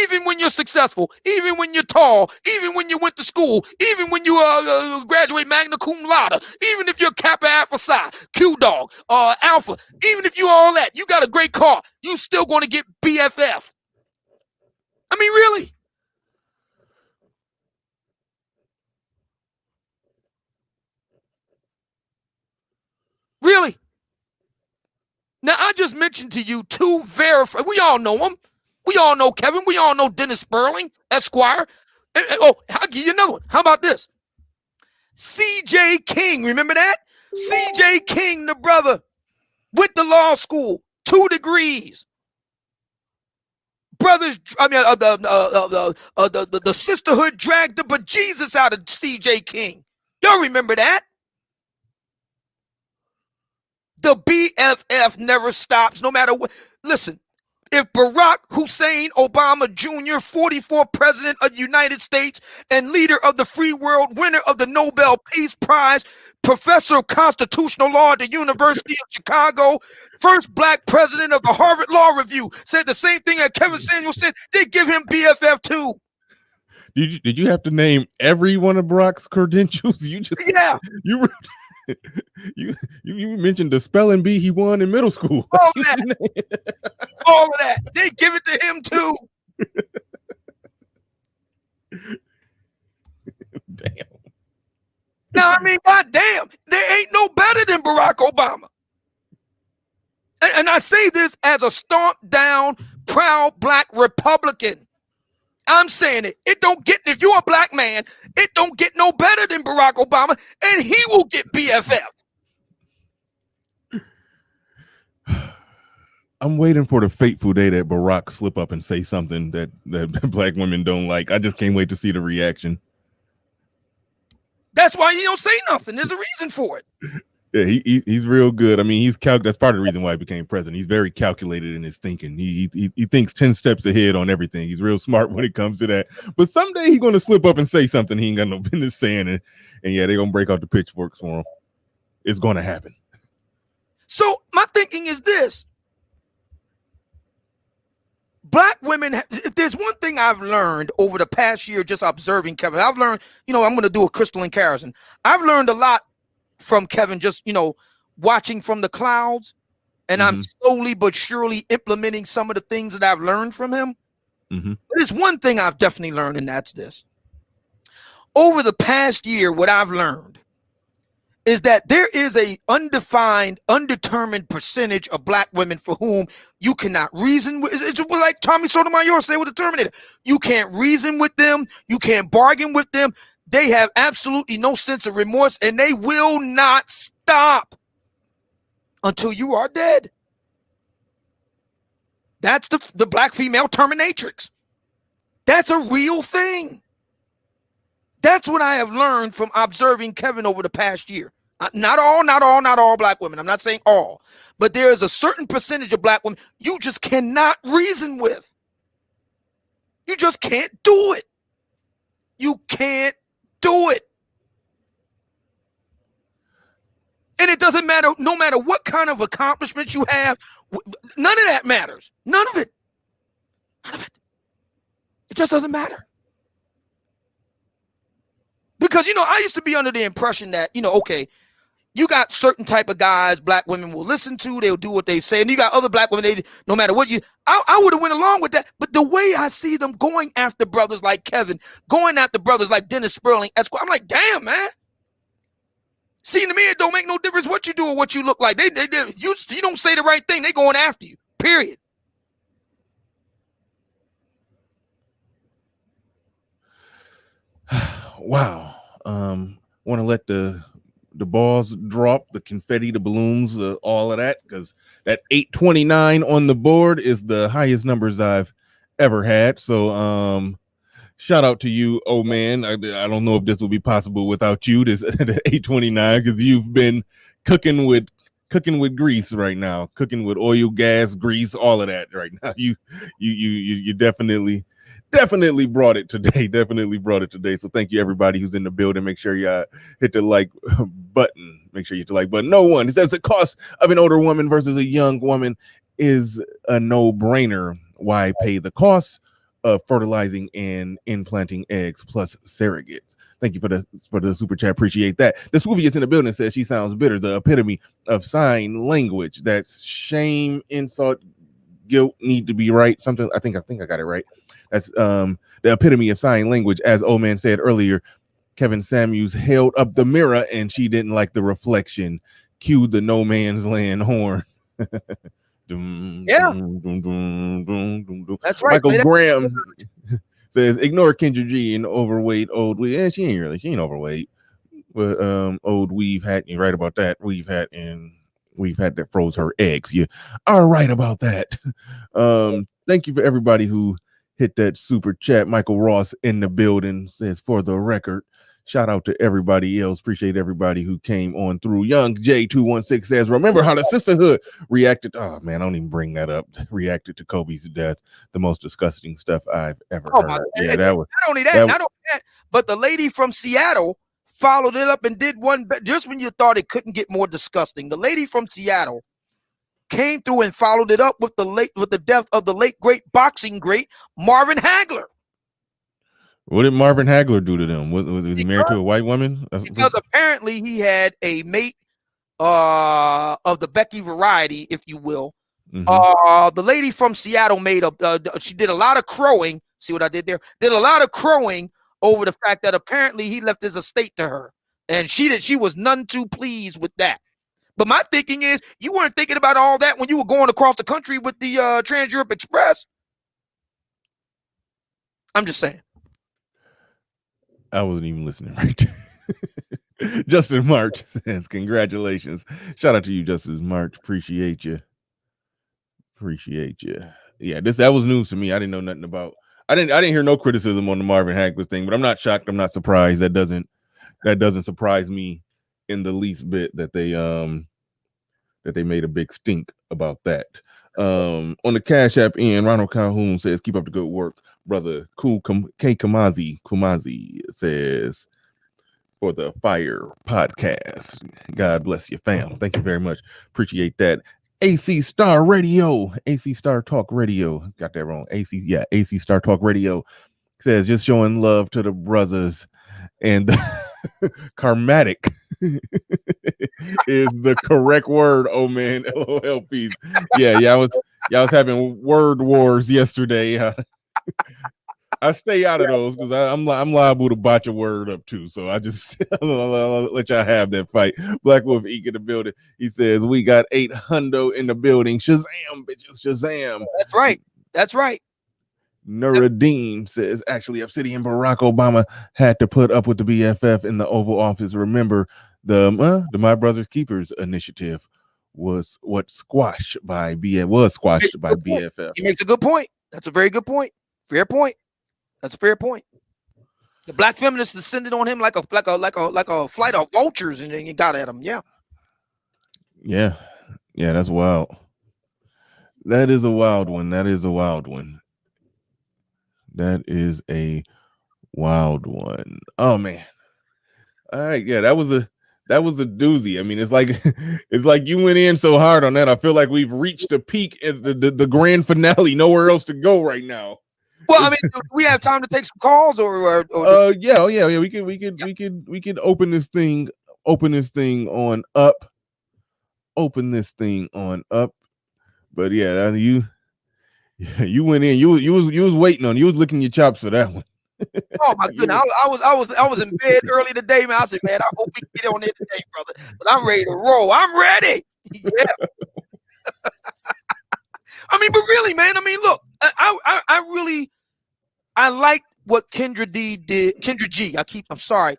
Even when you're successful, even when you're tall, even when you went to school, even when you graduate magna cum laude, even if you're Kappa Alpha Psi, Q Dog, Alpha, even if you all that, you got a great car, you still going to get BFF. I mean, really? Really? Now, I just mentioned to you two verified. We all know them. We all know Kevin. We all know Dennis Sperling, Esquire. Oh, I'll give you another one. How about this? C.J. King. Remember that? C.J. King, the brother, with the law school, 2 degrees. Brothers, I mean, the sisterhood dragged the bejesus out of C.J. King. Y'all remember that? The BFF never stops, no matter what. Listen, if Barack Hussein Obama Jr., 44th president of the United States and leader of the free world, winner of the Nobel Peace Prize, professor of constitutional law at the University of Chicago, first black president of the Harvard Law Review, said the same thing that Kevin Samuel said, they give him BFF too. Did you have to name every one of Barack's credentials? You mentioned the spelling bee he won in middle school. All of that. All of that. They give it to him too. Damn. Now, I mean, goddamn, there ain't no better than Barack Obama. And I say this as a stomped down, proud black Republican. I'm saying it. It don't get, if you're a black man, it don't get no better than Barack Obama, and he will get BFF. I'm waiting for the fateful day that Barack slip up and say something that black women don't like. I just can't wait to see the reaction. That's why he don't say nothing. There's a reason for it. Yeah, he's real good. I mean, that's part of the reason why he became president. He's very calculated in his thinking. He thinks 10 steps ahead on everything. He's real smart when it comes to that. But someday he's gonna slip up and say something he ain't got no business saying, and yeah, they're gonna break out the pitchforks for him. It's gonna happen. So my thinking is this. Black women, if there's one thing I've learned over the past year just observing Kevin, I've learned, I'm going to do a crystalline comparison. I've learned a lot from Kevin, just, watching from the clouds, and I'm slowly but surely implementing some of the things that I've learned from him. But there's one thing I've definitely learned, and that's this. Over the past year, what I've learned is that there is a undefined, undetermined percentage of black women for whom you cannot reason with. It's like Tommy Sotomayor said with the Terminator. You can't reason with them. You can't bargain with them. They have absolutely no sense of remorse, and they will not stop until you are dead. That's the black female terminatrix. That's a real thing. That's what I have learned from observing Kevin over the past year. Not all black women. I'm not saying all, but there is a certain percentage of black women you just cannot reason with. You just can't do it. You can't do it. And it doesn't matter, no matter what kind of accomplishments you have, none of that matters. None of it. None of it. It just doesn't matter. Because, I used to be under the impression that, okay, you got certain type of guys black women will listen to, they'll do what they say. And you got other black women, no matter what I would have went along with that. But the way I see them going after brothers like Kevin, going after brothers like Dennis Sperling, I'm like, damn, man. See, to me, it don't make no difference what you do or what you look like. You don't say the right thing, they going after you, period. Wow. Want to let the balls drop, the confetti, the balloons, all of that, because that 829 on the board is the highest numbers I've ever had. So shout out to you, oh man. I don't know if this will be possible without you, this 829, because you've been cooking with grease right now, cooking with oil, gas, grease, all of that right now. You definitely brought it today. So thank you, everybody who's in the building. Make sure you hit the like button. No one, it says the cost of an older woman versus a young woman is a no-brainer. Why pay the cost of fertilizing and implanting eggs plus surrogates? Thank you for the super chat. Appreciate that. The Swooviest in the building says she sounds bitter. The epitome of sign language. That's shame, insult, guilt, need to be right. Something. I think I got it right. That's the epitome of sign language. As old man said earlier, Kevin Samuels held up the mirror and she didn't like the reflection. Cue the no man's land horn. Yeah. That's right. Michael Graham says, ignore Kendra G and overweight old weave. Yeah, she ain't overweight. But old weave hat, you're right about that. Weave hat that froze her eggs. You are right about that. Thank you for everybody who hit that super chat. Michael Ross in the building says, for the record, shout out to everybody else. Appreciate everybody who came on through. Young J216 says, remember how the sisterhood reacted. Oh man, I don't even bring that up. Reacted to Kobe's death. The most disgusting stuff I've ever heard. Yeah, not only that, but the lady from Seattle followed it up and did one just when you thought it couldn't get more disgusting. The lady from Seattle came through and followed it up with the death of the late great boxing great Marvin Hagler. What did Marvin Hagler do to them? Was he married to a white woman? Because apparently he had a mate of the Becky variety, if you will. The lady from Seattle she did a lot of crowing. See what I did there? Did a lot of crowing over the fact that apparently he left his estate to her, and she was none too pleased with that. But my thinking is, you weren't thinking about all that when you were going across the country with the Trans Europe Express. I'm just saying. I wasn't even listening right there. Justin March says, congratulations. Shout out to you, Justin March. Appreciate you. Yeah, that was news to me. I didn't know nothing about. I didn't hear no criticism on the Marvin Hagler thing, but I'm not shocked. I'm not surprised. That doesn't surprise me in the least bit that they made a big stink about that. On the Cash App end, Ronald Calhoun says, "Keep up the good work, brother." K Kumazi says, "For the Fire podcast. God bless you, fam." Thank you very much. Appreciate that. AC Star Radio, AC Star Talk Radio. Got that wrong. AC Star Talk Radio says, "Just showing love to the brothers." And karmatic is the correct word. Oh man, LOL peace. Yeah, y'all was having word wars yesterday. I stay out of those because I'm liable to botch a word up too. So I just I'll let y'all have that fight. Black Wolf Eek in the building. He says, "We got 800 in the building. Shazam, bitches, Shazam." That's right. That's right. Nuruddin says, "Actually, Obsidian Barack Obama had to put up with the BFF in the Oval Office. Remember, the My Brother's Keepers initiative was squashed by BFF." He makes a good point. That's a very good point. Fair point. That's a fair point. The black feminists descended on him like a flight of vultures, and then you got at him. Yeah. Yeah, that's wild. That is a wild one. That is a wild one. Oh man. All right, yeah, that was a doozy. I mean, it's like you went in so hard on that. I feel like we've reached the peak at the grand finale. Nowhere else to go right now. Well, I mean, do we have time to take some calls or yeah. We could open this thing on up. But yeah, you went in. You was waiting on. You was licking your chops for that one. Oh my goodness, I was in bed early today, man. I said, man, I hope we can get on there today, brother. But I'm ready to roll. I'm ready. Yeah. I mean, but really, man. I mean, look, I like what Kendra D did. Kendra G. I'm sorry.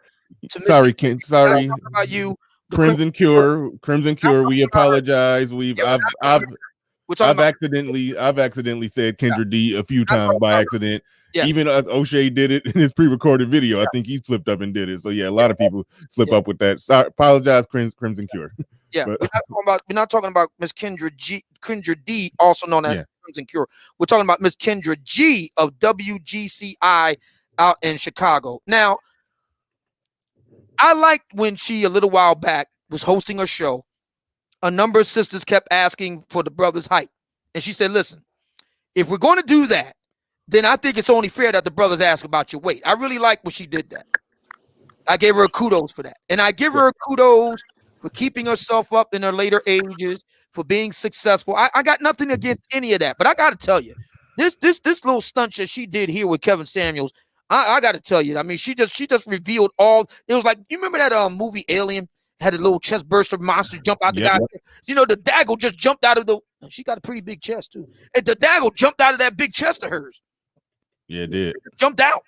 Sorry, Ken. Sorry. About you. Crimson Cure. We apologize. I've accidentally said Kendra D a few times by accident. Yeah. Even O'Shea did it in his pre-recorded video. I think he slipped up and did it. So yeah, a lot of people slip up with that. Sorry, apologize, Crimson Cure. Yeah, we're not talking about Miss Kendra D, also known as Crimson Cure. We're talking about Miss Kendra G of WGCI out in Chicago. Now, I liked when she a little while back was hosting a show. A number of sisters kept asking for the brother's height, and she said, "Listen, if we're going to do that, then I think it's only fair that the brothers ask about your weight." I really like when she did that. I gave her a kudos for that. And I give her a kudos for keeping herself up in her later ages, for being successful. I got nothing against any of that. But I got to tell you, this little stunt that she did here with Kevin Samuels, I got to tell you, I mean, she just revealed all. It was like, you remember that movie Alien? Had a little chest burster monster jump out the guy. You know, the daggle just jumped out of the. She got a pretty big chest, too. And the daggle jumped out of that big chest of hers. Yeah, it did. Jumped out.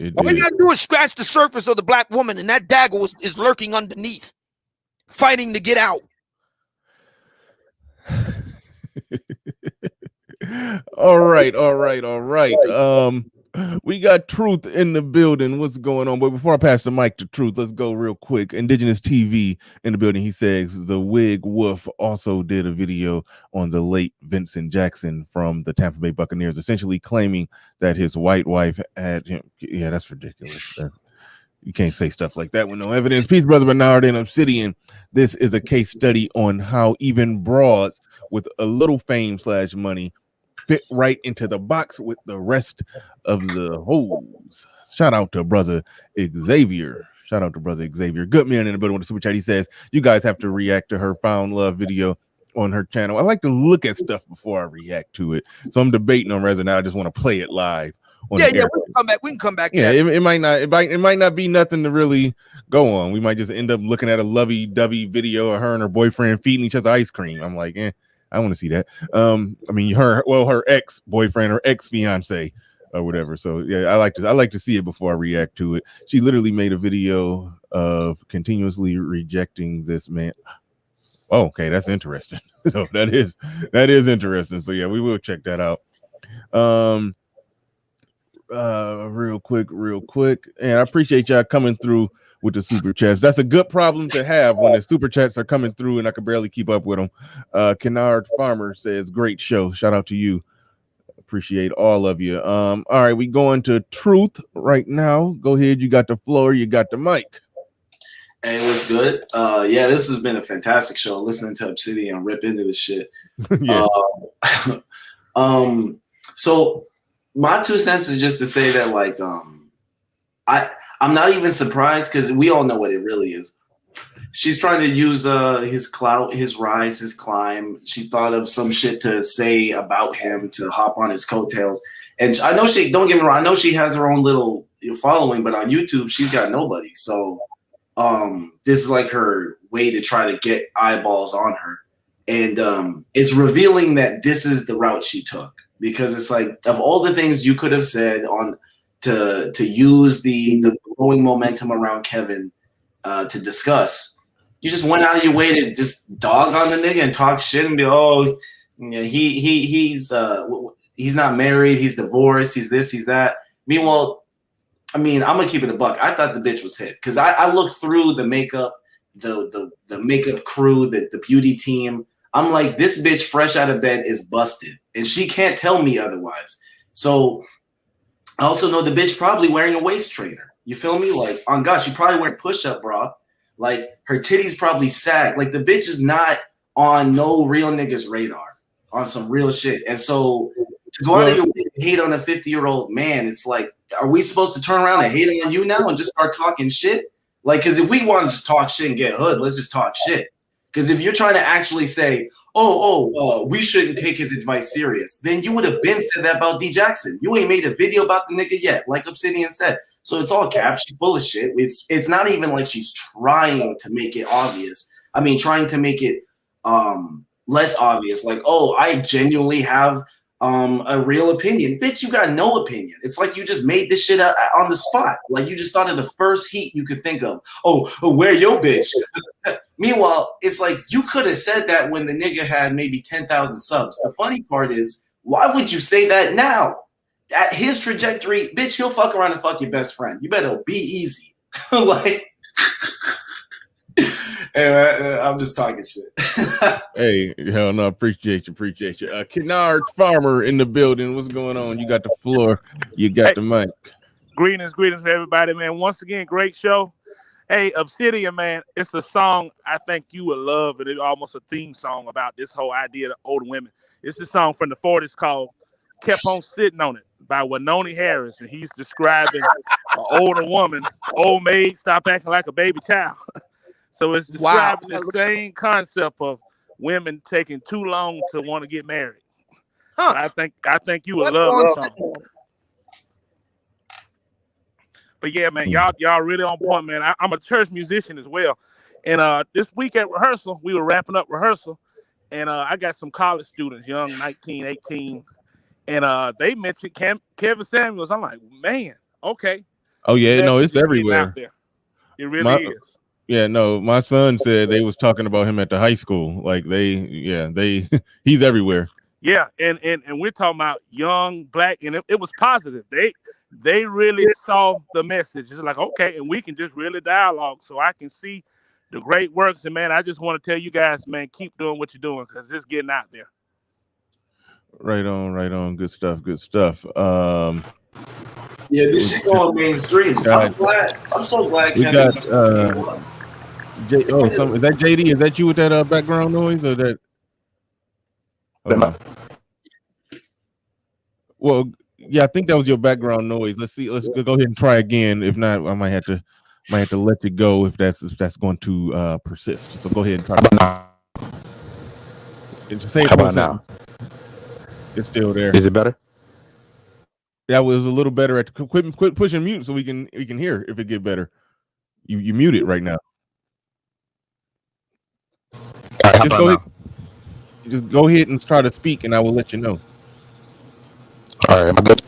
All you gotta do is scratch the surface of the black woman, and that dagger is lurking underneath, fighting to get out. All right. We got Truth in the building. What's going on? But before I pass the mic to Truth, let's go real quick. Indigenous TV in the building. He says the Wig Wolf also did a video on the late Vincent Jackson from the Tampa Bay Buccaneers, essentially claiming that his white wife had him. Yeah, that's ridiculous. You can't say stuff like that with no evidence. Peace, Brother Bernard and Obsidian. This is a case study on how even broads with a little fame / money fit right into the box with the rest of the hoes. Shout out to brother Xavier. Good man in the building with the super chat. He says, "You guys have to react to her Found Love video on her channel. I like to look at stuff before I react to it. So I'm debating on whether or not I just want to play it live. Yeah, we can come back. We can come back. Yeah, it might not be nothing to really go on. We might just end up looking at a lovey-dovey video of her and her boyfriend feeding each other ice cream. I'm like, I want to see that. I mean, her ex-boyfriend or ex-fiance or whatever. So yeah, I like to see it before I react to it. She literally made a video of continuously rejecting this man. Oh, okay, that's interesting. So that is interesting. So yeah, we will check that out. Real quick. And I appreciate y'all coming through with the super chats. That's a good problem to have when the super chats are coming through and I can barely keep up with them. Kennard Farmer says, great show. Shout out to you. Appreciate all of you. All right, we going to Truth right now. Go ahead. You got the floor. You got the mic. Hey, what's good? Yeah, this has been a fantastic show. Listening to Obsidian rip into the shit. Yeah. So my 2 cents is just to say that, like, I'm not even surprised because we all know what it really is. She's trying to use his clout, his rise, his climb. She thought of some shit to say about him to hop on his coattails. And I know she, don't get me wrong, I know she has her own little following, but on YouTube, she's got nobody. So this is like her way to try to get eyeballs on her. And it's revealing that this is the route she took, because it's like, of all the things you could have said on to use the growing momentum around Kevin to discuss, you just went out of your way to just dog on the nigga and talk shit and be, oh, yeah, he's not married, he's divorced, he's this, he's that. Meanwhile, I mean, I'm gonna keep it a buck. I thought the bitch was hit because I looked through the makeup, the makeup crew, the beauty team. I'm like, this bitch fresh out of bed is busted, and she can't tell me otherwise. So I also know the bitch probably wearing a waist trainer. You feel me? Like, on God, she probably wearing push-up bra. Like, her titties probably sag. Like, the bitch is not on no real niggas radar on some real shit. And so to go out of your way to hate on a 50-year-old man, it's like, are we supposed to turn around and hate on you now and just start talking shit? Like, because if we want to just talk shit and get hood, let's just talk shit. Because if you're trying to actually say, we shouldn't take his advice serious, then you would have been said that about D Jackson. You ain't made a video about the nigga yet, like Obsidian said. So it's all cap. She's full of shit. It's not even like she's trying to make it obvious. I mean, trying to make it less obvious. Like, oh, I genuinely have a real opinion. Bitch, you got no opinion. It's like you just made this shit on the spot. Like, you just thought of the first heat you could think of. Oh, where your bitch? Meanwhile, it's like you could have said that when the nigga had maybe 10,000 subs. The funny part is, why would you say that now? At his trajectory, bitch, he'll fuck around and fuck your best friend. You better be easy. Like, anyway, I'm just talking shit. Hey, hell no, appreciate you. Kennard Farmer in the building. What's going on? You got the floor. You got the mic. Greetings to everybody, man. Once again, great show. Hey, Obsidian, man, it's a song I think you would love, and it's almost a theme song about this whole idea of older women. It's a song from the 40s called Kept On Sitting On It by Winona Harris, and he's describing an older woman, old maid, stop acting like a baby child. So it's describing the same concept of women taking too long to want to get married. I think you would love the song. But yeah, man, y'all really on point, man. I'm a church musician as well. And this week at rehearsal, we were wrapping up rehearsal, and I got some college students, young, 19, 18, and they mentioned Kevin Samuels. I'm like, man, okay. Oh yeah, no, it's everywhere. It really is. Yeah, no, my son said they was talking about him at the high school. Like he's everywhere. Yeah, and we're talking about young, black, and it was positive. They really saw the message. It's like, okay, and we can just really dialogue so I can see the great works. And, man, I just want to tell you guys, man, keep doing what you're doing because it's getting out there. Right on. Good stuff. Yeah, this shit going mainstream. I'm so glad. We got is that JD? Is that you with that background noise or that? Well, yeah, I think that was your background noise. Let's see. Let's go ahead and try again. If not, I might have to let you go if that's going to persist. So go ahead and try. Just say it. How about now? It's still there. Is it better? That was a little better. Quit pushing mute so we can hear if it get better. You mute it right now. All right, just go ahead and try to speak, and I will let you know. All right, am I good?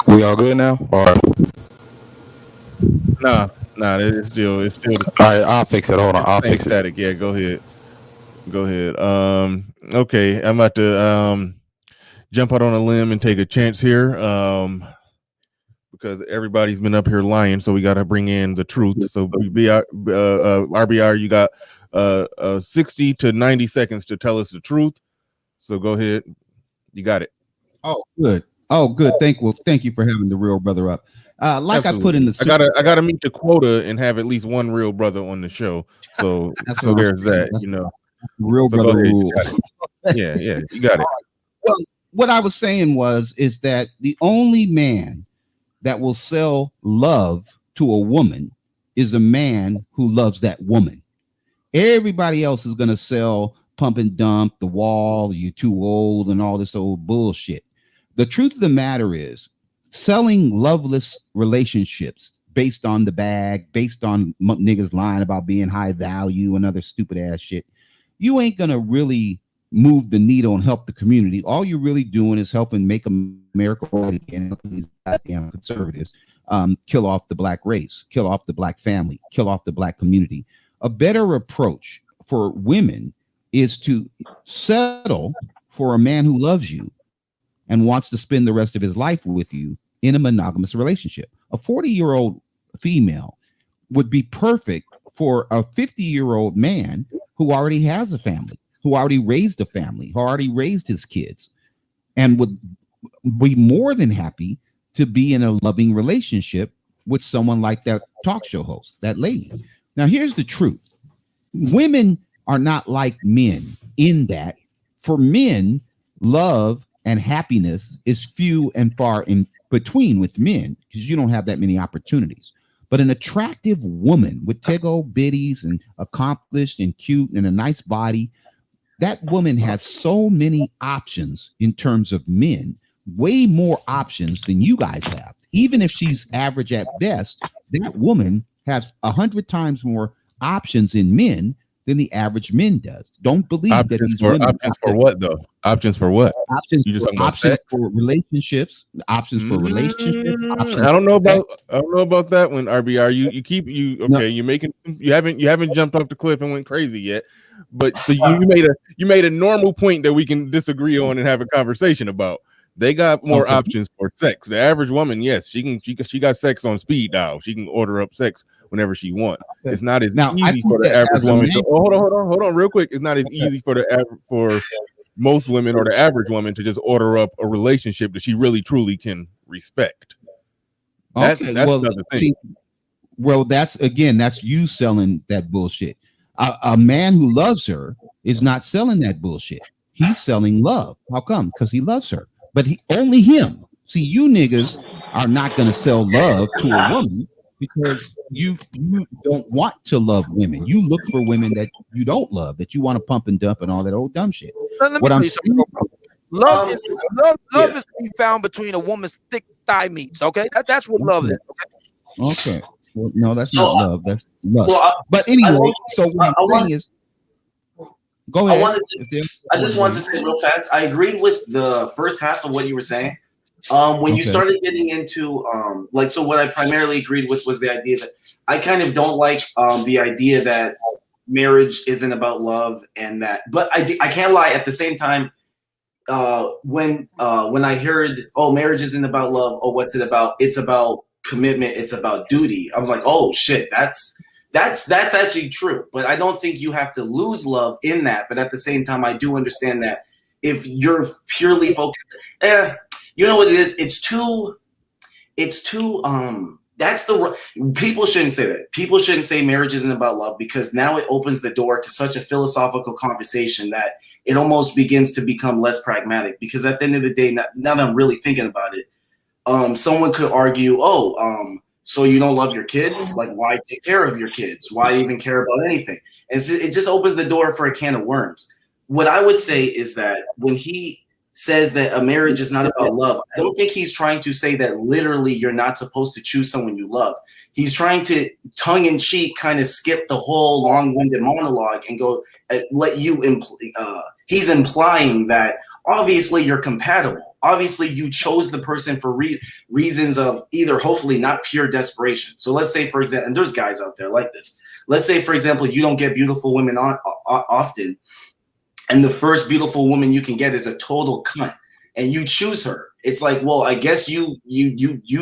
We all good now? Or nah, it's still. All right, I'll fix it. Hold on, I'll fix static. Yeah, go ahead. Okay, I'm about to jump out on a limb and take a chance here. because everybody's been up here lying, so we got to bring in the truth. So RBR, you got 60 to 90 seconds to tell us the truth. So go ahead, you got it. Oh, good. Oh, good. Thank you for having the real brother up. Like Absolutely. I put in the, I gotta meet the quota and have at least one real brother on the show. So so there's that. That's you know, real so brother rule. Yeah, you got it. Well, what I was saying is that the only man that will sell love to a woman is a man who loves that woman. Everybody else is going to sell pump and dump, the wall, you're too old, and all this old bullshit. The truth of the matter is, selling loveless relationships based on the bag, based on niggas lying about being high value and other stupid ass shit, you ain't going to really move the needle and help the community. All you're really doing is helping make America great again, helping these goddamn conservatives kill off the black race, kill off the black family, kill off the black community. A better approach for women is to settle for a man who loves you and wants to spend the rest of his life with you in a monogamous relationship. A 40-year-old female would be perfect for a 50-year-old man who already has a family, who already raised a family, who already raised his kids, and would be more than happy to be in a loving relationship with someone like that talk show host, that lady. Now, here's the truth. Women are not like men in that for men, love and happiness is few and far in between with men because you don't have that many opportunities. But an attractive woman with tego bitties and accomplished and cute and a nice body, that woman has so many options in terms of men, way more options than you guys have. Even if she's average at best, that woman has 100 times more options in men than the average men does. Don't believe that these women options for what though? Options for what? Options for relationships. Options for relationships. I don't know about that one, RBR. You haven't jumped off the cliff and went crazy yet. But so you made a normal point that we can disagree on and have a conversation about. They got more options for sex. The average woman, yes, she got sex on speed dial. She can order up sex whenever she wants. It's not as easy for the average woman. Hold on, real quick. It's not as easy for most women or the average woman to just order up a relationship that she really truly can respect. That's another thing. That's you selling that bullshit. A man who loves her is not selling that bullshit. He's selling love. How come? Because he loves her. But only him. See, you niggas are not going to sell love to a woman because you don't want to love women. You look for women that you don't love, that you want to pump and dump and all that old dumb shit. Love is to be found between a woman's thick thigh meats. Okay, that's what love is. Okay. Well, no, that's not love. That's lust. But anyway, so what I'm saying is, go ahead. I just wanted to say real fast. I agreed with the first half of what you were saying. When you started getting into so what I primarily agreed with was the idea that I kind of don't like the idea that marriage isn't about love and that. But I can't lie. At the same time, when I heard, oh, marriage isn't about love. Oh, what's it about? It's about commitment. It's about duty. I'm like, oh shit, that's actually true. But I don't think you have to lose love in that. But at the same time, I do understand that if you're purely focused, you know what it is? It's too people shouldn't say that. People shouldn't say marriage isn't about love because now it opens the door to such a philosophical conversation that it almost begins to become less pragmatic. Because at the end of the day, now that I'm really thinking about it, someone could argue, so you don't love your kids? Like, why take care of your kids? Why even care about anything? And so it just opens the door for a can of worms. What I would say is that when he says that a marriage is not about love, I don't think he's trying to say that literally you're not supposed to choose someone you love. He's trying to tongue-in-cheek kind of skip the whole long-winded monologue and go let you he's implying that obviously you're compatible. Obviously you chose the person for reasons of either hopefully not pure desperation. So let's say, for example, and there's guys out there like this. Let's say, for example, you don't get beautiful women often, and the first beautiful woman you can get is a total cunt, and you choose her, It's like, well, I guess you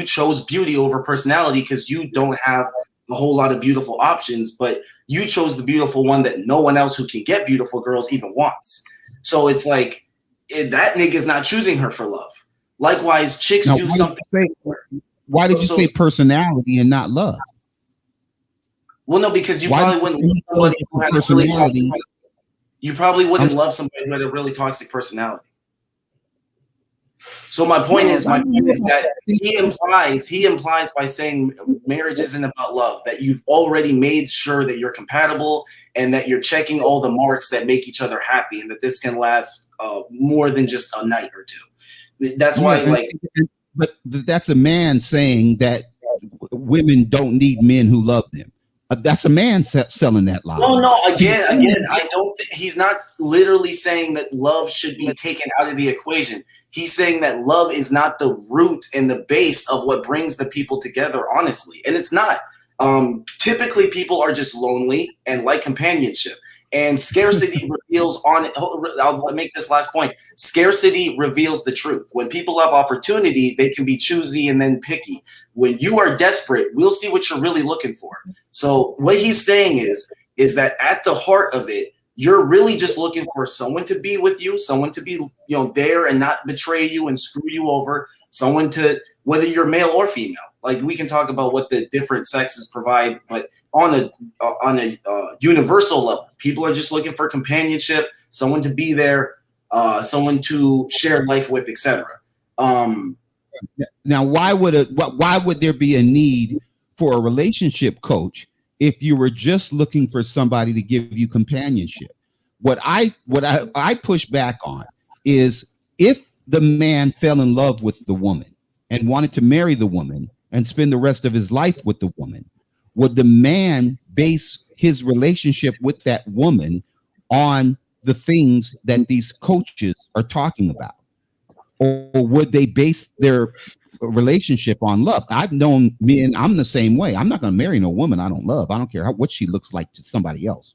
chose beauty over personality because you don't have a whole lot of beautiful options, but you chose the beautiful one that no one else who can get beautiful girls even wants. So it's like that nigga's not choosing her for love. Likewise, chicks Now, do something. Why did you say personality and not love? Well, no, because you probably wouldn't love somebody who had a really toxic. You probably wouldn't love somebody who had a really toxic personality. So my point is that he implies by saying marriage isn't about love, that you've already made sure that you're compatible and that you're checking all the marks that make each other happy, and that this can last more than just a night or two. That's why, but that's a man saying that women don't need men who love them. That's a man selling that lie. No. Again, I don't think he's not literally saying that love should be taken out of the equation. He's saying that love is not the root and the base of what brings the people together, honestly. And it's not. Typically, people are just lonely and like companionship. And scarcity reveals I'll make this last point. Scarcity reveals the truth. When people have opportunity, they can be choosy and then picky. When you are desperate, we'll see what you're really looking for. So what he's saying is that at the heart of it, you're really just looking for someone to be with you, someone to be, there and not betray you and screw you over, someone to, whether you're male or female. Like, we can talk about what the different sexes provide, but on a universal level, people are just looking for companionship, someone to be there, someone to share life with, etc. Now, why would there be a need for a relationship coach if you were just looking for somebody to give you companionship? What I push back on is, if the man fell in love with the woman and wanted to marry the woman and spend the rest of his life with the woman, would the man base his relationship with that woman on the things that these coaches are talking about? Or would they base their relationship on love? I've known men, I'm the same way. I'm not going to marry no woman I don't love. I don't care what she looks like to somebody else.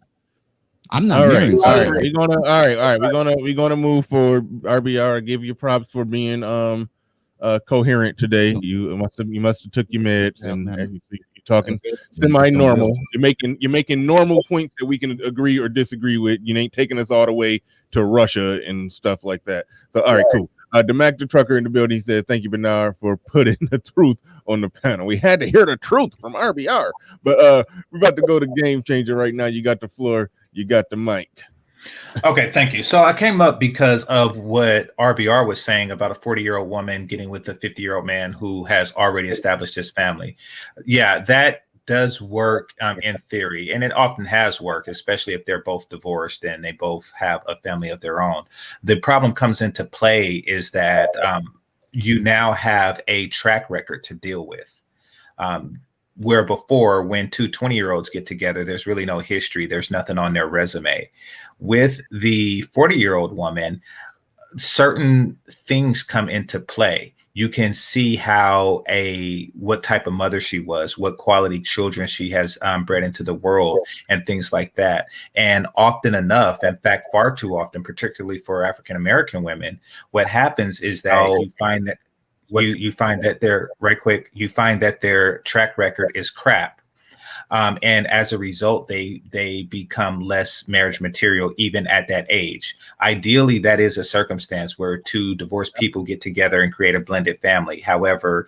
I'm not marrying. All right. We're gonna move forward. RBR, give you props for being coherent today. You must have took your meds, and you're talking semi-normal. You're making normal points that we can agree or disagree with. You ain't taking us all the way to Russia and stuff like that. So all right, cool. DeMac the trucker in the building, he said, "Thank you, Bernard, for putting the truth on the panel." We had to hear the truth from RBR, but we're about to go to Game Changer right now. You got the floor. You got the mic. Okay, thank you. So I came up because of what RBR was saying about a 40-year-old woman getting with a 50-year-old man who has already established his family. Yeah, that does work in theory, and it often has worked, especially if they're both divorced and they both have a family of their own. The problem comes into play is that you now have a track record to deal with. Where before, when two 20-year-olds get together, there's really no history. There's nothing on their resume. With the 40-year-old woman, certain things come into play. You can see what type of mother she was, what quality children she has bred into the world, and things like that. And often enough, in fact, far too often, particularly for African-American women, what happens is that you find that you find that their track record is crap. And as a result, they become less marriage material even at that age. Ideally, that is a circumstance where two divorced people get together and create a blended family. However,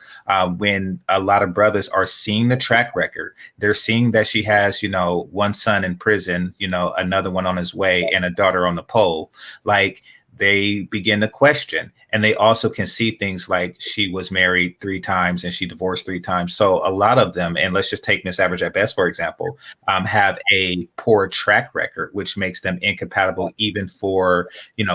when a lot of brothers are seeing the track record, they're seeing that she has, one son in prison, another one on his way, and a daughter on the pole, like, they begin to question. And they also can see things like she was married 3 times and she divorced 3 times. So a lot of them, and let's just take Miss Average at Best, for example, have a poor track record, which makes them incompatible even for,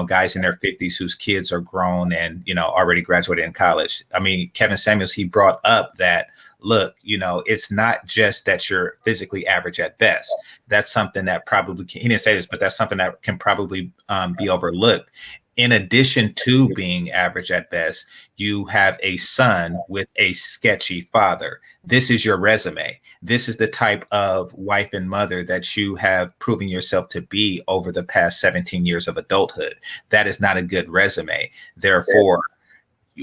guys in their 50s whose kids are grown and, already graduated in college. I mean, Kevin Samuels, he brought up that, look, it's not just that you're physically average at best. That's something that probably, he didn't say this, but that's something that can probably be overlooked. In addition to being average at best, you have a son with a sketchy father. This is your resume. This is the type of wife and mother that you have proven yourself to be over the past 17 years of adulthood. That is not a good resume. Therefore,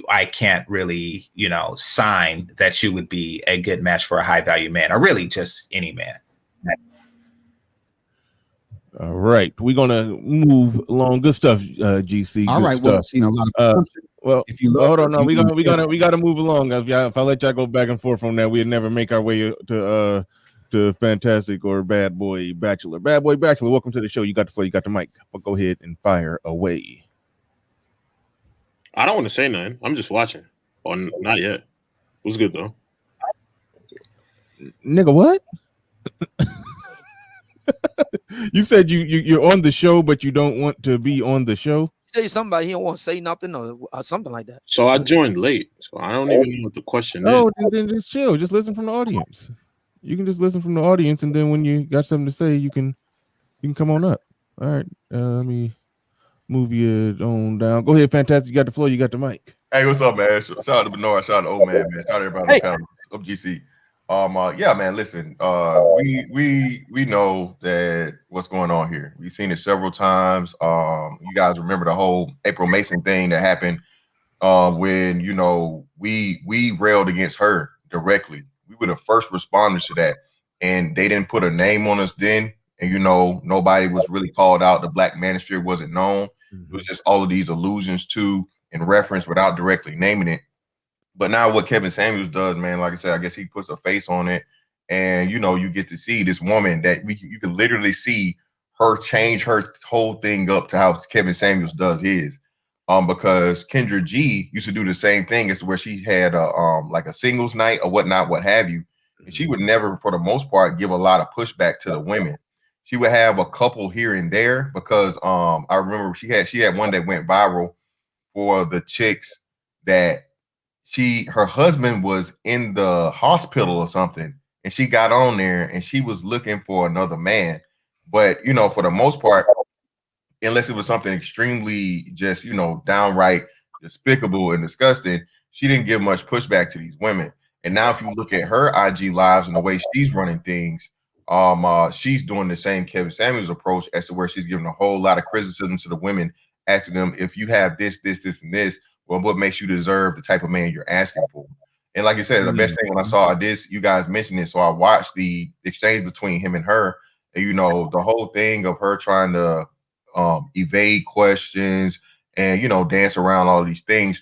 I can't really, sign that you would be a good match for a high value man, or really just any man. All right, we're gonna move along. Good stuff, GC. All Good right. Well, stuff. I've seen a lot of. Well, if you love hold her, on. No, you we gotta move along. If I let y'all go back and forth on that, we'd never make our way to Fantastic or Bad Boy Bachelor. Bad Boy Bachelor, welcome to the show. You got the floor. You got the mic. But go ahead and fire away. I don't want to say nothing. I'm just watching. Or not yet. It was good though. Nigga, what? You said you're on the show, but you don't want to be on the show. Say somebody he don't want to say nothing or something like that. So I joined late, so I don't even know what the question is. Oh, then just chill. Just listen from the audience. You can just listen from the audience, and then when you got something to say, you can come on up. All right. Let me move you on down. Go ahead, Fantastic. You got the floor. You got the mic. Hey, what's up, man? Shout out to Bernard. Shout out to Old Man, man. Shout out to everybody on the panel. Up GC. Yeah, man. Listen, we know that what's going on here. We've seen it several times. You guys remember the whole April Mason thing that happened when we railed against her directly. We were the first responders to that, and they didn't put a name on us then. And nobody was really called out. The Black manosphere wasn't known. It was just all of these allusions to and reference without directly naming it. But now what Kevin Samuels does, man, like I said, I guess he puts a face on it, and you get to see this woman that you can literally see her change her whole thing up to how Kevin Samuels does his. Because Kendra G used to do the same thing as where she had like a singles night or whatnot, what have you. And she would never, for the most part, give a lot of pushback to the women. She would have a couple here and there because I remember she had one that went viral for the chicks that her husband was in the hospital or something, and she got on there and she was looking for another man. But for the most part, unless it was something extremely just downright despicable and disgusting, she didn't give much pushback to these women. And now if you look at her IG lives and the way she's running things, she's doing the same Kevin Samuels approach as to where she's giving a whole lot of criticism to the women, asking them, if you have this, this, this, and this, well, what makes you deserve the type of man you're asking for? And like you said, the best thing when I saw this, you guys mentioned it, so I watched the exchange between him and her, and the whole thing of her trying to evade questions and dance around all these things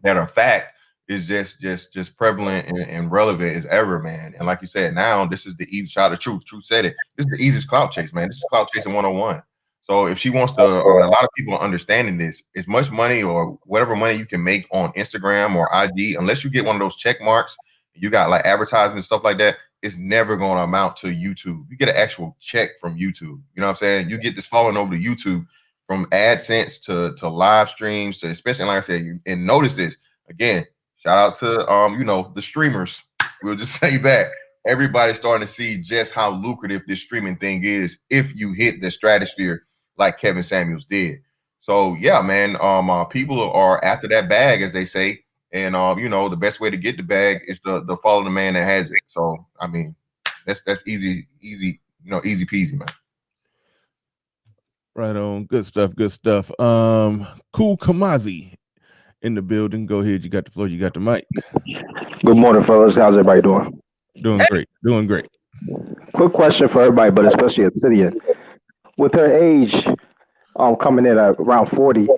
that are fact is just prevalent and relevant as ever, man. And like you said, now this is the easy shot of truth. Truth said it. This is the easiest clout chase, man. This is clout chasing 101. So if she wants to, a lot of people are understanding this, as much money or whatever money you can make on Instagram or IG, unless you get one of those check marks, you got like advertisements, stuff like that, it's never going to amount to YouTube. You get an actual check from YouTube. You know what I'm saying? You get this following over to YouTube, from AdSense to live streams to, especially like I said, and notice this again, shout out to the streamers. We'll just say that everybody's starting to see just how lucrative this streaming thing is if you hit the stratosphere like Kevin Samuels did. So yeah, man, people are after that bag, as they say, and the best way to get the bag is to follow the man that has it. So I mean, that's easy, easy peasy, man. Right on. Good stuff. Good stuff. Cool Kamazi in the building. Go ahead. You got the floor. You got the mic. Good morning, fellas. How's everybody doing? Doing great. Doing great. Quick question for everybody, but especially Obsidian. With her age coming in at around 40,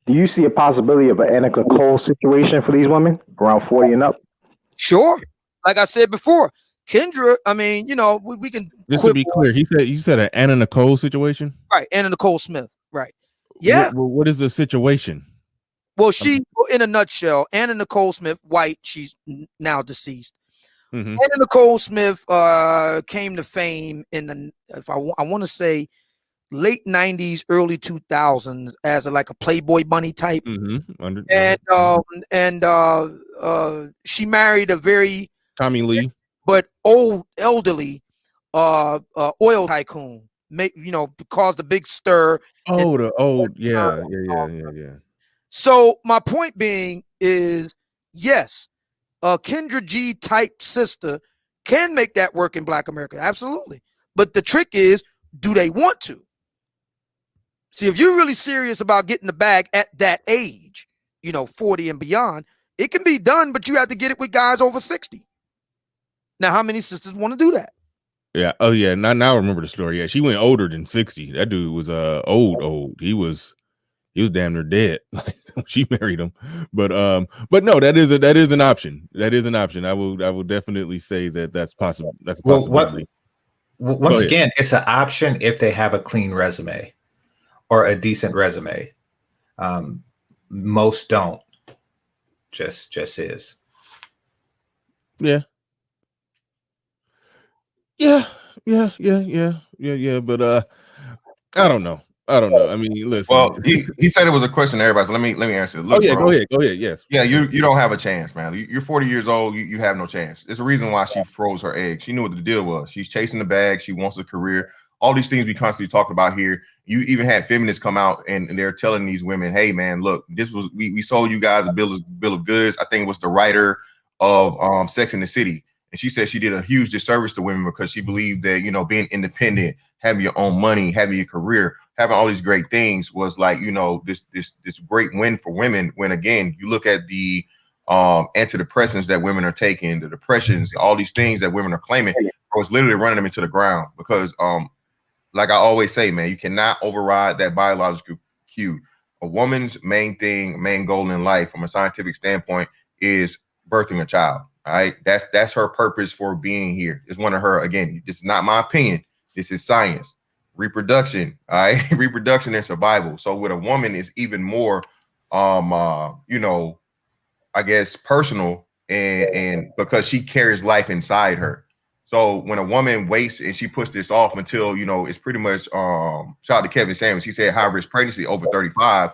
do you see a possibility of an Anna Nicole situation for these women around 40 and up? Sure. Like I said before, Kendra, I mean, we can. Just to be clear, you said an Anna Nicole situation? Right. Anna Nicole Smith. Right. Yeah. What is the situation? Well, in a nutshell, Anna Nicole Smith, white, she's now deceased. Mm-hmm. Anna Nicole Smith came to fame in I want to say late 90s, early 2000s as a Playboy bunny type. Mm-hmm. And she married a very Tommy Lee, but elderly oil tycoon. Caused a big stir. Yeah. So my point being is, yes, a Kendra G type sister can make that work in Black America, absolutely. But the trick is, do they want to? See, if you're really serious about getting the bag at that age, 40 and beyond. It can be done, but you have to get it with guys over 60. Now, how many sisters want to do that? Yeah. Oh yeah. Now I remember the story. Yeah, she went older than 60. That dude was old. He was damn near dead. Like she married him. But no, that is an option. That is an option. I will definitely say that's possible. That's a possibility. Once again, it's an option if they have a clean resume or a decent resume. Most don't. Just is. Yeah. Yeah. But I don't know. I mean, listen. Well, he said it was a question to everybody. So let me answer it. Look, bro, go ahead. Yes. Yeah, you don't have a chance, man. You're 40 years old. You have no chance. There's a reason why she froze her egg. She knew what the deal was. She's chasing the bag. She wants a career. All these things we constantly talk about here. You even had feminists come out and they're telling these women, "Hey, man, look, this was we sold you guys a bill of goods." I think it was the writer of Sex and the City, and she said she did a huge disservice to women because she believed that being independent, having your own money, having your career, having all these great things was like this great win for women. When again, you look at the antidepressants that women are taking, the depressions, all these things that women are claiming, it's literally running them into the ground because like I always say, man, you cannot override that biological cue. A woman's main goal in life from a scientific standpoint is birthing a child. All right. That's her purpose for being here. It's one of her, again, this is not my opinion. This is science. Reproduction, all right, reproduction and survival. So with a woman is even more I guess personal and because she carries life inside her. So when a woman waits and she puts this off until it's pretty much shout out to Kevin Samuels, he said high risk pregnancy over 35.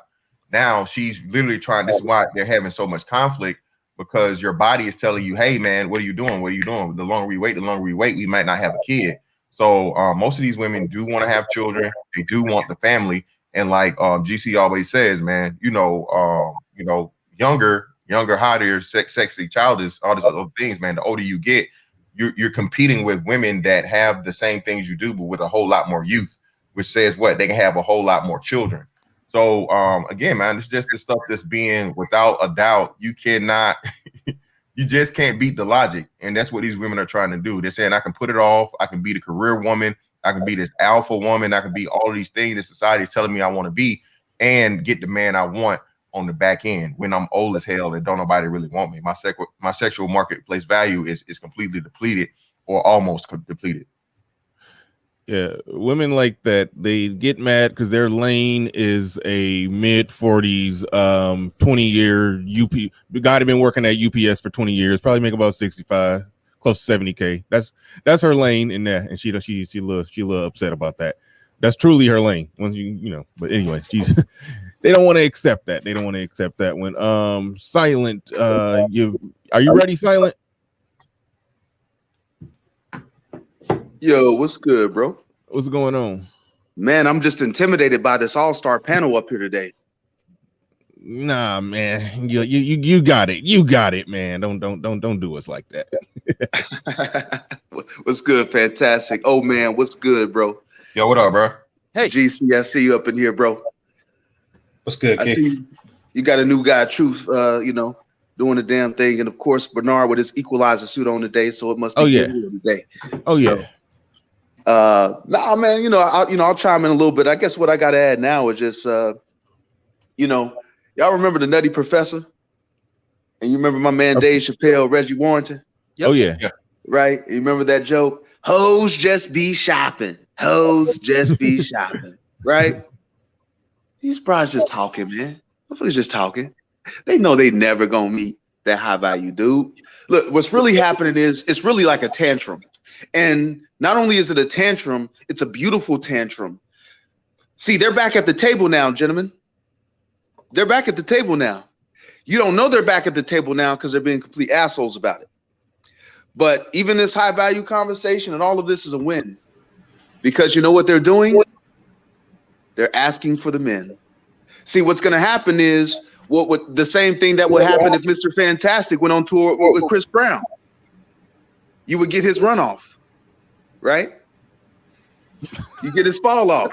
Now she's literally trying. This is why they're having so much conflict, because your body is telling you, hey man, what are you doing? The longer we wait, we might not have a kid. So most of these women do want to have children. They do want the family. And like GC always says, man, younger, hotter, sexy, childish, all these other things, man. The older you get, you're competing with women that have the same things you do, but with a whole lot more youth, which says what? They can have a whole lot more children. So again, man, it's just the stuff that's being, without a doubt, you cannot, you just can't beat the logic. And that's what these women are trying to do. They're saying, I can put it off. I can be the career woman. I can be this alpha woman. I can be all these things that society is telling me I want to be and get the man I want on the back end when I'm old as hell and don't nobody really want me. My sexual marketplace value is completely depleted or almost depleted. Yeah, women like that, they get mad because their lane is a mid-40s, 20-year UP. The guy had been working at UPS for 20 years, probably make about 65, close to 70K. That's her lane in there, and she a little upset about that. That's truly her lane. Once but anyway, they don't want to accept that. They don't want to accept that. When Silent, are you ready, Silent? Yo, what's good, bro? What's going on? Man, I'm just intimidated by this all-star panel up here today. Nah, man. You got it. You got it, man. Don't do us like that. What's good? Fantastic. Oh man, what's good, bro? Yo, what up, bro? Hey, GC, I see you up in here, bro. What's good, I see you got a new guy, Truth, doing the damn thing. And of course, Bernard with his equalizer suit on today, so it must be good today. Nah, man, I'll chime in a little bit. I guess what I gotta add now is just y'all remember the Nutty Professor? And you remember my man Dave Chappelle, Reggie Warrington? Yep. Oh yeah. Right? You remember that joke? Hoes just be shopping. Hoes just be shopping. Right? These bros just talking, man. Motherfuckers just talking. They know they never gonna meet that high value dude. Look, what's really happening is it's really like a tantrum. And not only is it a tantrum, it's a beautiful tantrum. See, they're back at the table now, gentlemen. They're back at the table now. You don't know they're back at the table now because they're being complete assholes about it. But even this high value conversation and all of this is a win. Because you know what they're doing? They're asking for the men. See, what's going to happen is what the same thing that would happen if Mr. Fantastic went on tour with Chris Brown. You would get his runoff, right? You get his fall off.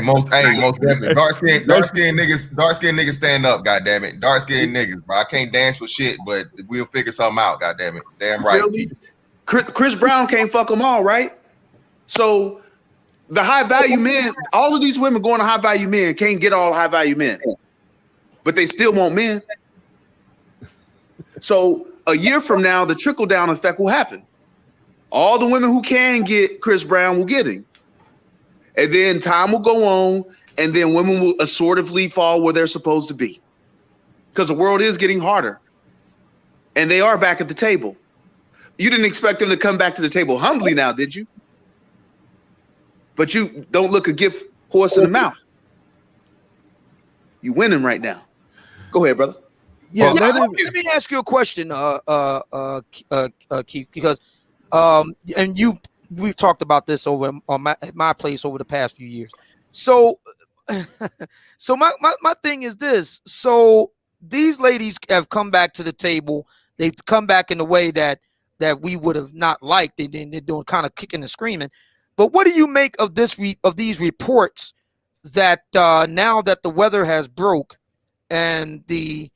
Most definitely. Dark skinned niggas stand up, goddamn it. Dark skinned niggas, bro. I can't dance for shit, but we'll figure something out, goddamn it. Damn right. Chris Brown can't fuck them all, right? So the high value men, all of these women going to high value men can't get all high value men, but they still want men. So a year from now, the trickle down effect will happen. All the women who can get Chris Brown will get him. And then time will go on, and then women will assortively fall where they're supposed to be. Because the world is getting harder. And they are back at the table. You didn't expect them to come back to the table humbly now, did you? But you don't look a gift horse in the mouth. You winning right now. Go ahead, brother. Yeah, let me ask you a question, Keith, because and we've talked about this over on my place over the past few years. So my thing is this. So these ladies have come back to the table. They've come back in a way that we would have not liked. They're doing kind of kicking and screaming. But what do you make of these reports that now that the weather has broke and the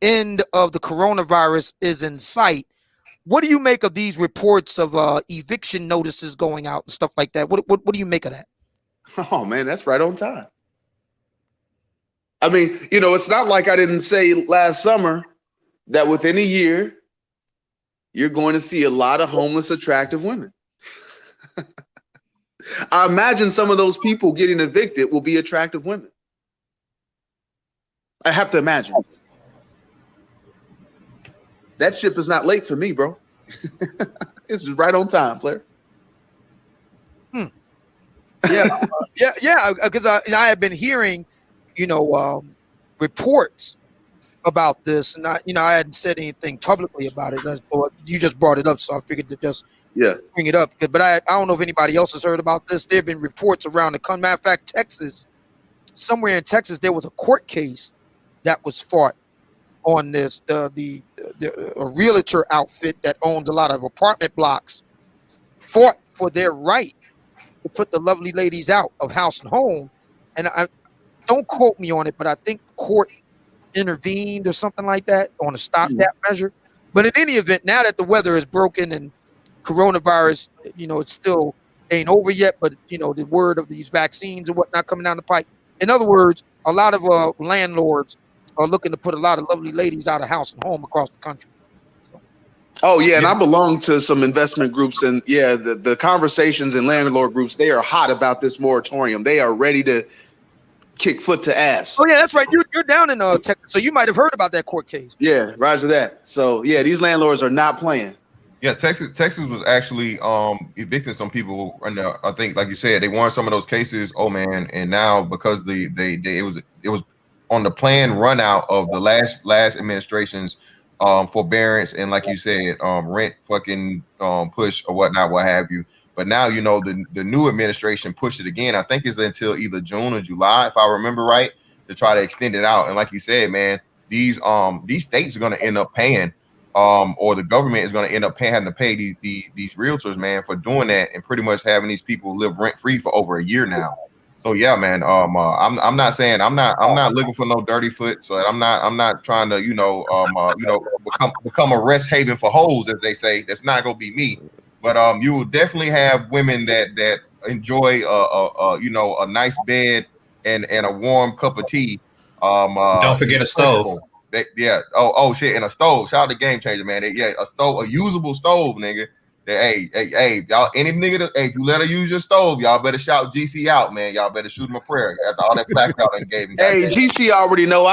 end of the coronavirus is in sight? What do you make of these reports of eviction notices going out and stuff like that? What do you make of that? Oh man, that's right on time. I mean, it's not like I didn't say last summer that within a year you're going to see a lot of homeless, attractive women. I imagine some of those people getting evicted will be attractive women. I have to imagine. That ship is not late for me, bro. It's just right on time, player. Yeah, because I have been hearing, reports about this, and I hadn't said anything publicly about it. You just brought it up, so I figured to just bring it up. But I don't know if anybody else has heard about this. There have been reports around the country. Matter of fact, Texas, somewhere in Texas, there was a court case that was fought on this. A realtor outfit that owns a lot of apartment blocks fought for their right to put the lovely ladies out of house and home. And I don't quote me on it, but I think court intervened or something like that on a stopgap measure. But in any event, now that the weather is broken and coronavirus, it still ain't over yet, but the word of these vaccines and whatnot coming down the pipe. In other words, a lot of landlords are looking to put a lot of lovely ladies out of house and home across the country. Oh yeah, and I belong to some investment groups, and the conversations in landlord groups, they are hot about this moratorium. They are ready to kick foot to ass. Oh yeah, that's right. You're down in Texas, so you might have heard about that court case. Yeah, roger that. So yeah, these landlords are not playing. Yeah, Texas was actually evicting some people, and I think, like you said, they won some of those cases. Oh man, and now because it was on the planned run out of the last administration's forbearance and, like you said, rent fucking push or whatnot, what have you. But now the new administration pushed it again. I think it's until either June or July, if I remember right, to try to extend it out. And like you said, man, these states are going to end up paying. Or the government is going to end up having to pay these realtors, man, for doing that and pretty much having these people live rent free for over a year now. So yeah, man. I'm not saying I'm not looking for no dirty foot. So I'm not trying to become a rest haven for hoes, as they say. That's not gonna be me. But you will definitely have women that enjoy a nice bed and a warm cup of tea. Don't forget a stove. Oh shit, and a stove. Shout out to Game Changer, man. A stove, a usable stove, nigga. Hey, y'all, any nigga if you let her use your stove, y'all better shout GC out, man. Y'all better shoot him a prayer after all that flack y'all done gave him. Hey, GC already know.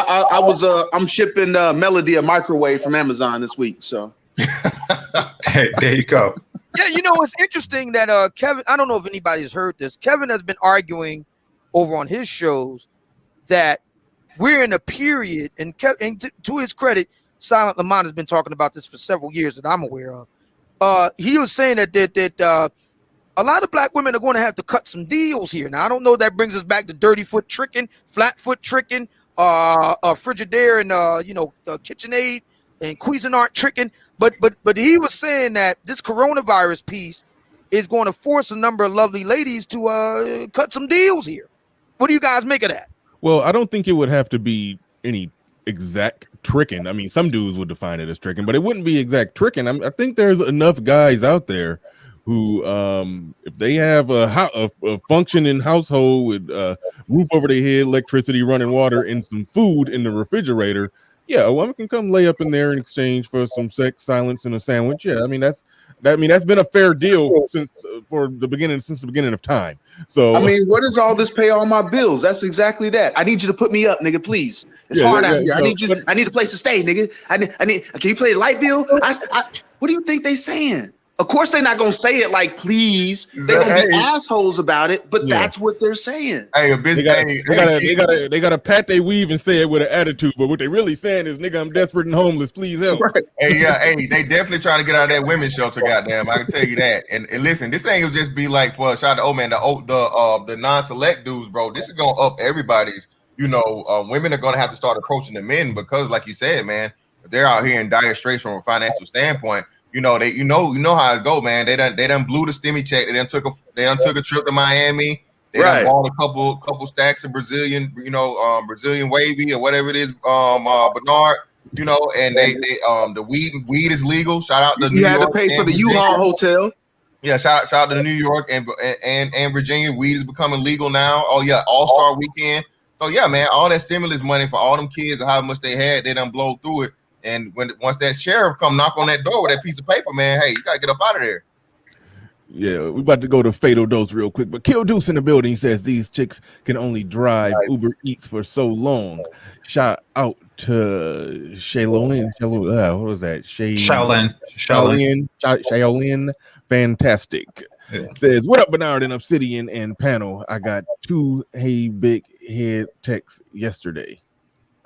I'm shipping Melody a microwave from Amazon this week, so hey, there you go. Yeah, it's interesting that Kevin, I don't know if anybody's heard this. Kevin has been arguing over on his shows that we're in a period, and to his credit, Silent Lamont has been talking about this for several years that I'm aware of. He was saying that a lot of black women are going to have to cut some deals here. Now, I don't know if that brings us back to dirty foot tricking, flat foot tricking, Frigidaire and KitchenAid and Cuisinart tricking. But he was saying that this coronavirus piece is going to force a number of lovely ladies to cut some deals here. What do you guys make of that? Well, I don't think it would have to be any exact tricking. I mean, some dudes would define it as tricking, but it wouldn't be exact tricking. I think there's enough guys out there who, if they have a functioning household with roof over their head, electricity, running water, and some food in the refrigerator, yeah, a woman can come lay up in there in exchange for some sex, silence, and a sandwich. Yeah, I mean that's been a fair deal since the beginning of time. So I mean, what does all this pay all my bills? That's exactly that. I need you to put me up, nigga, please. It's hard out here. I need a place to stay, nigga. I need. Can you play the light bill? What do you think they saying? Of course, they're not gonna say it like please. They're gonna be assholes about it, but that's what they're saying. Hey, a bitch, they gotta pat their weave and say it with an attitude, but what they really saying is, nigga, I'm desperate and homeless. Please help. Right. Hey, they definitely trying to get out of that women's shelter. Goddamn, I can tell you that. And listen, this ain't gonna just be like for a shout out to the non-select dudes, bro. This is gonna up everybody's. Women are gonna have to start approaching the men because, like you said, man, they're out here in dire straits from a financial standpoint. You know how it go, man. They done blew the stimmy check. They done took a trip to Miami. They done bought a couple stacks of Brazilian wavy or whatever it is, Bernard. And they the weed is legal. Shout out to New York. You had to pay for the U-Haul hotel. Yeah, shout out to New York and Virginia. Weed is becoming legal now. Oh yeah, All-Star weekend. So yeah, man, all that stimulus money for all them kids and how much they had, they done blow through it. And once that sheriff come knock on that door with that piece of paper, man, hey, you gotta get up out of there. Yeah, we about to go to Fatal Dose real quick, but Kill Deuce in the building. He says these chicks can only drive Uber Eats for so long. Shout out to Shaolin. What was that? Shaolin. Fantastic. Yeah. Says, what up, Bernard and Obsidian and panel? I got 2 hey big head texts yesterday.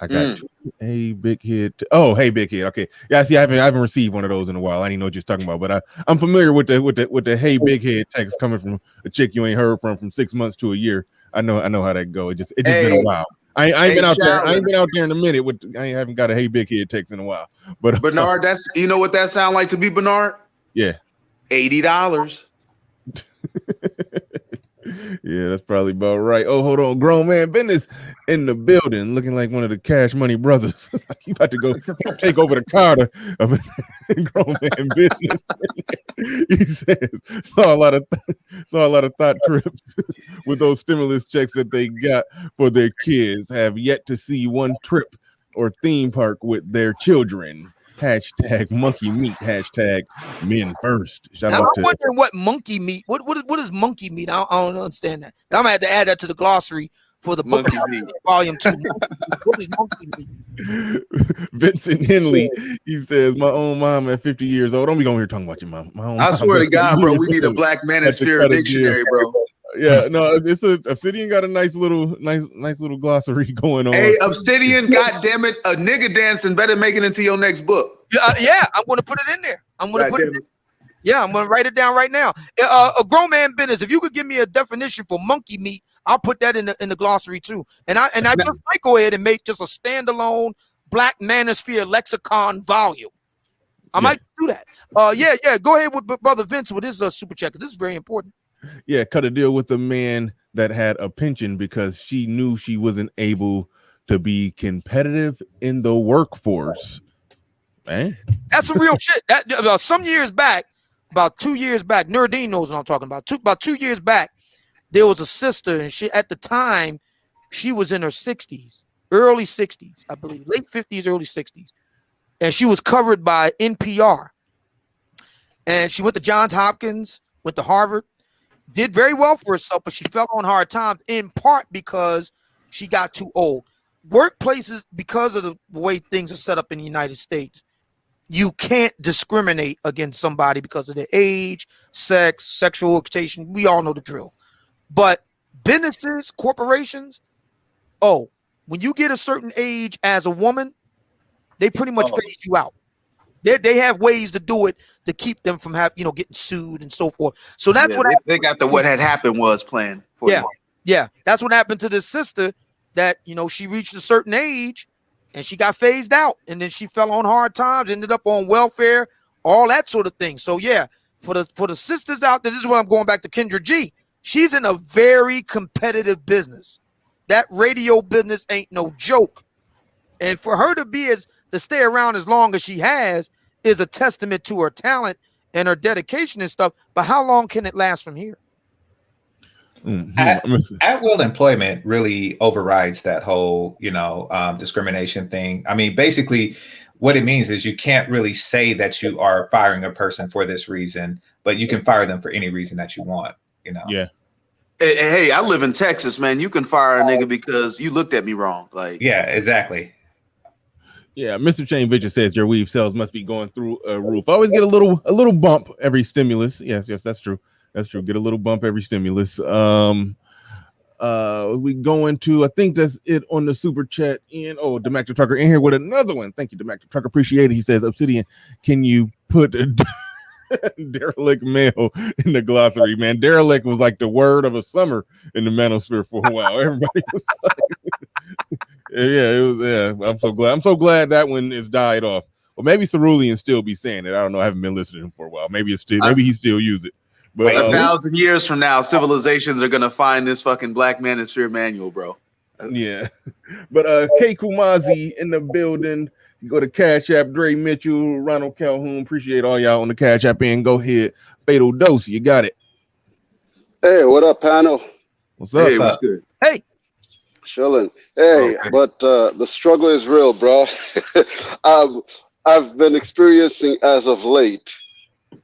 I got hey big head. Hey big head. Okay, yeah. See, I haven't received one of those in a while. I didn't know what you're talking about, but I'm familiar with the hey big head text coming from a chick you ain't heard from 6 months to a year. I know how that go. It just been a while. I ain't been out there. I ain't been out there in a minute. I haven't got a hey big head text in a while. But Bernard, that's what that sound like to be, Bernard. Yeah, $80. Yeah, that's probably about right. Oh, hold on. Grown man business in the building, looking like one of the Cash Money brothers. You about to go take over the Carter of grown man business. He says saw a lot of thought trips with those stimulus checks that they got for their kids. Have yet to see one trip or theme park with their children. Hashtag monkey meat. Hashtag men first. I'm wondering what monkey meat. What is monkey meat? I don't understand that. I'm gonna have to add that to the glossary for the book volume 2. What is monkey meat? Vincent Henley. He says, "My own mom at 50 years old." Don't be going here talking about your mom. I swear to God, bro, we need a Black Manosphere dictionary, bro. Yeah, no, it's Obsidian got a nice little glossary going on. Hey, Obsidian, goddamn it, a nigga dancing better make it into your next book. Yeah, I'm gonna put it in there. I'm gonna write it down right now. A grown man business. If you could give me a definition for monkey meat, I'll put that in the glossary too. And I just might go ahead and make just a standalone Black Manosphere lexicon volume. I might do that. Yeah. Go ahead with Brother Vince with his super checker. This is very important. Yeah, cut a deal with a man that had a pension because she knew she wasn't able to be competitive in the workforce. Man, that's some real shit. That some years back, about 2 years back, Nuruddin knows what I'm talking about. About 2 years back, there was a sister, and she at the time she was in her 60s, early 60s, I believe, late 50s, early 60s, and she was covered by NPR. And she went to Johns Hopkins, went to Harvard. Did very well for herself, but she fell on hard times in part because she got too old. Workplaces, because of the way things are set up in the United States, you can't discriminate against somebody because of their age, sex, sexual orientation. We all know the drill. But businesses, corporations, when you get a certain age as a woman, they pretty much phase you out. They have ways to do it to keep them from getting sued and so forth. So that's what they got. What had happened was planned for you. Yeah, that's what happened to this sister. That she reached a certain age and she got phased out, and then she fell on hard times, ended up on welfare, all that sort of thing. So yeah, for the sisters out there, this is what I'm going back to Kendra G. She's in a very competitive business. That radio business ain't no joke. And for her to stay around as long as she has is a testament to her talent and her dedication and stuff. But how long can it last from here? At will employment really overrides that whole, discrimination thing. I mean, basically, what it means is you can't really say that you are firing a person for this reason, but you can fire them for any reason that you want. Yeah. Hey, I live in Texas, man. You can fire a nigga because you looked at me wrong. Like, yeah, exactly. Yeah, Mr. Chain Vigil says your weave sales must be going through a roof. I always get a little bump every stimulus. Yes, that's true. That's true. Get a little bump every stimulus. We go into, I think that's it on the super chat. And Demactor Trucker in here with another one. Thank you, Demactor Trucker. Appreciate it. He says, Obsidian, can you put derelict male in the glossary? Man, derelict was like the word of a summer in the manosphere for a while. Everybody was like, I'm so glad that one is died off. Well, maybe Cerulean still be saying it. I don't know. I haven't been listening to him for a while. Maybe he still use it. But 1,000 years from now, civilizations are gonna find this fucking Black Manosphere manual, bro. Yeah. But K Kumazi in the building. You go to Cash App, Dre Mitchell, Ronald Calhoun. Appreciate all y'all on the Cash App and go ahead. Fatal Dose, you got it. Hey, what up, panel? What's up? Hey, what's good? Hey. Chilling. Hey, okay. But the struggle is real, bro. I've been experiencing as of late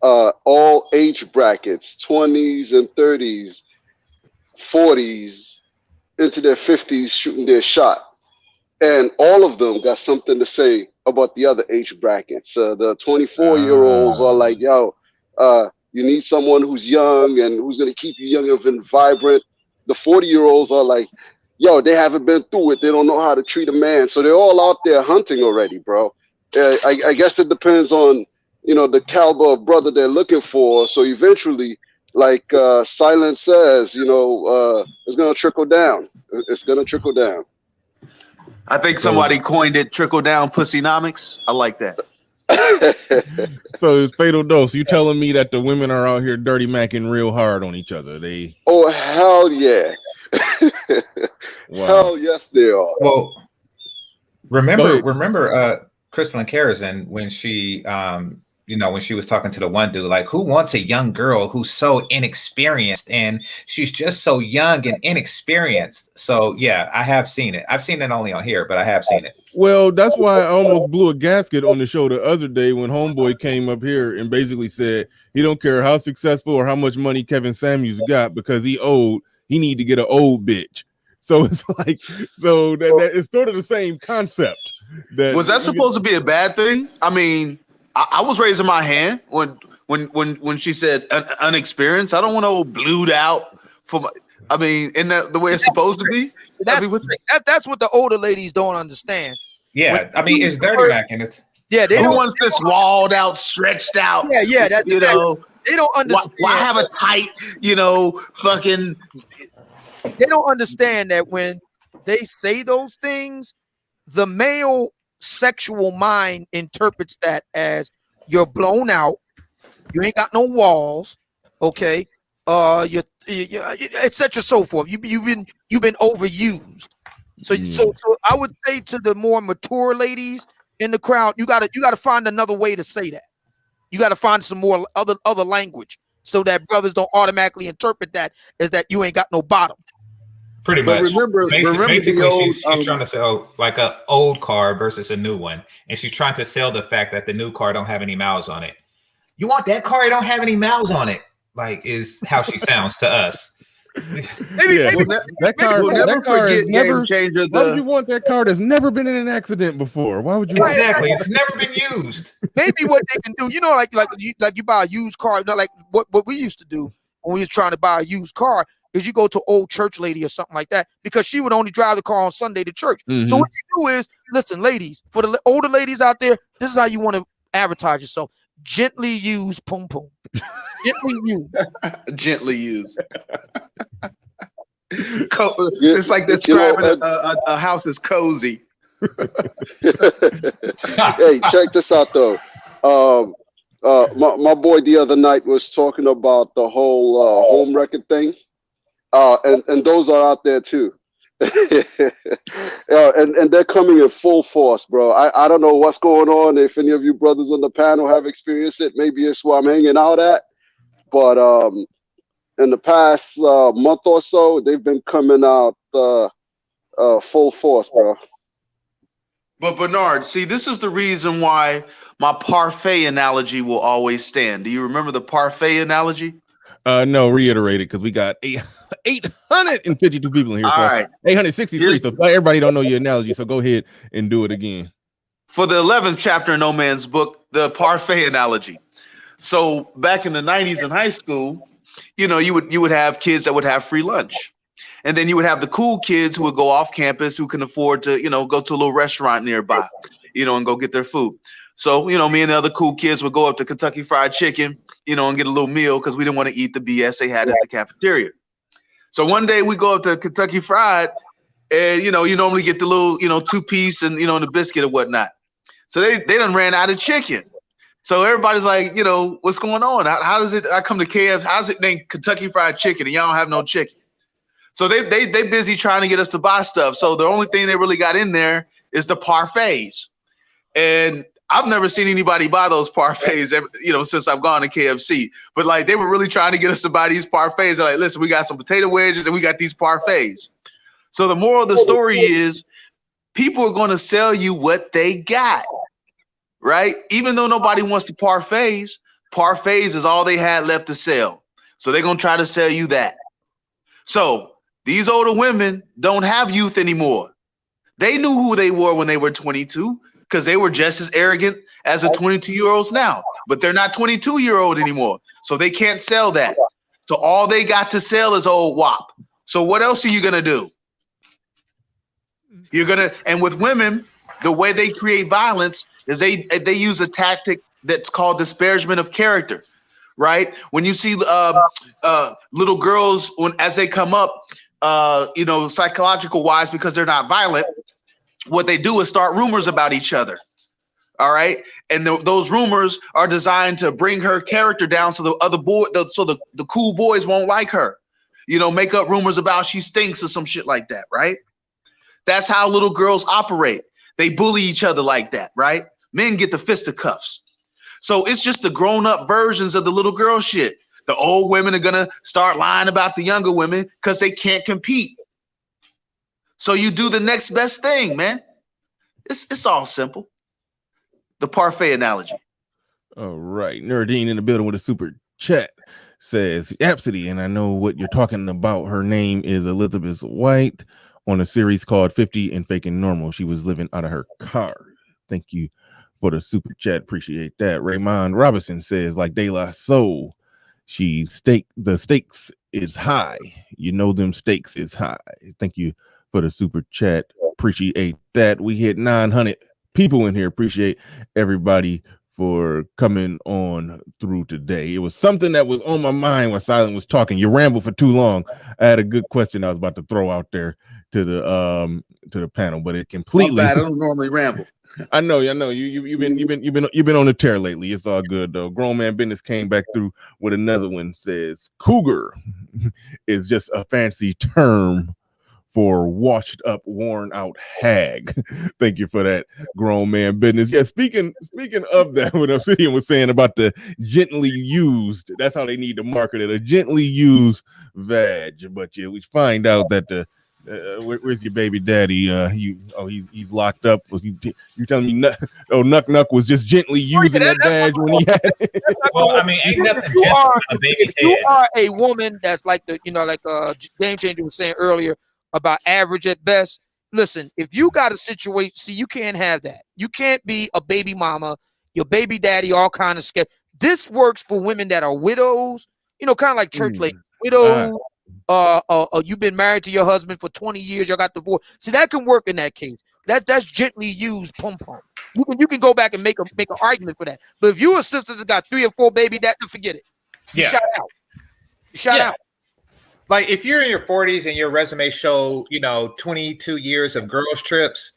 all age brackets, 20s and 30s, 40s, into their 50s shooting their shot. And all of them got something to say about the other age brackets. The 24-year-olds are like, yo, you need someone who's young and who's going to keep you young and vibrant. The 40-year-olds are like, yo, they haven't been through it. They don't know how to treat a man. So they're all out there hunting already, bro. I guess it depends on, the caliber of brother they're looking for. So eventually, like Silence says, it's going to trickle down. It's going to trickle down. I think somebody coined it trickle down pussynomics. I like that. So it's Fatal Dose. You telling me that the women are out here dirty macking real hard on each other? Oh, hell yeah. Wow. Hell yes, they are. Well, remember Crystalline Karazin when she when she was talking to the one dude, like, who wants a young girl who's so inexperienced, and she's just so young and inexperienced. So yeah, I have seen it. I've seen it only on here, but I have seen it. Well, that's why I almost blew a gasket on the show the other day when Homeboy came up here and basically said he don't care how successful or how much money Kevin Samuels got because he need to get an old bitch. So it's like, that it's sort of the same concept. Was that supposed to be a bad thing? I mean, I was raising my hand when she said unexperienced. I don't want to blued out isn't that the way it's supposed to be? That's what the older ladies don't understand. Yeah, it's dirty macking. They don't want this walled out, stretched out. Yeah, that's they don't understand. Why have a tight, fucking. They don't understand that when they say those things, the male sexual mind interprets that as you're blown out, you ain't got no walls, okay? You etc. so forth. You've been overused. So I would say to the more mature ladies in the crowd, you gotta find another way to say that. You gotta find some more other language so that brothers don't automatically interpret that as that you ain't got no bottom. Pretty much. Remember basically, she's trying to sell like an old car versus a new one, and she's trying to sell the fact that the new car don't have any miles on it. You want that car? It don't have any miles on it. Like, is how she sounds to us. Maybe that car is never. Why would you want that car that's never been in an accident before? Why would you? Exactly, it's never been used. Maybe what they can do, like you buy a used car, like what we used to do when we was trying to buy a used car. Is you go to old church lady or something like that because she would only drive the car on Sunday to church. Mm-hmm. So what you do is, listen, ladies, for the older ladies out there, this is how you want to advertise yourself. Gently use pum pum. Gently use. Gently use. It's like describing a house as cozy. Hey, check this out though. My boy the other night was talking about the whole home wrecking thing, and those are out there too. And they're coming in full force, bro. I don't know what's going on. If any of you brothers on the panel have experienced it, maybe it's where I'm hanging out at. But in the past month or so, they've been coming out full force, bro. But Bernard, see, this is the reason why my parfait analogy will always stand. Do you remember the parfait analogy? No, reiterate it because we got 852 people in here. All right. 863. So everybody don't know your analogy. So go ahead and do it again. For the 11th chapter in No Man's Book, the parfait analogy. So back in the 90s in high school, you know, you would have kids that would have free lunch. And then you would have the cool kids who would go off campus who can afford to, you know, go to a little restaurant nearby, you know, and go get their food. So, you know, me and the other cool kids would go up to Kentucky Fried Chicken, you know, and get a little meal because we didn't want to eat the BS they had at the cafeteria. So one day we go up to Kentucky Fried and, you know, you normally get the little, you know, 2-piece and, you know, and the biscuit or whatnot. So they done ran out of chicken. So everybody's like, you know, what's going on? How does it, I come to KFC, how's it named Kentucky Fried Chicken and y'all don't have no chicken? So they busy trying to get us to buy stuff. So the only thing they really got in there is the parfaits. And I've never seen anybody buy those parfaits, you know, since I've gone to KFC. But like they were really trying to get us to buy these parfaits. They're like, listen, we got some potato wedges and we got these parfaits. So the moral of the story is people are going to sell you what they got, right? Even though nobody wants the parfaits is all they had left to sell. So they're going to try to sell you that. So these older women don't have youth anymore. They knew who they were when they were 22 because they were just as arrogant as the 22-year-olds now, but they're not 22-year-old anymore. So they can't sell that. So all they got to sell is old WAP. So what else are you going to do? And with women, the way they create violence is they use a tactic that's called disparagement of character, right? When you see little girls as they come up, you know, psychological wise, because they're not violent, what they do is start rumors about each other. All right. And those rumors are designed to bring her character down so the other boy, so the cool boys won't like her, you know, make up rumors about she stinks or some shit like that. Right. That's how little girls operate. They bully each other like that. Right. Men get the fisticuffs. So it's just the grown up versions of the little girl shit. The old women are going to start lying about the younger women because they can't compete. So you do the next best thing, man. It's all simple. The parfait analogy. All right. Nerdine in the building with a super chat says, Rhapsody, and I know what you're talking about. Her name is Elizabeth White on a series called 50 and Faking Normal. She was living out of her car. Thank you for the super chat. Appreciate that. Raymond Robinson says, like De La Soul, the stakes is high. You know them stakes is high. Thank you for the super chat. Appreciate that. We hit 900 people in here. Appreciate everybody for coming on through today. It was something that was on my mind when Silent was talking. You rambled for too long. I had a good question I was about to throw out there to the panel, but it completely. My bad. I don't normally ramble. I know. You've been on the tear lately. It's all good though. Grown Man Business came back through with another one. Says cougar is just a fancy term for washed up, worn out hag. Thank you for that, Grown Man Business. Yeah, speaking of that, what Obsidian was saying about the gently used, that's how they need to market it, a gently used vag. But yeah, we find out that the where's your baby daddy? He's locked up. You telling me Nuck Nuck was just gently using that badge when he had it? Well, I mean, ain't nothing gentle about a baby's If you head. are a woman that's like Game Changer was saying earlier about average at best, listen, if you got a situation, see, you can't have that. You can't be a baby mama, your baby daddy, all kind of scared. This works for women that are widows, you know, kind of like church ladies, widows. You've been married to your husband for 20 years, y'all got divorced. See, that can work in that case. That's gently used pom pom. You can go back and make an argument for that. But if you a sister that got 3 or 4 baby daddy, forget it. You shout out. Shout out. Like if you're in your 40s and your resume show, 22 years of girls trips,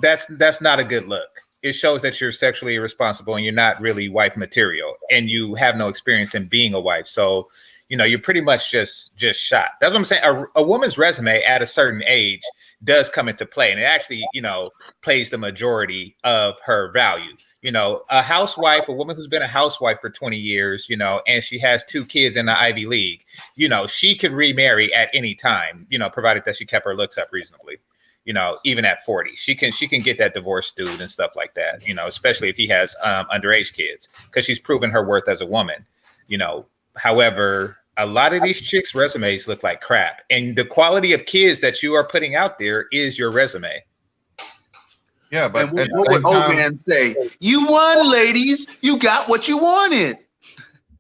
that's not a good look. it shows that you're sexually irresponsible and you're not really wife material, and you have no experience in being a wife. So, you're pretty much just shot. That's what I'm saying. A woman's resume at a certain age does come into play, and it actually, plays the majority of her value. A housewife, a woman who's been a housewife for 20 years, and she has 2 kids in the Ivy League, she could remarry at any time, provided that she kept her looks up reasonably. Even at 40, she can get that divorced dude and stuff like that, especially if he has underage kids, because she's proven her worth as a woman. However, a lot of these chicks' resumes look like crap, and the quality of kids that you are putting out there is your resume. Yeah, but what would old man say? You won, ladies. You got what you wanted.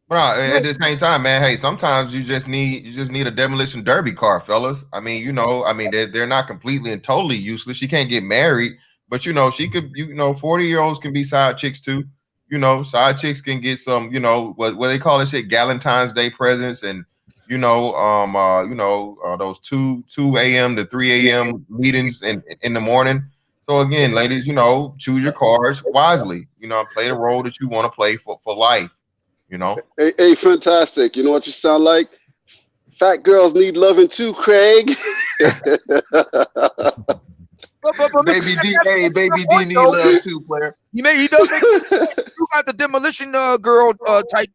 Bro, at the same time, man, hey, sometimes you just need a demolition derby car, fellas. I mean, they're not completely and totally useless. She can't get married, but she could, 40-year-olds can be side chicks too. Side chicks can get some, what they call this shit, Galentine's Day presents, and those 2 a.m. to 3 a.m. meetings in the morning. So again, ladies, choose your cards wisely. Play the role that you want to play for life. Hey, fantastic. You know what you sound like? Fat girls need loving too, Craig. Baby D need love too, player. He does. You got the demolition girl type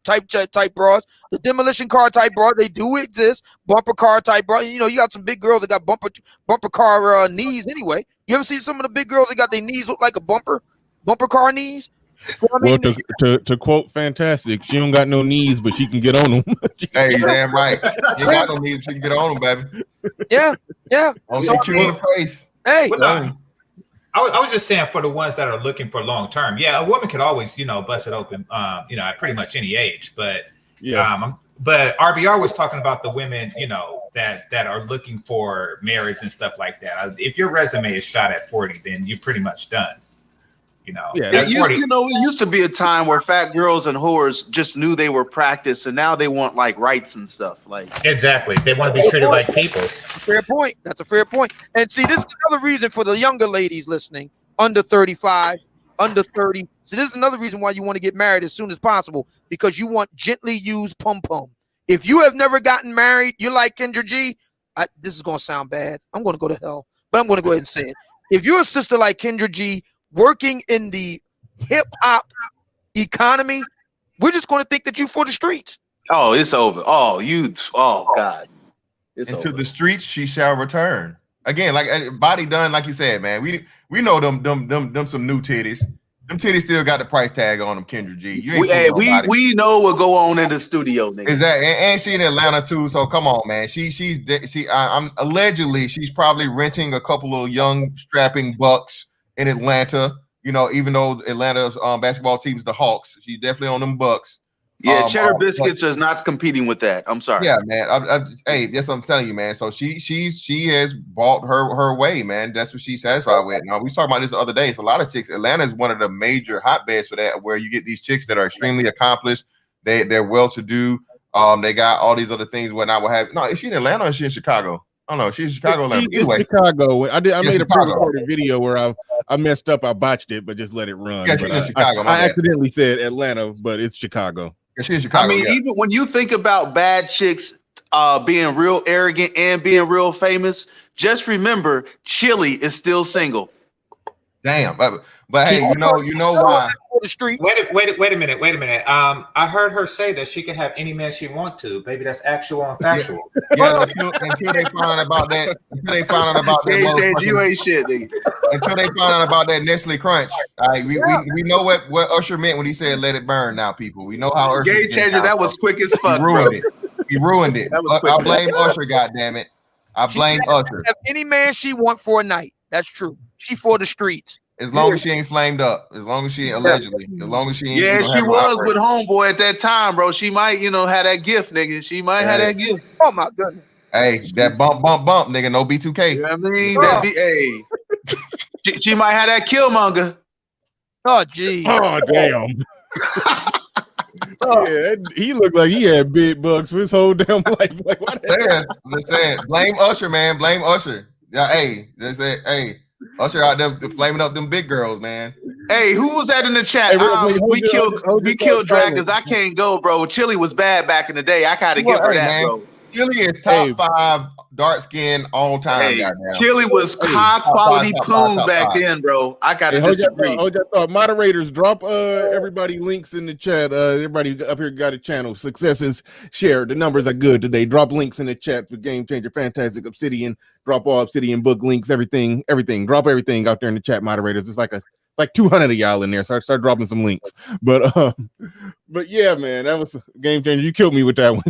bras, the demolition car type bras. They do exist. Bumper car type bras. You got some big girls that got bumper car knees. Anyway, you ever see some of the big girls that got their knees look like a bumper car knees? Well, to quote Fantastic, she don't got no knees, but she can get on them. Hey, damn right. You got no knees, she can get on them, baby. Yeah. So in the face. Hey, I was just saying, for the ones that are looking for long term, a woman could always, bust it open, at pretty much any age. But but RBR was talking about the women, that are looking for marriage and stuff like that. If your resume is shot at 40, then you're pretty much done. It used to be a time where fat girls and whores just knew they were practiced, and now they want like rights and stuff. Like exactly, they want to be treated like people. Fair point. That's a fair point. And see, this is another reason for the younger ladies listening, under 35, under 30. So this is another reason why you want to get married as soon as possible, because you want gently used pum pum. If you have never gotten married, you're like Kendra G. This is gonna sound bad. I'm gonna go to hell, but I'm gonna go ahead and say it. If you're a sister like Kendra G, working in the hip hop economy, we're just going to think that you for the streets. Oh, it's over. Oh, God. It's into over. The streets she shall return. Again, like body done, like you said, man. We know them some new titties. Them titties still got the price tag on them, Kendra G. We know what go on in the studio, nigga. Exactly, and she in Atlanta too. So come on, man. I'm allegedly she's probably renting a couple of young strapping bucks in Atlanta, even though Atlanta's basketball team is the Hawks, she's definitely on them Bucks. Yeah, Cheddar Biscuits is not competing with that. I'm sorry. Yeah, man. Hey, that's what I'm telling you, man. So she has bought her way, man. That's what she's satisfied with. Now we was talking about this the other day. It's a lot of chicks. Atlanta is one of the major hotbeds for that, where you get these chicks that are extremely accomplished. They're well to do. They got all these other things. Whatnot. What have? No, is she in Atlanta or is she in Chicago? I don't know. She's in Chicago. Anyway, Chicago. I made a pre-recorded video where I messed up. I botched it, but just let it run. Yeah, she's in Chicago. I accidentally said Atlanta, but it's Chicago. Yeah, she's in Chicago. Even when you think about bad chicks being real arrogant and being real famous, just remember Chili is still single. Damn, but hey, you know why? Wait a minute. I heard her say that she can have any man she wants to. Baby, that's actual and factual. Yeah, until they find out about that. Until they find out about that. You ain't shit, nigga. Until they find out about that Nestle Crunch. All right, we know what Usher meant when he said "let it burn." Now, people, we know how Usher. Game changer. That was quick as fuck. He ruined it. I blame Usher. Goddamn it. I blame Usher. Have any man she want for a night. That's true. She for the streets. As long as she ain't flamed up. As long as she allegedly. As long as she ain't. Yeah, she was with homeboy at that time, bro. She might, have that gift, nigga. She might have that gift. Oh my goodness. Hey, that bump, nigga. No B2K. You know what I mean? That be she might have that Killmonger. Oh, gee. Oh, damn. Yeah, he looked like he had big bucks for his whole damn life. Like, what? Listen, blame Usher, man. Blame Usher. Yeah, hey, that's it. Hey, Usher out there flaming up them big girls, man. Hey, who was that in the chat? Hey, wait, We killed hold your thought dragons. silent. I can't go, bro. Chili was bad back in the day. I gotta give her Hey, that, man. bro. Chili is top 5 dark skin all time. Hey, Goddamn. Chili was high quality poon back then, bro. I gotta disagree. Hold your thought. Moderators, drop everybody links in the chat. Everybody up here got a channel. Successes shared. The numbers are good today. Drop links in the chat for Game Changer, Fantastic, Obsidian. Drop all Obsidian book links, everything. Drop everything out there in the chat, moderators. It's like 200 of y'all in there. So I start dropping some links. But yeah, man, that was Game Changer. You killed me with that one.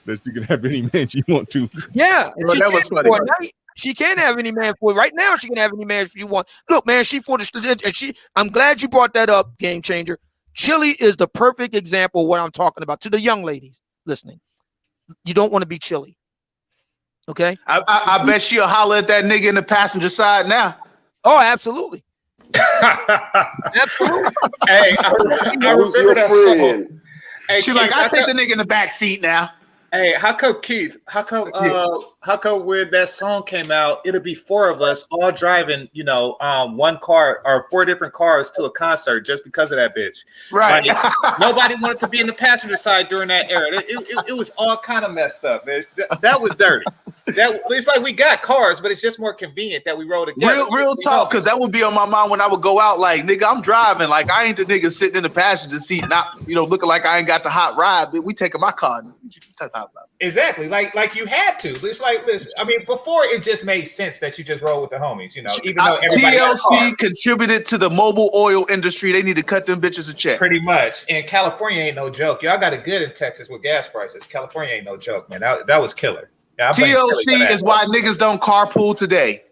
That you can have any man you want to. Yeah, Bro, that was funny. She can't have any man for it. Right now, she can have any man she want. Look, man, she for the and I'm glad you brought that up, Game Changer. Chili is the perfect example of what I'm talking about. To the young ladies listening, you don't want to be Chili. Okay. I bet she'll holler at that nigga in the passenger side now. Oh, absolutely. Absolutely. Hey, I remember that song. Hey, She's Keith, like, I take the nigga in the back seat now. Hey, how come when that song came out, it'll be 4 of us all driving, one car or 4 different cars to a concert just because of that bitch. Right. Like, nobody wanted to be in the passenger side during that era. It was all kind of messed up, man. That was dirty. It's like we got cars, but it's just more convenient that we rode together. Real talk, because that would be on my mind when I would go out. Like, nigga, I'm driving. Like, I ain't the nigga sitting in the passenger seat, not looking like I ain't got the hot ride. But we taking my car. Exactly, like you had to. It's like this. I mean, before it just made sense that you just roll with the homies. Even though everybody TLC contributed to the mobile oil industry, they need to cut them bitches a check. Pretty much. And California ain't no joke. Y'all got it good in Texas with gas prices. California ain't no joke, man. That was killer. Yeah, TLC is why niggas don't carpool today.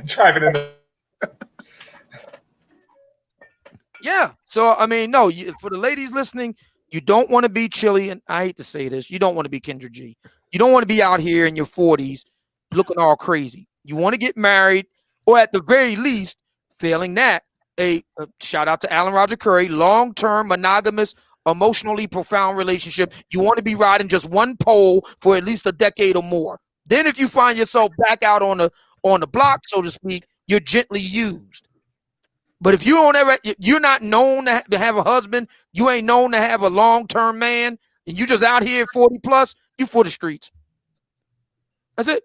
Driving in the. Yeah. So I mean, no. For the ladies listening, you don't want to be Chili, and I hate to say this, you don't want to be Kendra G. You don't want to be out here in your 40s looking all crazy. You want to get married, or at the very least, failing that, a shout out to Alan Roger Curry, long-term monogamous, emotionally profound relationship. You want to be riding just one pole for at least a decade or more. Then if you find yourself back out on the block, so to speak, you're gently used. But if you're not known to have a husband, you ain't known to have a long-term man, and you just out here 40 plus, you for the streets. That's it.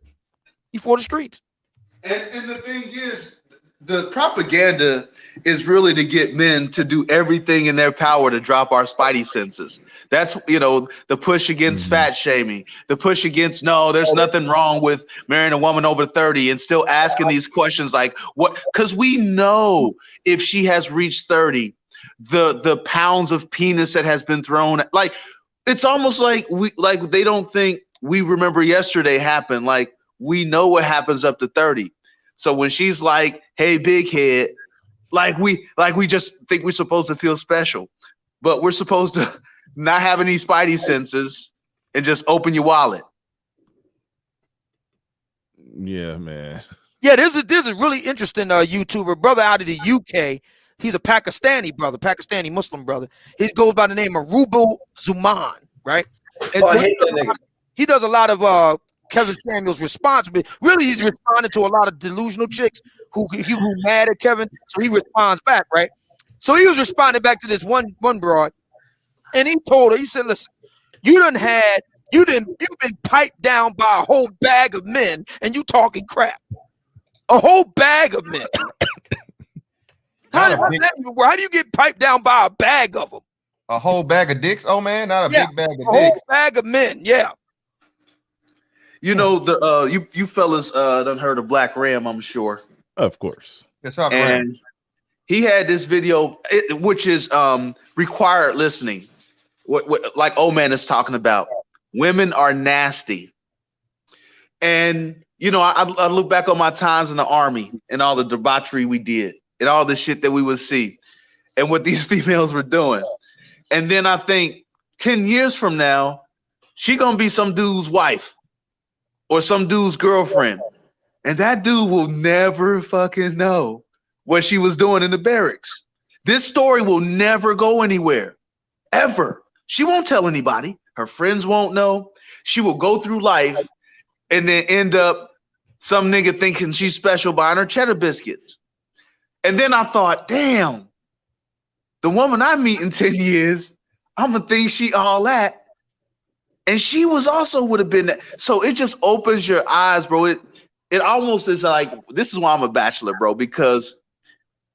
You for the streets. And the thing is, the propaganda is really to get men to do everything in their power to drop our spidey senses. That's, the push against fat shaming, the push against, no, there's nothing wrong with marrying a woman over 30 and still asking these questions like, what? Because we know if she has reached 30, the pounds of penis that has been thrown, like, it's almost like they don't think we remember yesterday happened. Like, we know what happens up to 30. So when she's like, hey, big head, like we just think we're supposed to feel special, but we're supposed to not have any spidey senses and just open your wallet. Yeah, man. Yeah, this is really interesting YouTuber brother out of the UK. He's a Pakistani brother, Pakistani Muslim brother. He goes by the name of Rubel Zuman, right? And I hate that nigga. He does a lot of Kevin Samuels response, but really he's responding to a lot of delusional chicks who mad at Kevin, so he responds back, right? So he was responding back to this one broad, and he told her, he said, listen, you've been piped down by a whole bag of men, and you talking crap. A whole bag of men. How do you get piped down by a bag of them? A whole bag of dicks? Oh man, not a big bag of dicks. A whole bag of men, yeah. You know, you fellas done heard of Black Ram, I'm sure. Of course. And he had this video, which is required listening. What like old man is talking about. Women are nasty. And I look back on my times in the army and all the debauchery we did and all the shit that we would see and what these females were doing. And then I think 10 years from now, she gonna be some dude's wife or some dude's girlfriend. And that dude will never fucking know what she was doing in the barracks. This story will never go anywhere, ever. She won't tell anybody. Her friends won't know. She will go through life and then end up some nigga thinking she's special buying her cheddar biscuits. And then I thought, damn, the woman I meet in 10 years, I'm gonna think she all that. And she was also would have been that. So it just opens your eyes, bro. It almost is like, this is why I'm a bachelor, bro, because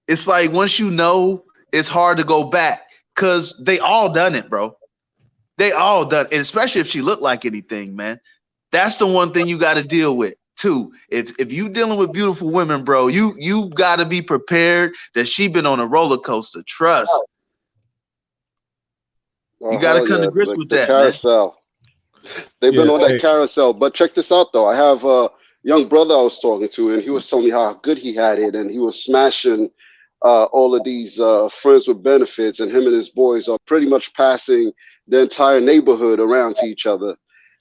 it's like once you know, it's hard to go back because they all done it, bro. They all done it, and especially if she looked like anything, man. That's the one thing you got to deal with too. If you dealing with beautiful women, bro, you got to be prepared that she been on a roller coaster. Trust. You got to come to grips with the that, carousel. Man. They've been on that carousel. But check this out, though. I have a young brother I was talking to, and he was telling me how good he had it, and he was smashing all of these friends with benefits, and him and his boys are pretty much passing the entire neighborhood around to each other.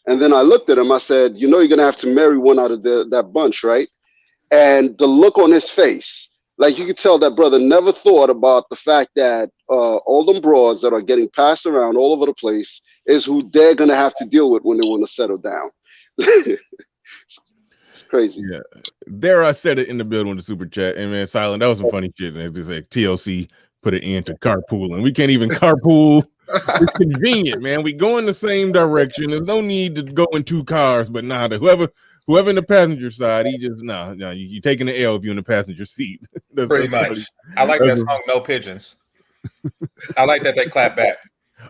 And then I looked at him. I said, you know, you're going to have to marry one out of that bunch, right? And the look on his face, like you could tell that brother never thought about the fact that all them broads that are getting passed around all over the place is who they're going to have to deal with when they want to settle down. It's crazy. Yeah. There, I said it in the building with the super chat. And man, Silent, that was some funny shit. And it's like TLC put an end to carpooling. We can't even carpool. It's convenient, man. We go in the same direction. There's no need to go in two cars, but nah, whoever in the passenger side, he just you taking the L if you're in the passenger seat. Pretty much. I like that song, No Pigeons. I like that they clap back.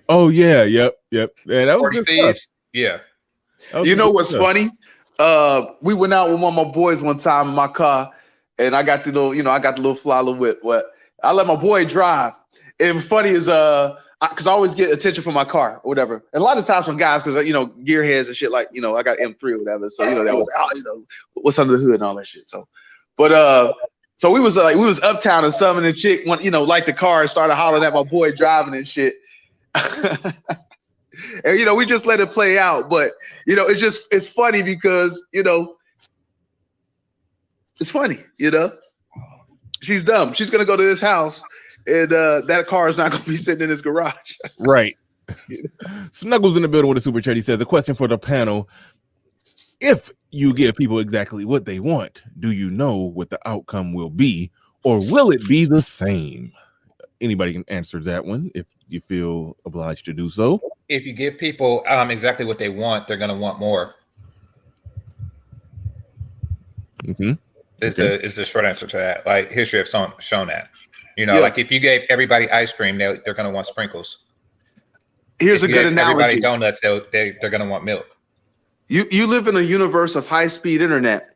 Oh yeah, yep. Yeah, that was good stuff. Yeah. You know what's funny? We went out with one of my boys one time in my car, and I got the little fly little whip. What I let my boy drive. And what's funny is because I always get attention from my car or whatever. And a lot of times from guys, because gearheads and shit, like I got M3 or whatever. So that was what's under the hood and all that shit. So, but so we was uptown or something, and the chick went, like the car and started hollering at my boy driving and shit. And we just let it play out. But it's funny because it's funny, She's dumb. She's gonna go to this house. And that car is not going to be sitting in his garage. Right. Snuggles in the building with a super chat. He says, a question for the panel. If you give people exactly what they want, do you know what the outcome will be? Or will it be the same? Anybody can answer that one if you feel obliged to do so. If you give people exactly what they want, they're going to want more. Mm-hmm. Is the short answer to that. Like history have shown that. Like if you gave everybody ice cream, they're going to want sprinkles. Here's a good analogy. Everybody donuts, they're going to want milk. You live in a universe of high-speed internet,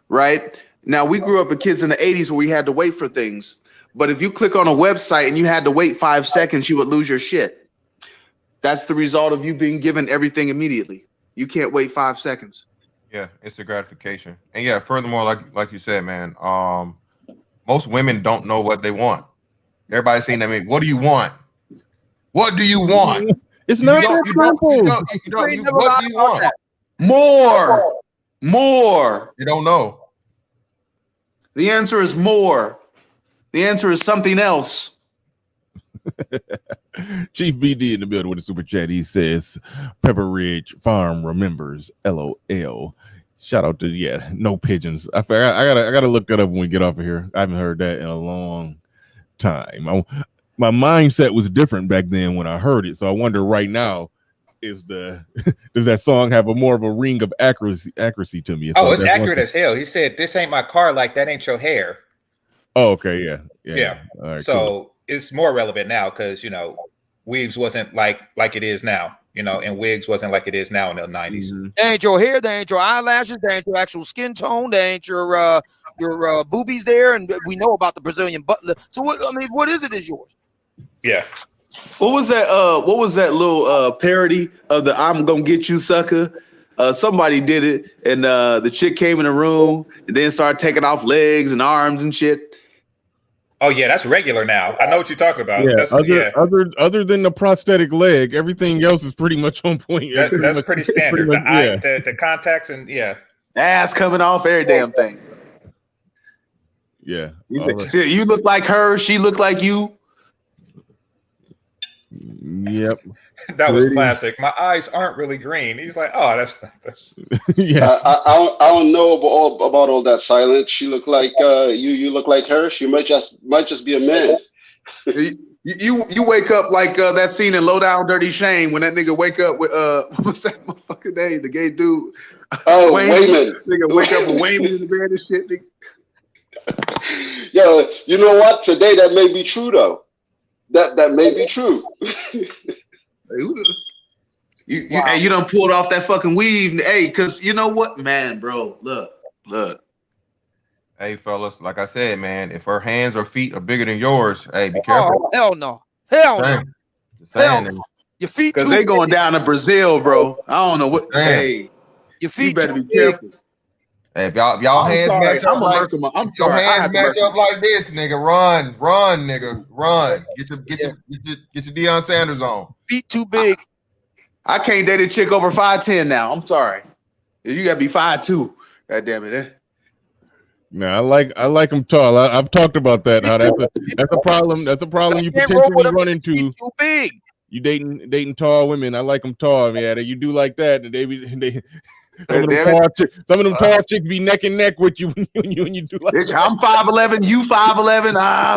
right? Now, we grew up as kids in the 80s where we had to wait for things. But if you click on a website and you had to wait 5 seconds, you would lose your shit. That's the result of you being given everything immediately. You can't wait 5 seconds. Yeah, it's a gratification. And yeah, furthermore, like you said, man, most women don't know what they want. Everybody's saying, what do you want? What do you want? It's not that simple. What do you want? More. You don't know. The answer is more. The answer is something else. Chief BD in the building with a super chat. He says, Pepper Ridge Farm remembers. LOL. Shout out to No Pigeons. I gotta look that up when we get off of here. I haven't heard that in a long time. My mindset was different back then when I heard it, so I wonder right now does that song have more of a ring of accuracy to me? Oh, it's accurate as hell. He said, "This ain't my car, like that ain't your hair." Oh, okay, yeah. All right, so it's more relevant now because weaves wasn't like it is now. And wigs wasn't like it is now in the 90s. Mm-hmm. That ain't your hair, that ain't your eyelashes, that ain't your actual skin tone, that ain't your boobies there, and we know about the Brazilian butler. So what is it is yours? Yeah. What was that little parody of the "I'm gonna get you, sucker"? Somebody did it, and the chick came in the room and then started taking off legs and arms and shit. Oh yeah, that's regular now. I know what you're talking about. Yeah, other than the prosthetic leg, everything else is pretty much on point. That's pretty standard. The contacts and ass coming off every damn thing. Yeah. You look like her. She looked like you. Yep. That was Pretty. classic. My eyes aren't really green. He's like, oh, that's Yeah. I don't know about all that silence. She look like you look like her. She might just be a man. You wake up like that scene in Low Down Dirty Shame when that nigga wake up with what's that motherfucking name? The gay dude. Oh, Wayman. Nigga wake up with Wayman in the bed and shit. Nigga. Yo, you know what? Today that may be true though. That may be true. You done pulled off that fucking weave. Hey, cause you know what, man, bro. Look. Hey, fellas, like I said, man, if her hands or feet are bigger than yours, hey, be careful. Oh, hell no. Hell no. Hell no. Your feet because they going down to Brazil, bro. I don't know what. Hey, your feet you better be big. careful. Hey, if y'all I'm hands sorry, match up I'm like sorry. I'm your sorry. I hands had to match murk up like this, nigga. Run, nigga, run. Get your Deion Sanders on. Feet too big. I can't date a chick over 5'10" now. I'm sorry. You gotta be 5'2". God damn it. No, I like them tall. I've talked about that. How that's a problem. That's a problem you potentially run into. Too big. You dating tall women. I like them tall. Yeah, you do like that, and some of them tall chicks be neck and neck with you when you do like bitch, that. I'm 5'11", you 5'11".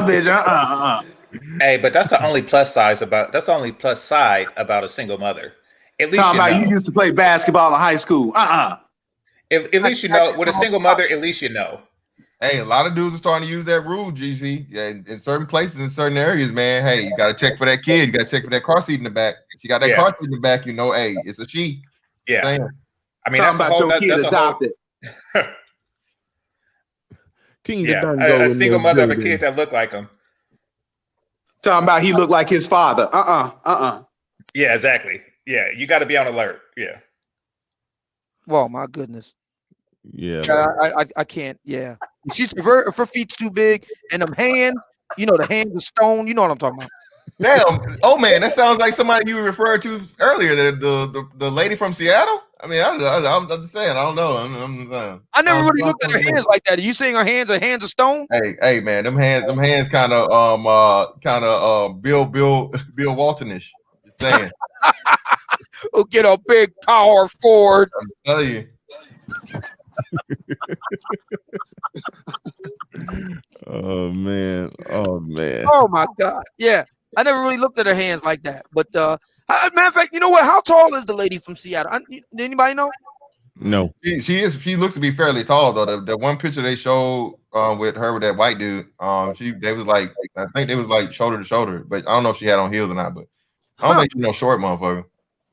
Bitch, Hey, but that's the only plus side about a single mother. At least you used to play basketball in high school. At least you know. With a single mother, at least you know. Hey, a lot of dudes are starting to use that rule, GC. Yeah, in certain places, in certain areas, man. Hey, you got to check for that kid. You got to check for that car seat in the back. If you got that car seat in the back, you know, hey, it's a she. Yeah. Damn. I mean, that's a whole nother. Adopted. A single mother of a kid that looked like him. Talking about he looked like his father. Yeah, exactly. Yeah, you got to be on alert. Yeah. Oh my goodness. Yeah. I can't. Yeah. She's if her feet's too big and them hands, the hands of stone. You know what I'm talking about. Damn. Oh man, that sounds like somebody you referred to earlier. The lady from Seattle. I mean, I'm just saying. I don't know. I'm saying. I never really looked at her hands like that. Are you saying her hands are hands of stone? Hey, man, them hands kind of Bill Waltonish. Just saying. We'll get a big power forward. I'm telling you. Oh man. Oh my God. Yeah. I never really looked at her hands like that. But matter of fact, you know what? How tall is the lady from Seattle? Did anybody know? No. She looks to be fairly tall though. The one picture they showed with her with that white dude, I think they was like shoulder to shoulder, but I don't know if she had on heels or not, but I don't think she's no short motherfucker.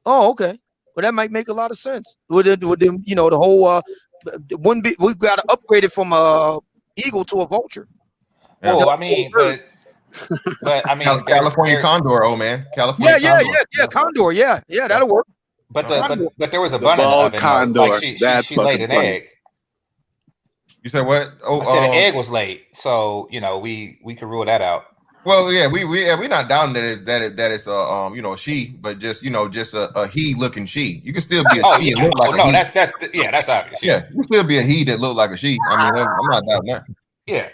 Oh, okay. Well, that might make a lot of sense. With them, the whole we've got to upgrade it from a eagle to a vulture. Yeah. Oh, I mean, but I mean, California condor, oh man, California. Yeah, condor, yeah, that'll work. But there was a bun in the oven. Condor. Like she laid an egg. You said what? Oh, I said an egg was laid, so we could rule that out. Well, yeah, we're not down that it's she, but just a he looking she. You can still be a she. And look like a he. That's obvious. Yeah, you can still be a he that look like a she. I mean, I'm not doubting that. Yeah.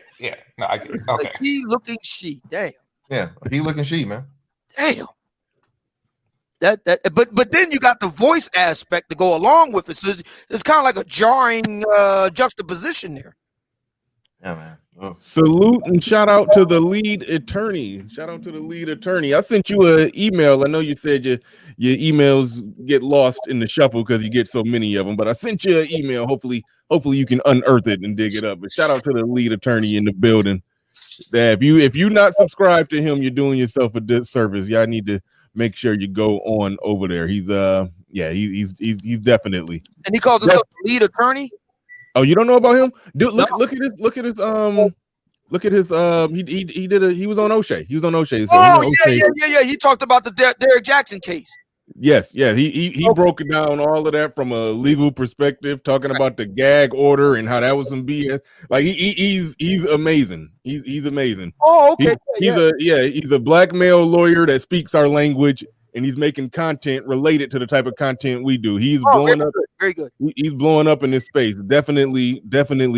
No, I get it. Okay. A he looking she. Damn. Yeah, a he looking she, man. Damn. But then you got the voice aspect to go along with it, so it's kind of like a jarring juxtaposition there. Yeah, man. Oh. Salute and shout out to the lead attorney. I sent you an email. I know you said your emails get lost in the shuffle because you get so many of them, but I sent you an email. Hopefully you can unearth it and dig it up. But shout out to the lead attorney in the building. If you not subscribed to him, you're doing yourself a disservice. Y'all need to make sure you go on over there. He's definitely. And he calls himself lead attorney. Oh, you don't know about him? Dude, look at his he was on O'Shea. He was on O'Shea. Yeah. He talked about the Derek Jackson case. Yes. He broke it down all of that from a legal perspective, talking about the gag order and how that was some BS. Like he's amazing. He's amazing. Oh, okay. He's a black male lawyer that speaks our language, and he's making content related to the type of content we do. He's blowing up. Very good. He's blowing up in this space. Definitely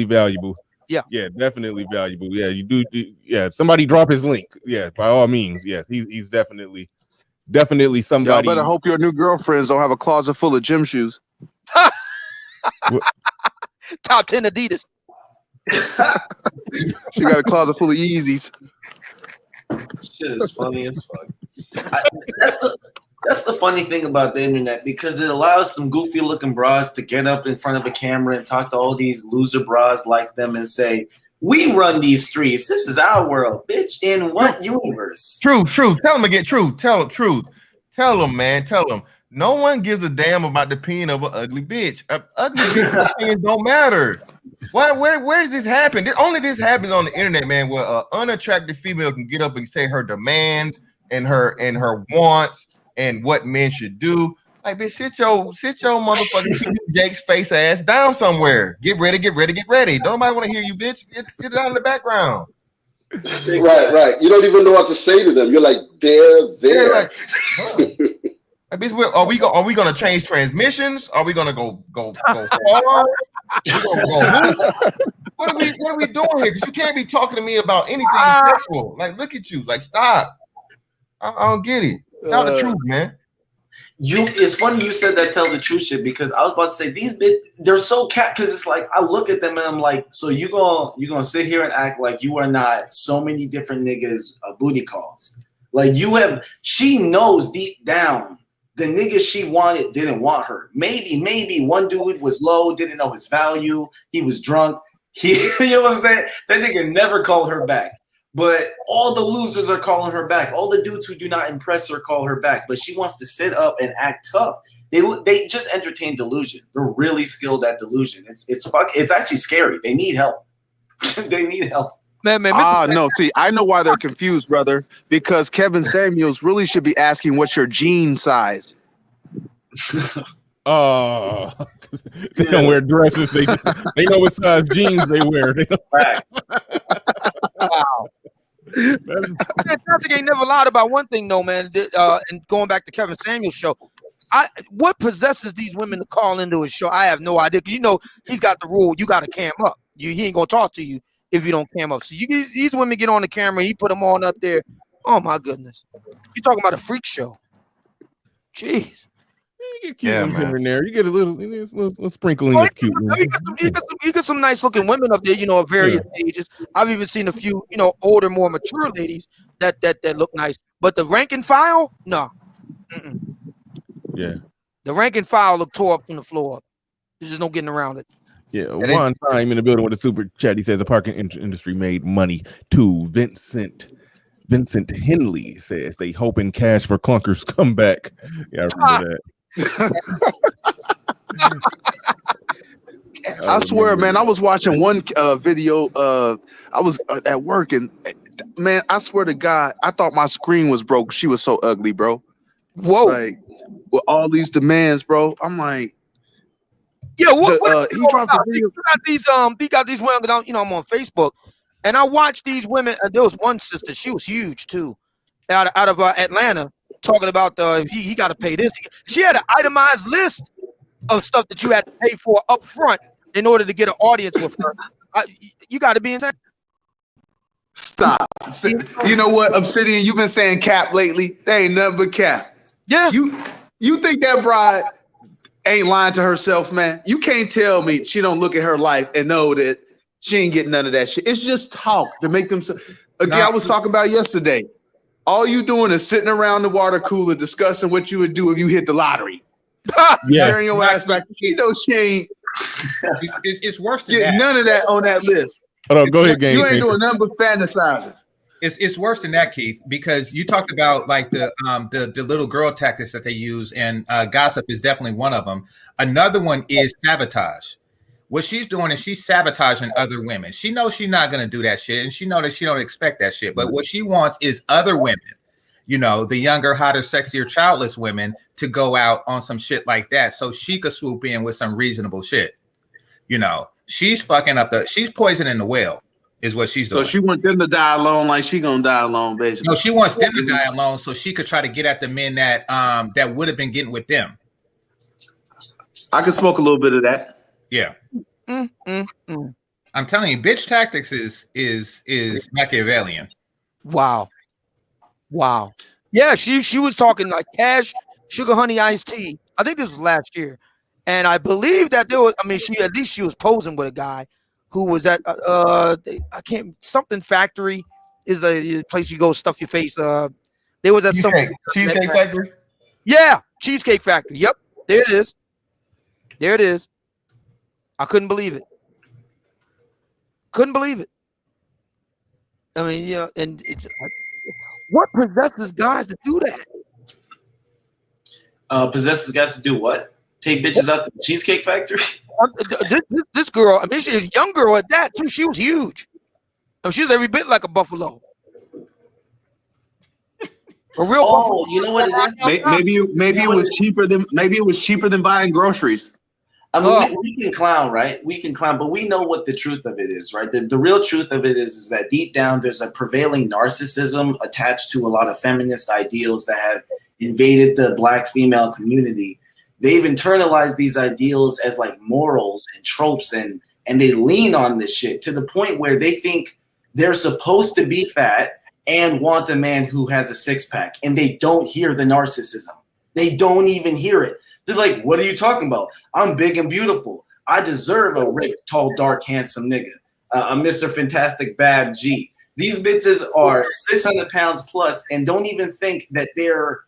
valuable. Yeah, definitely valuable. Yeah, you do. Yeah, somebody drop his link. Yeah, by all means. Yes, he's definitely definitely Y'all somebody. better hope your new girlfriends don't have a closet full of gym shoes. Top 10 Adidas. She got a closet full of Yeezys. Shit is funny as fuck. That's the funny thing about the internet, because it allows some goofy looking bras to get up in front of a camera and talk to all these loser bras like them and say, "We run these streets. This is our world, bitch." In what universe? Truth. Tell them again. Truth. Tell them, man. Tell them. No one gives a damn about the opinion of an ugly bitch. Ugly bitch opinions don't matter. Where does this happen? Only this happens on the internet, man, where an unattractive female can get up and say her demands and her wants and what men should do. Like, bitch, sit your motherfucking Jake's face ass down somewhere. Get ready. Nobody want to hear you, bitch. Get down in the background. Right. You don't even know what to say to them. You're like, they're there. Yeah, like, bitch, are we gonna change transmissions? Are we gonna go forward? What are we doing here? Because you can't be talking to me about anything sexual. Like, look at you. Like, stop. I don't get it. Tell the truth, man. It's funny you said that tell the truth shit, because I was about to say these they're so cat, because it's like I look at them and I'm like, so you gonna sit here and act like you are not so many different niggas booty calls. Like, she knows deep down the nigga she wanted didn't want her. Maybe one dude was low, didn't know his value, he was drunk. You know what I'm saying? That nigga never called her back. But all the losers are calling her back. All the dudes who do not impress her call her back. But she wants to sit up and act tough. They just entertain delusion. They're really skilled at delusion. It's actually scary. They need help. They need help. Man. No. See, I know why they're confused, brother. Because Kevin Samuels really should be asking, "What's your jean size?" They don't wear dresses. They know what size jeans they wear. Wow. Fantastic ain't never lied about one thing, though, man. And going back to Kevin Samuels' show, what possesses these women to call into his show? I have no idea. You know, he's got the rule: you got to cam up. He ain't gonna talk to you if you don't cam up. So these women get on the camera, he put them on up there. Oh my goodness, you talking about a freak show? Jeez. You get cute ones here and there. You get a little sprinkling of cute ones. You get some nice looking women up there, of various ages. I've even seen a few, older, more mature ladies that look nice. But the rank and file, no. Yeah. The rank and file look tore up from the floor up. There's just no getting around it. Yeah. One time in the building with a super chat, he says the parking industry made money too. Vincent Henley says they hoping cash for clunkers come back. Yeah, I remember that. I swear, man, I was watching one video. I was at work, and man, I swear to God, I thought my screen was broke. She was so ugly, bro. Whoa! Like, with all these demands, bro. I'm like, yeah. What he dropped the video. He got these women. I'm on Facebook, and I watched these women. There was one sister. She was huge too, out of Atlanta. Talking about he got to pay this. She had an itemized list of stuff that you had to pay for up front in order to get an audience with her. You got to be insane. Stop. You know what, Obsidian? You've been saying cap lately. They ain't nothing but cap. Yeah. You think that bride ain't lying to herself, man? You can't tell me she don't look at her life and know that she ain't getting none of that shit. It's just talk to make them. Again, I was talking about yesterday. All you doing is sitting around the water cooler discussing what you would do if you hit the lottery. Yeah. Carrying your ass back. She ain't. It's worse than that. None of that on that list. Hold on, go ahead, Gang. You ain't doing nothing but fantasizing. It's worse than that, Keith, because you talked about like the little girl tactics that they use, and gossip is definitely one of them. Another one is sabotage. What she's doing is she's sabotaging other women. She knows she's not going to do that shit, and she knows that she don't expect that shit. But what she wants is other women, the younger, hotter, sexier, childless women to go out on some shit like that, so she could swoop in with some reasonable shit. She's fucking up she's poisoning the well, is what she's doing. So she wants them to die alone, like she gonna die alone, basically. No, she wants them to die alone, so she could try to get at the men that would have been getting with them. I could smoke a little bit of that. Yeah. I'm telling you, bitch tactics is Machiavellian. Wow. Yeah, she was talking like Cash, Sugar Honey Iced Tea. I think this was last year, and I believe that there was. I mean, she was posing with a guy who was at I can't something factory is the place you go stuff your face. There was at some Cheesecake Factory. Yeah, Cheesecake Factory. Yep, there it is. There it is. I couldn't believe it. Couldn't believe it. I mean, yeah, and it's what possesses guys to do that? Possesses guys to do what? Take bitches out to the Cheesecake Factory? This girl, I mean, she's a young girl at that too. She was huge. I mean, she was every bit like a buffalo. A real buffalo. You know what it is? Maybe it was cheaper than buying groceries. I mean, we can clown, right? We can clown, but we know what the truth of it is, right? The real truth of it is that deep down there's a prevailing narcissism attached to a lot of feminist ideals that have invaded the Black female community. They've internalized these ideals as like morals and tropes, and they lean on this shit to the point where they think they're supposed to be fat and want a man who has a six-pack, and they don't hear the narcissism. They don't even hear it. They're like, what are you talking about? I'm big and beautiful. I deserve a ripped, tall, dark, handsome nigga. A Mr. Fantastic Bad G. These bitches are 600 pounds plus and don't even think that they're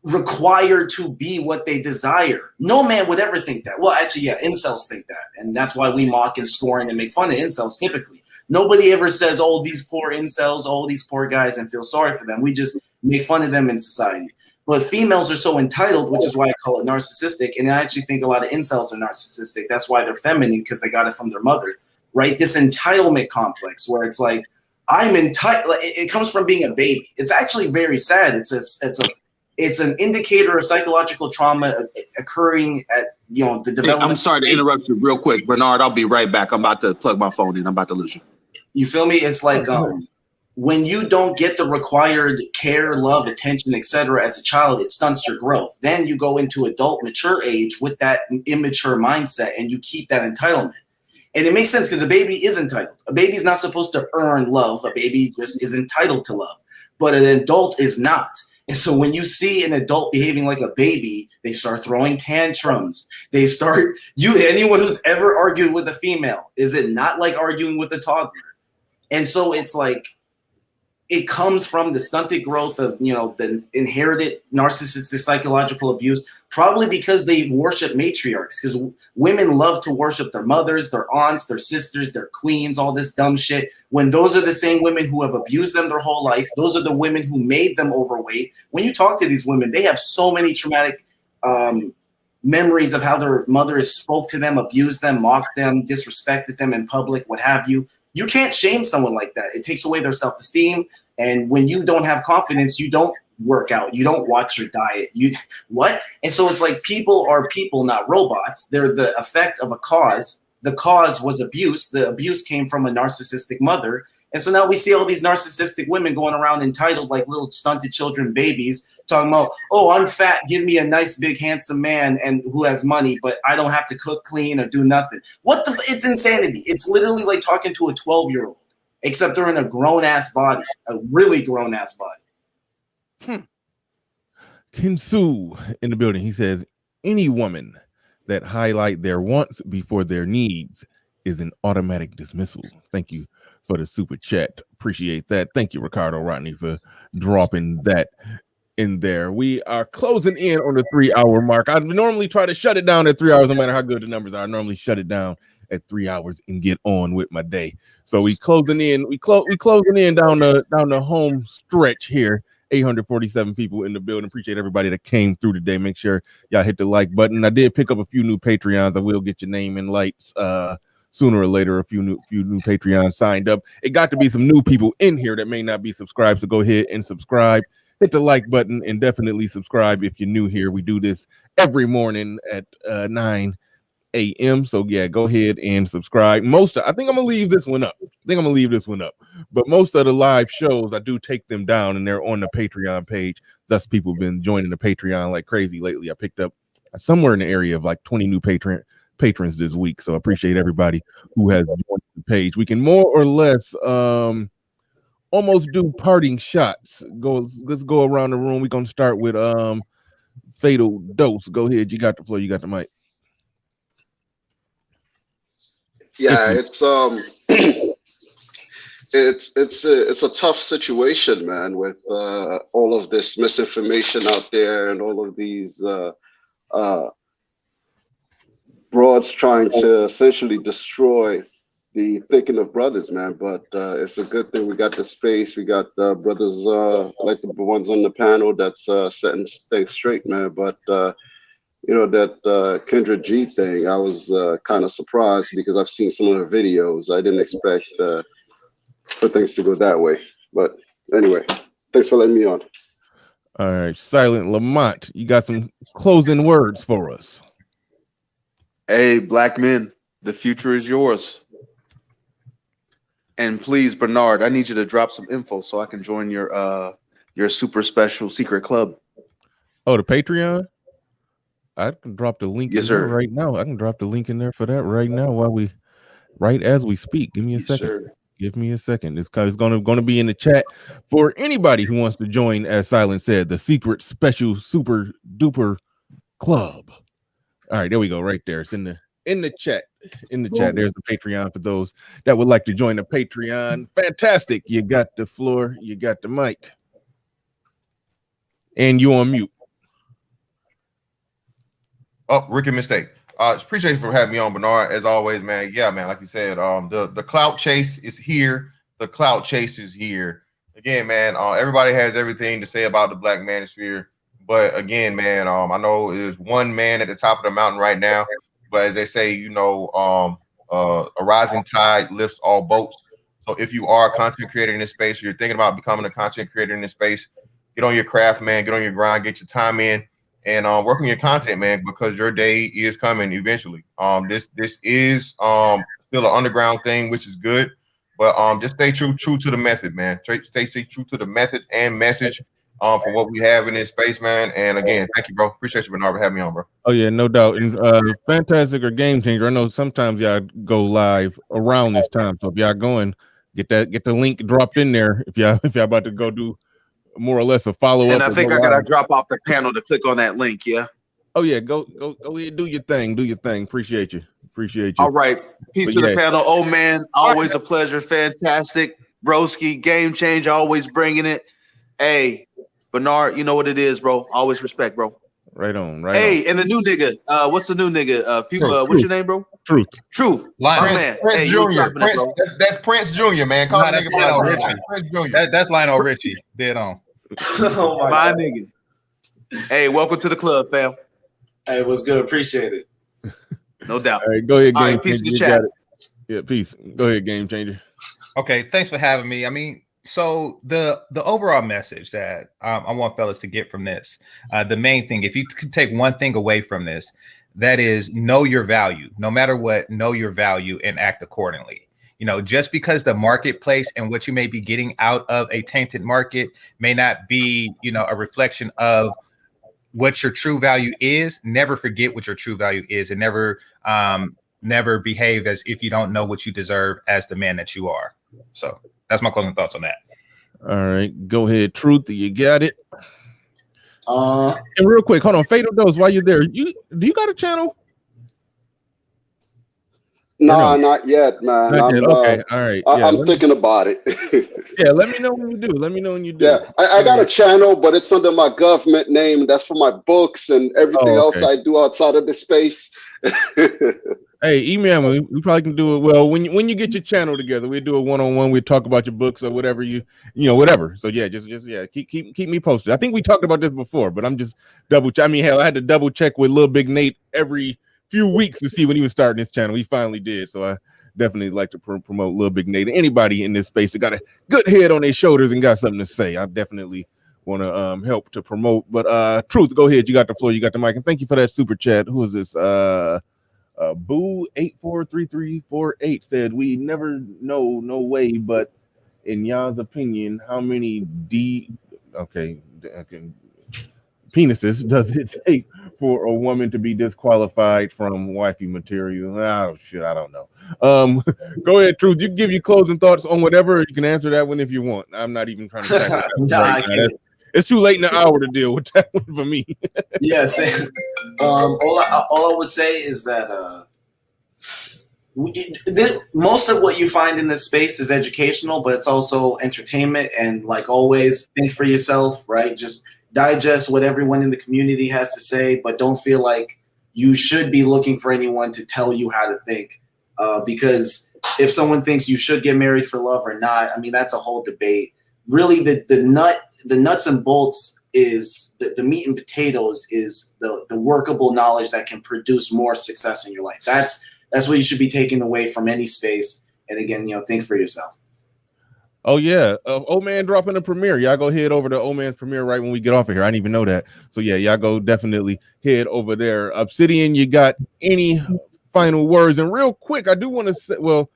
required to be what they desire. No man would ever think that. Well, actually, yeah, incels think that. And that's why we mock and scorn and make fun of incels typically. Nobody ever says, oh, these poor incels, oh, these poor guys, and feel sorry for them. We just make fun of them in society. But females are so entitled, which is why I call it narcissistic. And I actually think a lot of incels are narcissistic. That's why they're feminine, because they got it from their mother, right? This entitlement complex where it's like, I'm entitled. It comes from being a baby. It's actually very sad. It's an indicator of psychological trauma occurring at the development. Hey, I'm sorry to interrupt you real quick, Bernard. I'll be right back. I'm about to plug my phone in. I'm about to lose you. You feel me? It's like when you don't get the required care, love, attention, etc. as a child, it stunts your growth. Then you go into adult, mature age with that immature mindset, and you keep that entitlement. And it makes sense because a baby is entitled. A baby's not supposed to earn love. A baby just is entitled to love. But an adult is not. And so when you see an adult behaving like a baby, they start throwing tantrums. Anyone who's ever argued with a female, is it not like arguing with a toddler? And so it's like, it comes from the stunted growth of, the inherited narcissistic psychological abuse, probably because they worship matriarchs, because women love to worship their mothers, their aunts, their sisters, their queens, all this dumb shit. When those are the same women who have abused them their whole life, those are the women who made them overweight. When you talk to these women, they have so many traumatic memories of how their mothers spoke to them, abused them, mocked them, disrespected them in public, what have you. You can't shame someone like that. It takes away their self-esteem. And when you don't have confidence, you don't work out. You don't watch your diet. What? And so it's like people are people, not robots. They're the effect of a cause. The cause was abuse. The abuse came from a narcissistic mother. And so now we see all these narcissistic women going around entitled like little stunted children, babies, talking about, oh, I'm fat. Give me a nice, big, handsome man and who has money, but I don't have to cook, clean, or do nothing. It's insanity. It's literally like talking to a 12-year-old, except they're in a grown-ass body, a really grown-ass body. Kinsu in the building. He says, any woman that highlight their wants before their needs is an automatic dismissal. Thank you for the super chat. Appreciate that. Thank you, Ricardo Rodney, for dropping that in there. We are closing in on the 3-hour mark. I normally try to shut it down at 3 hours, no matter how good the numbers are. I normally shut it down at 3 hours and get on with my day. So we closing in. We closing in down the home stretch here. 847 people in the building. Appreciate everybody that came through today. Make sure y'all hit the like button. I did pick up a few new Patreons. I will get your name in lights sooner or later. A few new Patreons signed up. It got to be some new people in here that may not be subscribed. So go ahead and subscribe. Hit the like button and definitely subscribe if you're new here. We do this every morning at 9 a.m. So yeah, go ahead and subscribe. I think I'm gonna leave this one up. But most of the live shows, I do take them down and they're on the Patreon page. Thus, people have been joining the Patreon like crazy lately. I picked up somewhere in the area of like 20 new patrons this week. So I appreciate everybody who has joined the page. We can more or less almost do parting shots. Let's go around the room. We're gonna start with Fatal Dose. Go ahead. You got the floor. You got the mic. Yeah, it's it's a tough situation, man, with all of this misinformation out there and all of these broads trying to essentially destroy the thinking of brothers, man. But it's a good thing we got the space. We got brothers like the ones on the panel that's setting things straight, man. But you know, that Kendra G thing, I was kind of surprised because I've seen some of her videos. I didn't expect for things to go that way. But anyway, thanks for letting me on. All right, Silent Lamont, you got some closing words for us. Hey, black men, the future is yours. And please, Bernard, I need you to drop some info so I can join your super special secret club. Oh, the Patreon? I can drop the link Yes, in there sir. right now. I can drop the link in there for that right now right as we speak. Give me a second. Sure. Give me a second. It's going to be in the chat for anybody who wants to join, as Silent said, the secret special super duper club. All right, there we go. Right there. It's in the chat. In the chat. There's the Patreon for those that would like to join the Patreon. Fantastic. You got the floor. You got the mic. And you on mute. Oh, rookie mistake. Appreciate you for having me on, Bernard. As always, man. Yeah, man. Like you said, the clout chase is here. The clout chase is here. Again, man. Everybody has everything to say about the Black Manosphere, but again, man, I know there's one man at the top of the mountain right now. But as they say, you know, a rising tide lifts all boats. So if you are a content creator in this space, or you're thinking about becoming a content creator in this space, get on your craft, man. Get on your grind. Get your time in. And work on your content, man, because your day is coming eventually. This is still an underground thing, which is good, but just stay true to the method, man. Stay true to the method and message for what we have in this space, man. And again, thank you, bro. Appreciate you, Bernard, for having me on, bro. Oh yeah, no doubt. And Fantastic or Game Changer. I know sometimes y'all go live around this time, so if y'all going, get the link dropped in there. If y'all about to go do more or less a follow-up. And I think I gotta drop off the panel to click on that link. Yeah. Oh yeah, go ahead, do your thing. Appreciate you. All right, peace to the panel. Oh man, always a pleasure. Fantastic, broski, game changer, always bringing it. Hey, Bernard, you know what it is, bro. Always respect, bro. Right on. Hey, and the new nigga, what's the new nigga? What's your name, bro? Truth. My man. Prince Hey, Jr. That's Prince Jr. Man. Call Nah, that's nigga Lionel Prince Richie. Jr. That's Lionel Richie. Dead on. Oh my My God. nigga. Hey, welcome to the club, fam. Hey, what's good? Appreciate it. No doubt. All right, go ahead, All Game right, peace to the Changer. chat. Yeah, peace. Go ahead, Game Changer. Okay, thanks for having me. I mean, so the overall message that I want fellas to get from this, the main thing, if you could take one thing away from this, that is know your value. No matter what, know your value and act accordingly. You know, just because the marketplace and what you may be getting out of a tainted market may not be, you know, a reflection of what your true value is, never forget what your true value is, and never behave as if you don't know what you deserve as the man that you are. So that's my closing thoughts on that. All right, go ahead, Truth. You got it. And real quick, hold on, Fatal Dose. While you're there, do you got a channel? Nah, not yet, man. Not yet. Okay, all right. Yeah, I'm thinking about it. Yeah, let me know when you do. Yeah, I got a channel, but it's under my government name. That's for my books and everything else I do outside of this space. Hey, email me. We probably can do it. Well, when you get your channel together, we do a one-on-one. We talk about your books or whatever whatever. So yeah, just keep me posted. I think we talked about this before, but I'm just I mean, hell, I had to double check with Lil Big Nate every few weeks to see when he was starting his channel. He finally did. So I definitely like to promote Lil Big Nate. Anybody in this space that got a good head on their shoulders and got something to say, I definitely want to help to promote. But Truth, go ahead. You got the floor. You got the mic. And thank you for that super chat. Who is this? Boo 843348 said, "We never know, no way, but in y'all's opinion, how many penises does it take for a woman to be disqualified from wifey material? Oh shit, I don't know. Go ahead, Truth. You can give your closing thoughts on whatever. You can answer that one if you want. I'm not even trying to tackle that one right now. It's too late in the hour to deal with that one for me. Yes. All I would say is that most of what you find in this space is educational, but it's also entertainment. And like always, think for yourself, right? Just digest what everyone in the community has to say, but don't feel like you should be looking for anyone to tell you how to think. Because if someone thinks you should get married for love or not, I mean, that's a whole debate. Really, the nuts and bolts is the meat and potatoes is the workable knowledge that can produce more success in your life. That's what you should be taking away from any space. And again, think for yourself. Oh yeah, Old Man dropping a premiere. Y'all go head over to Old Man's premiere right when we get off of here. I didn't even know that. So yeah, y'all go definitely head over there. Obsidian, you got any final words? And real quick, I do want to say, well,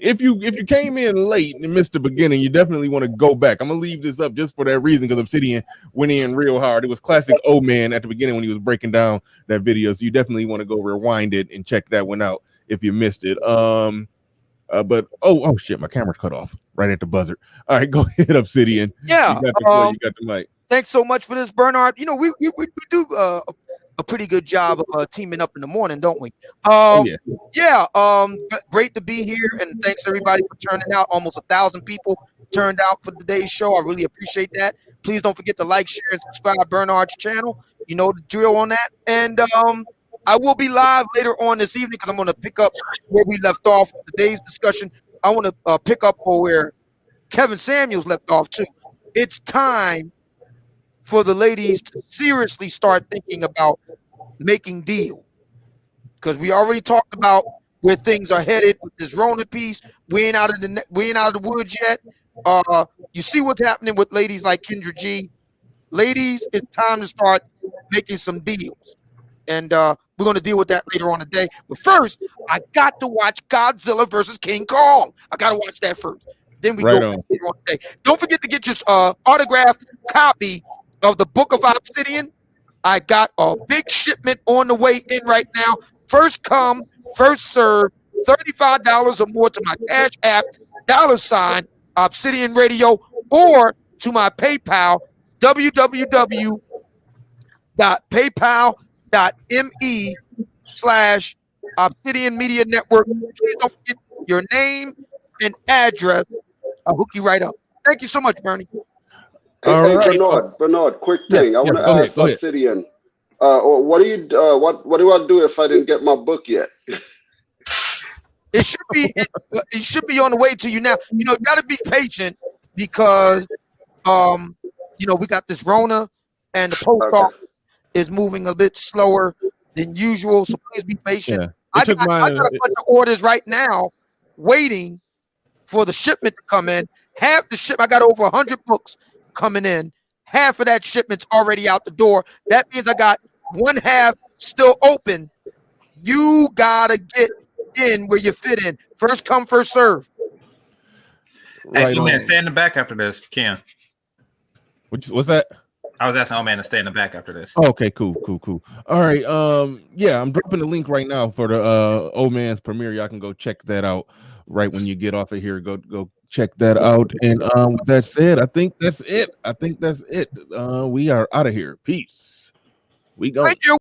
if you came in late and missed the beginning, you definitely want to go back. I'm gonna leave this up just for that reason because Obsidian went in real hard. It was classic Old Man at the beginning when he was breaking down that video. So you definitely want to go rewind it and check that one out if you missed it. But oh shit, my camera's cut off right at the buzzer. All right, go ahead, Obsidian. Yeah, you got the mic. Thanks so much for this, Bernard. We do a pretty good job of teaming up in the morning, don't we? Great to be here, and thanks everybody for turning out. Almost 1,000 people turned out for today's show. I really appreciate that. Please don't forget to like, share, and subscribe to Bernard's channel. You know the drill on that. And I will be live later on this evening because I'm going to pick up where we left off with today's discussion. I want to pick up where Kevin Samuels left off too. It's time for the ladies to seriously start thinking about making deals, because we already talked about where things are headed with this Rona piece. We ain't out of the woods yet. You see what's happening with ladies like Kendra G. Ladies, it's time to start making some deals, and we're going to deal with that later on today. But first, I got to watch Godzilla versus King Kong. I got to watch that first. Then we go later on today. Don't forget to get your autographed copy of the Book of Obsidian. I got a big shipment on the way in right now. First come, first serve. $35 or more to my Cash App, $ Obsidian Radio, or to my PayPal, www.paypal.me/Obsidian Media Network. Please don't forget your name and address. I'll hook you right up. Thank you so much, Bernie. Hey, Bernard, quick thing. I want to ask Obsidian. What do you want to do if I didn't get my book yet? It should be on the way to you now. You got to be patient because we got this Rona and the post office is moving a bit slower than usual. So please be patient. Yeah. I got a bunch of orders right now waiting for the shipment to come in. Half the ship, I got over 100 books coming in. Half of that shipment's already out the door. That means I got one half still open. You gotta get in where you fit in. First come, first serve. Hey, man, stay in the back after this. You can. What's that? I was asking man to stay in the back after this. Oh, okay, cool. All right. Yeah, I'm dropping the link right now for the Old Man's premiere. Y'all can go check that out right when you get off of here. Go check that out. And with that said, I think that's it. We are out of here. Peace. We go. Thank you.